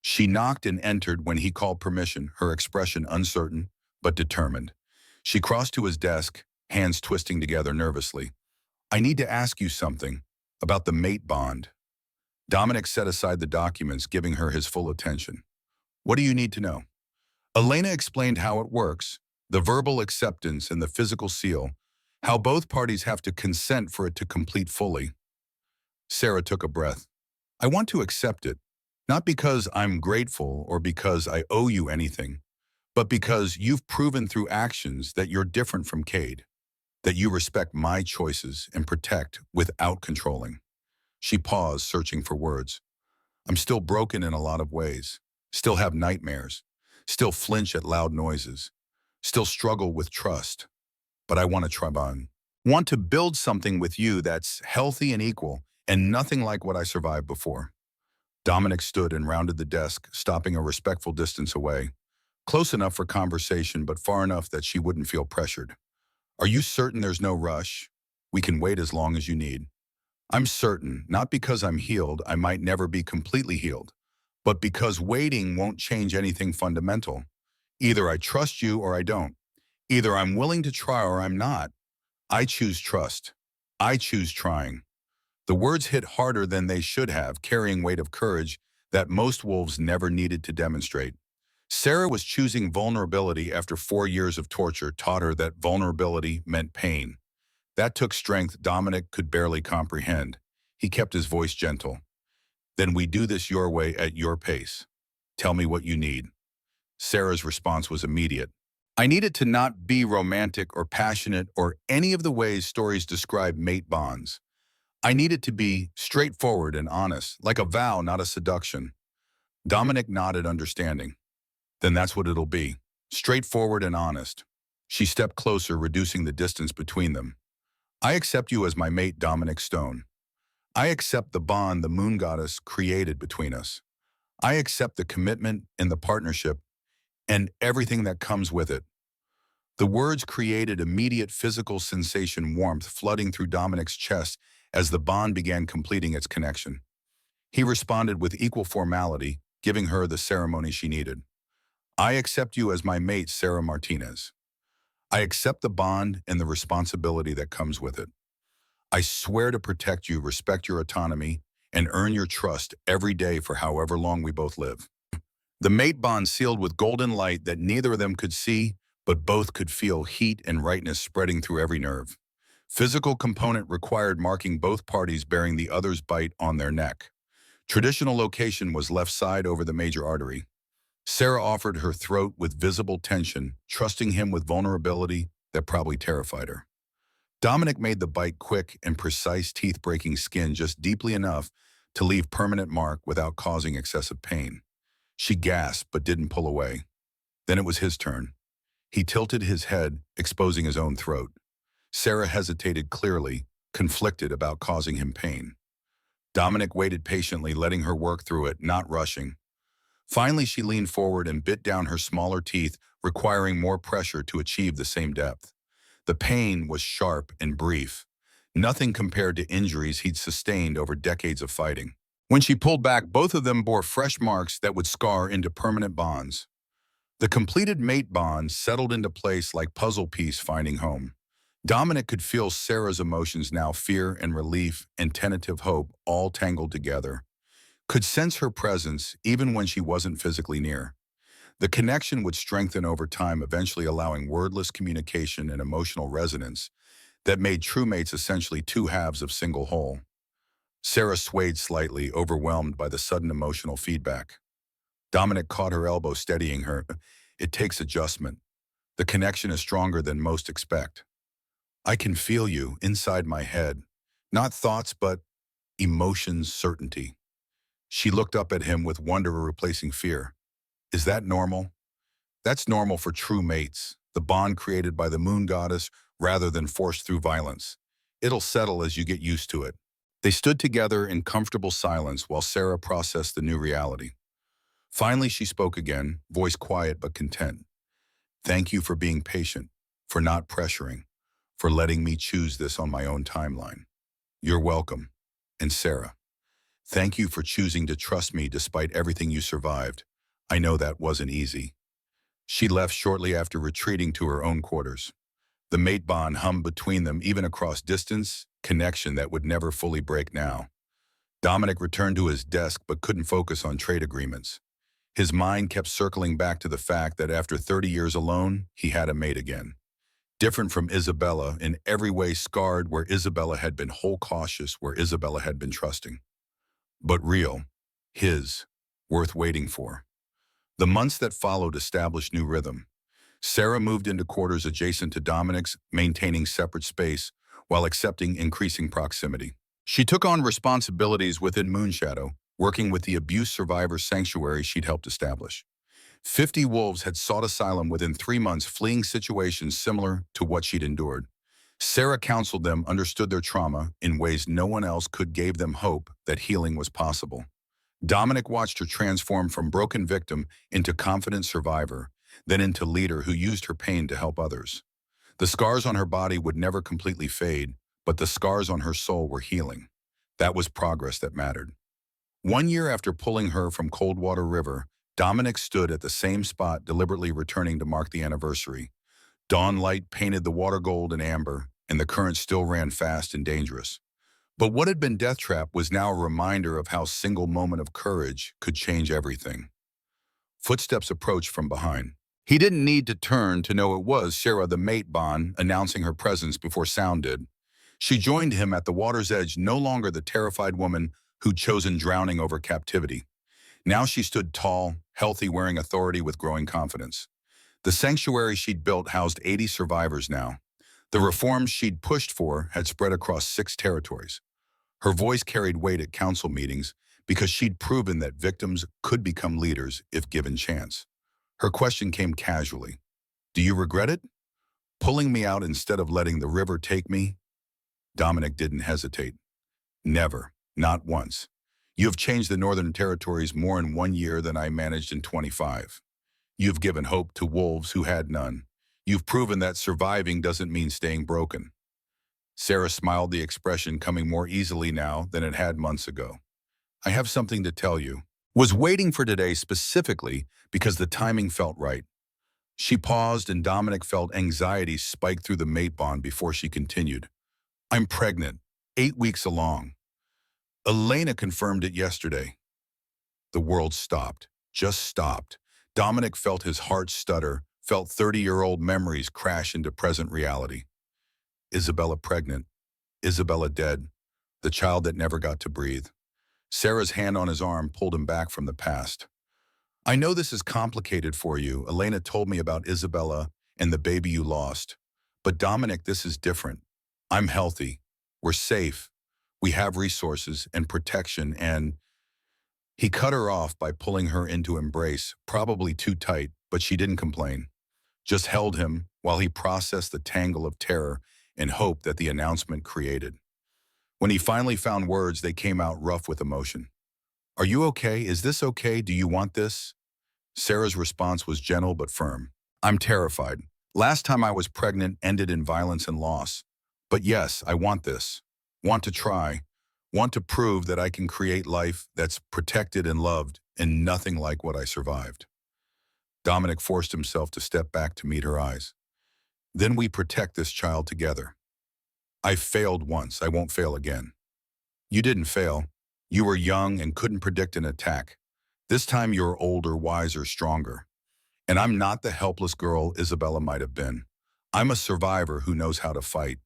She knocked and entered when he called permission, her expression uncertain but determined. She crossed to his desk, hands twisting together nervously. I need to ask you something about the mate bond. Dominic set aside the documents, giving her his full attention. What do you need to know? Elena explained how it works, the verbal acceptance and the physical seal, how both parties have to consent for it to complete fully. Sarah took a breath. I want to accept it, not because I'm grateful or because I owe you anything, but because you've proven through actions that you're different from Cade, that you respect my choices and protect without controlling. She paused, searching for words. I'm still broken in a lot of ways, still have nightmares, still flinch at loud noises, still struggle with trust, but I want to try on. Want to build something with you that's healthy and equal, and nothing like what I survived before. Dominic stood and rounded the desk, stopping a respectful distance away. Close enough for conversation, but far enough that she wouldn't feel pressured. Are you certain there's no rush? We can wait as long as you need. I'm certain, not because I'm healed, I might never be completely healed, but because waiting won't change anything fundamental. Either I trust you or I don't. Either I'm willing to try or I'm not. I choose trust. I choose trying. The words hit harder than they should have, carrying weight of courage that most wolves never needed to demonstrate. Sarah was choosing vulnerability after 4 years of torture taught her that vulnerability meant pain. That took strength Dominic could barely comprehend. He kept his voice gentle. Then we do this your way at your pace. Tell me what you need. Sarah's response was immediate. I need it to not be romantic or passionate or any of the ways stories describe mate bonds. I need it to be straightforward and honest, like a vow, not a seduction. Dominic nodded, understanding. Then that's what it'll be. Straightforward and honest. She stepped closer, reducing the distance between them. I accept you as my mate, Dominic Stone. I accept the bond the moon goddess created between us. I accept the commitment and the partnership and everything that comes with it. The words created immediate physical sensation, warmth flooding through Dominic's chest as the bond began completing its connection. He responded with equal formality, giving her the ceremony she needed. I accept you as my mate, Sarah Martinez. I accept the bond and the responsibility that comes with it. I swear to protect you, respect your autonomy, and earn your trust every day for however long we both live. The mate bond sealed with golden light that neither of them could see, but both could feel heat and rightness spreading through every nerve. Physical component required marking both parties bearing the other's bite on their neck. Traditional location was left side over the major artery. Sarah offered her throat with visible tension, trusting him with vulnerability that probably terrified her. Dominic made the bite quick and precise, teeth-breaking skin just deeply enough to leave permanent mark without causing excessive pain. She gasped but didn't pull away. Then it was his turn. He tilted his head, exposing his own throat. Sarah hesitated clearly, conflicted about causing him pain. Dominic waited patiently, letting her work through it, not rushing. Finally, she leaned forward and bit down her smaller teeth, requiring more pressure to achieve the same depth. The pain was sharp and brief, nothing compared to injuries he'd sustained over decades of fighting. When she pulled back, both of them bore fresh marks that would scar into permanent bonds. The completed mate bond settled into place like puzzle piece finding home. Dominic could feel Sarah's emotions now, fear and relief and tentative hope, all tangled together. Could sense her presence even when she wasn't physically near. The connection would strengthen over time, eventually allowing wordless communication and emotional resonance that made true mates essentially two halves of single whole. Sarah swayed slightly, overwhelmed by the sudden emotional feedback. Dominic caught her elbow, steadying her. It takes adjustment. The connection is stronger than most expect. I can feel you inside my head. Not thoughts, but emotions, certainty. She looked up at him with wonder replacing fear. Is that normal? That's normal for true mates, the bond created by the moon goddess rather than forced through violence. It'll settle as you get used to it. They stood together in comfortable silence while Sarah processed the new reality. Finally, she spoke again, voice quiet but content. Thank you for being patient, for not pressuring, for letting me choose this on my own timeline. You're welcome. And Sarah, thank you for choosing to trust me despite everything you survived. I know that wasn't easy. She left shortly after retreating to her own quarters. The mate bond hummed between them even across distance, connection that would never fully break now. Dominic returned to his desk but couldn't focus on trade agreements. His mind kept circling back to the fact that after 30 years alone, he had a mate again. Different from Isabella, in every way scarred where Isabella had been whole, cautious where Isabella had been trusting. But real, his, worth waiting for. The months that followed established new rhythm. Sarah moved into quarters adjacent to Dominic's, maintaining separate space while accepting increasing proximity. She took on responsibilities within Moonshadow, working with the abuse survivor sanctuary she'd helped establish. 50 wolves had sought asylum within 3 months, fleeing situations similar to what she'd endured. Sarah counseled them, understood their trauma in ways no one else could, gave them hope that healing was possible. Dominic watched her transform from broken victim into confident survivor, then into leader who used her pain to help others. The scars on her body would never completely fade, but the scars on her soul were healing. That was progress that mattered. 1 year after pulling her from Coldwater River, Dominic stood at the same spot, deliberately returning to mark the anniversary. Dawn light painted the water gold and amber, and the current still ran fast and dangerous. But what had been Death Trap was now a reminder of how a single moment of courage could change everything. Footsteps approached from behind. He didn't need to turn to know it was Sarah, the mate bond, announcing her presence before sound did. She joined him at the water's edge, no longer the terrified woman who'd chosen drowning over captivity. Now she stood tall, healthy, wearing authority with growing confidence. The sanctuary she'd built housed 80 survivors now. The reforms she'd pushed for had spread across 6 territories. Her voice carried weight at council meetings because she'd proven that victims could become leaders if given chance. Her question came casually. Do you regret it? Pulling me out instead of letting the river take me? Dominic didn't hesitate. Never, not once. You have changed the Northern Territories more in 1 year than I managed in 25. You've given hope to wolves who had none. You've proven that surviving doesn't mean staying broken. Sarah smiled, the expression coming more easily now than it had months ago. I have something to tell you. Was waiting for today specifically because the timing felt right. She paused and Dominic felt anxiety spike through the mate bond before she continued. I'm pregnant, 8 weeks along. Elena confirmed it yesterday. The world stopped, just stopped. Dominic felt his heart stutter, felt 30-year-old memories crash into present reality. Isabella pregnant, Isabella dead, the child that never got to breathe. Sarah's hand on his arm pulled him back from the past. I know this is complicated for you. Elena told me about Isabella and the baby you lost. But Dominic, this is different. I'm healthy. We're safe. We have resources and protection and he cut her off by pulling her into embrace, probably too tight, but she didn't complain. Just held him while he processed the tangle of terror and hope that the announcement created. When he finally found words, they came out rough with emotion. Are you okay? Is this okay? Do you want this? Sarah's response was gentle but firm. I'm terrified. Last time I was pregnant ended in violence and loss. But yes, I want this. Want to try. Want to prove that I can create life that's protected and loved and nothing like what I survived. Dominic forced himself to step back to meet her eyes. Then we protect this child together. I failed once. I won't fail again. You didn't fail. You were young and couldn't predict an attack. This time you're older, wiser, stronger. And I'm not the helpless girl Isabella might have been. I'm a survivor who knows how to fight.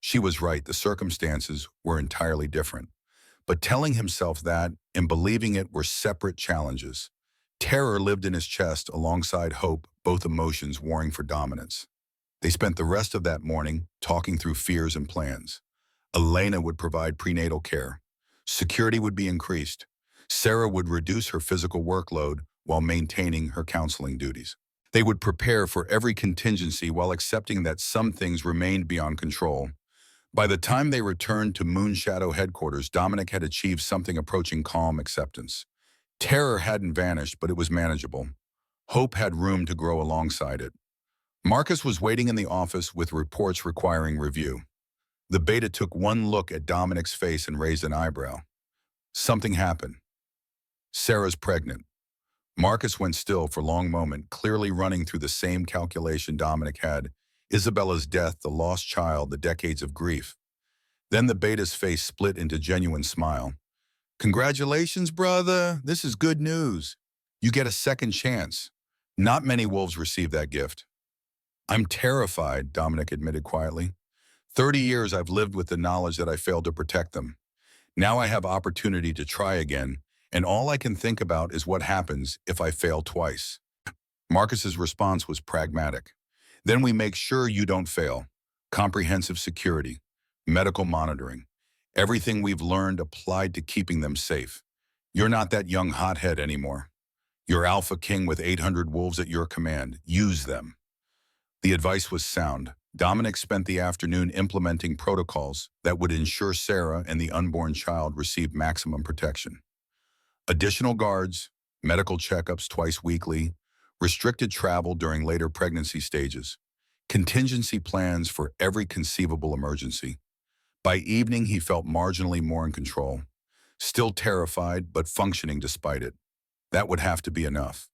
She was right. The circumstances were entirely different. But telling himself that and believing it were separate challenges. Terror lived in his chest alongside hope, both emotions warring for dominance. They spent the rest of that morning talking through fears and plans. Elena would provide prenatal care. Security would be increased. Sarah would reduce her physical workload while maintaining her counseling duties. They would prepare for every contingency while accepting that some things remained beyond control. By the time they returned to Moonshadow headquarters, Dominic had achieved something approaching calm acceptance. Terror hadn't vanished, but it was manageable. Hope had room to grow alongside it. Marcus was waiting in the office with reports requiring review. The beta took one look at Dominic's face and raised an eyebrow. Something happened. Sarah's pregnant. Marcus went still for a long moment, clearly running through the same calculation Dominic had. Isabella's death, the lost child, the decades of grief. Then the beta's face split into genuine smile. Congratulations, brother. This is good news. You get a second chance. Not many wolves receive that gift. I'm terrified, Dominic admitted quietly. 30 years I've lived with the knowledge that I failed to protect them. Now I have opportunity to try again, and all I can think about is what happens if I fail twice. Marcus's response was pragmatic. Then we make sure you don't fail. Comprehensive security, medical monitoring, everything we've learned applied to keeping them safe. You're not that young hothead anymore. You're AlphaKing with 800 wolves at your command. Use them. The advice was sound. Dominic spent the afternoon implementing protocols that would ensure Sarah and the unborn child received maximum protection. Additional guards, medical checkups twice weekly, restricted travel during later pregnancy stages, contingency plans for every conceivable emergency. By evening, he felt marginally more in control, still terrified but functioning despite it. That would have to be enough.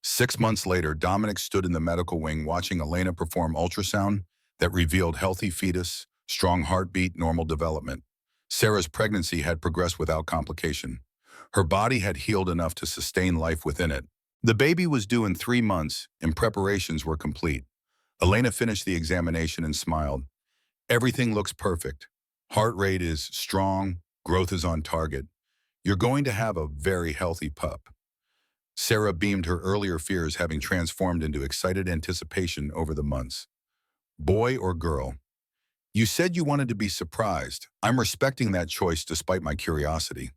6 months later, Dominic stood in the medical wing watching Elena perform ultrasound that revealed healthy fetus, strong heartbeat, normal development. Sarah's pregnancy had progressed without complication. Her body had healed enough to sustain life within it. The baby was due in 3 months, and preparations were complete. Elena finished the examination and smiled. Everything looks perfect. Heart rate is strong, growth is on target. You're going to have a very healthy pup. Sarah beamed, her earlier fears having transformed into excited anticipation over the months. Boy or girl? You said you wanted to be surprised. I'm respecting that choice despite my curiosity.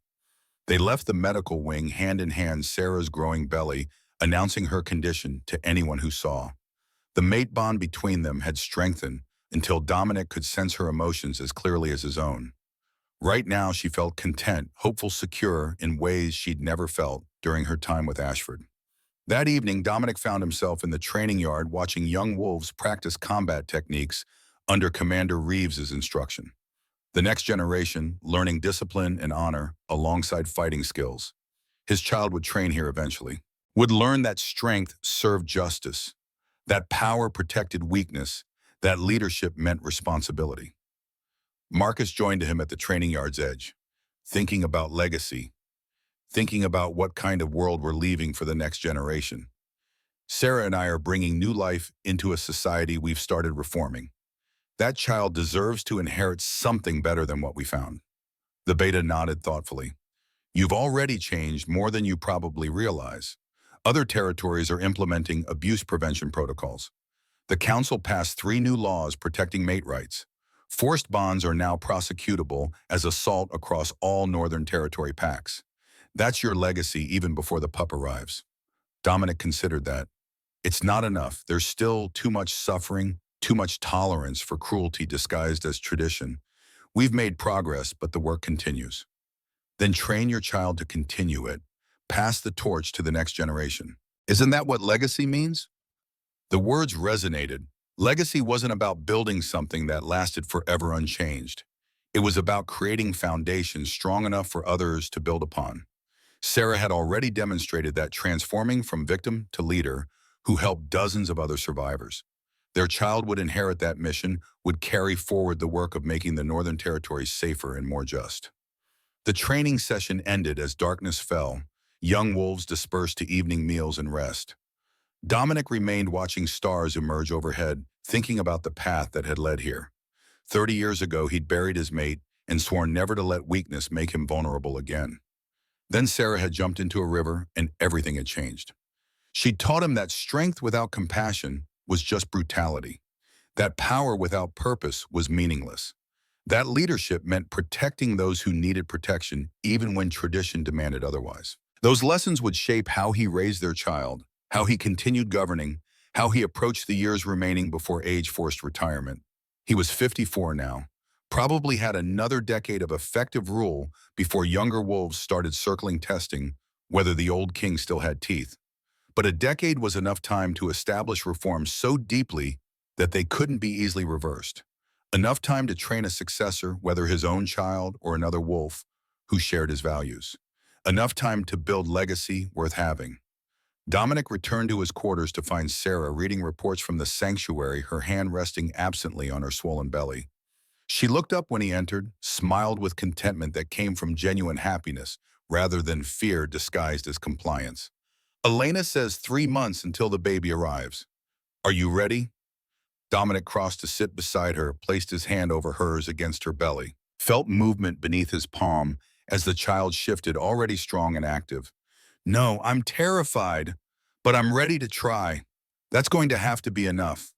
They left the medical wing hand in hand, Sarah's growing belly, announcing her condition to anyone who saw. The mate bond between them had strengthened until Dominic could sense her emotions as clearly as his own. Right now, she felt content, hopeful, secure in ways she'd never felt during her time with Ashford. That evening, Dominic found himself in the training yard watching young wolves practice combat techniques under Commander Reeves's instruction. The next generation, learning discipline and honor alongside fighting skills. His child would train here eventually, would learn that strength served justice, that power protected weakness, that leadership meant responsibility. Marcus joined him at the training yard's edge, thinking about legacy, thinking about what kind of world we're leaving for the next generation. Sarah and I are bringing new life into a society we've started reforming. That child deserves to inherit something better than what we found. The beta nodded thoughtfully. You've already changed more than you probably realize. Other territories are implementing abuse prevention protocols. The council passed 3 new laws protecting mate rights. Forced bonds are now prosecutable as assault across all Northern Territory packs. That's your legacy even before the pup arrives. Dominic considered that. It's not enough. There's still too much suffering, too much tolerance for cruelty disguised as tradition. We've made progress, but the work continues. Then train your child to continue it. Pass the torch to the next generation. Isn't that what legacy means? The words resonated. Legacy wasn't about building something that lasted forever unchanged. It was about creating foundations strong enough for others to build upon. Sarah had already demonstrated that, transforming from victim to leader, who helped dozens of other survivors. Their child would inherit that mission, would carry forward the work of making the Northern Territory safer and more just. The training session ended as darkness fell. Young wolves dispersed to evening meals and rest. Dominic remained watching stars emerge overhead, thinking about the path that had led here. 30 years ago, he'd buried his mate and sworn never to let weakness make him vulnerable again. Then Sarah had jumped into a river and everything had changed. She'd taught him that strength without compassion was just brutality, that power without purpose was meaningless. That leadership meant protecting those who needed protection, even when tradition demanded otherwise. Those lessons would shape how he raised their child, how he continued governing, how he approached the years remaining before age-forced retirement. He was 54 now, probably had another decade of effective rule before younger wolves started circling, testing whether the old king still had teeth. But a decade was enough time to establish reforms so deeply that they couldn't be easily reversed. Enough time to train a successor, whether his own child or another wolf, who shared his values. Enough time to build legacy worth having. Dominic returned to his quarters to find Sarah reading reports from the sanctuary, her hand resting absently on her swollen belly. She looked up when he entered, smiled with contentment that came from genuine happiness rather than fear disguised as compliance. Elena says 3 months until the baby arrives. Are you ready? Dominic crossed to sit beside her, placed his hand over hers against her belly, felt movement beneath his palm as the child shifted, already strong and active. No, I'm terrified, but I'm ready to try. That's going to have to be enough.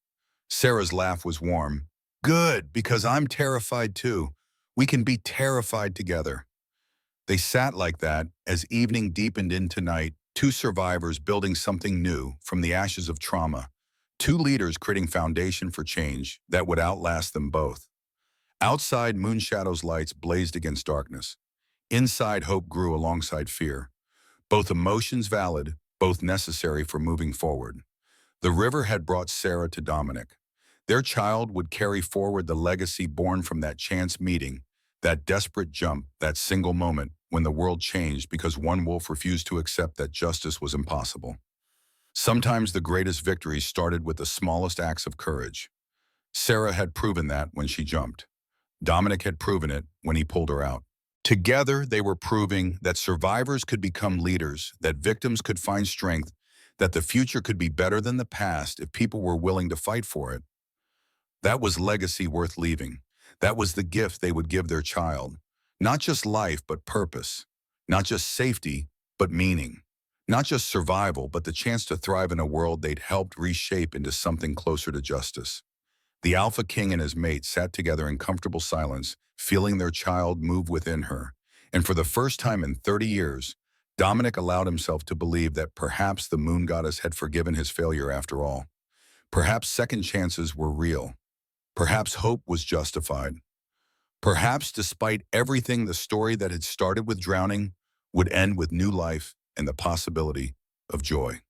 Sarah's laugh was warm. Good, because I'm terrified too. We can be terrified together. They sat like that as evening deepened into night, 2 survivors building something new from the ashes of trauma, 2 leaders creating foundation for change that would outlast them both. Outside, Moonshadow's lights blazed against darkness. Inside, hope grew alongside fear. Both emotions valid, both necessary for moving forward. The river had brought Sarah to Dominic. Their child would carry forward the legacy born from that chance meeting, that desperate jump, that single moment when the world changed because one wolf refused to accept that justice was impossible. Sometimes the greatest victories started with the smallest acts of courage. Sarah had proven that when she jumped. Dominic had proven it when he pulled her out. Together, they were proving that survivors could become leaders, that victims could find strength, that the future could be better than the past if people were willing to fight for it. That was legacy worth leaving. That was the gift they would give their child. Not just life, but purpose. Not just safety, but meaning. Not just survival, but the chance to thrive in a world they'd helped reshape into something closer to justice. The Alpha King and his mate sat together in comfortable silence, feeling their child move within her. And for the first time in 30 years, Dominic allowed himself to believe that perhaps the moon goddess had forgiven his failure after all. Perhaps second chances were real. Perhaps hope was justified. Perhaps despite everything, the story that had started with drowning would end with new life and the possibility of joy.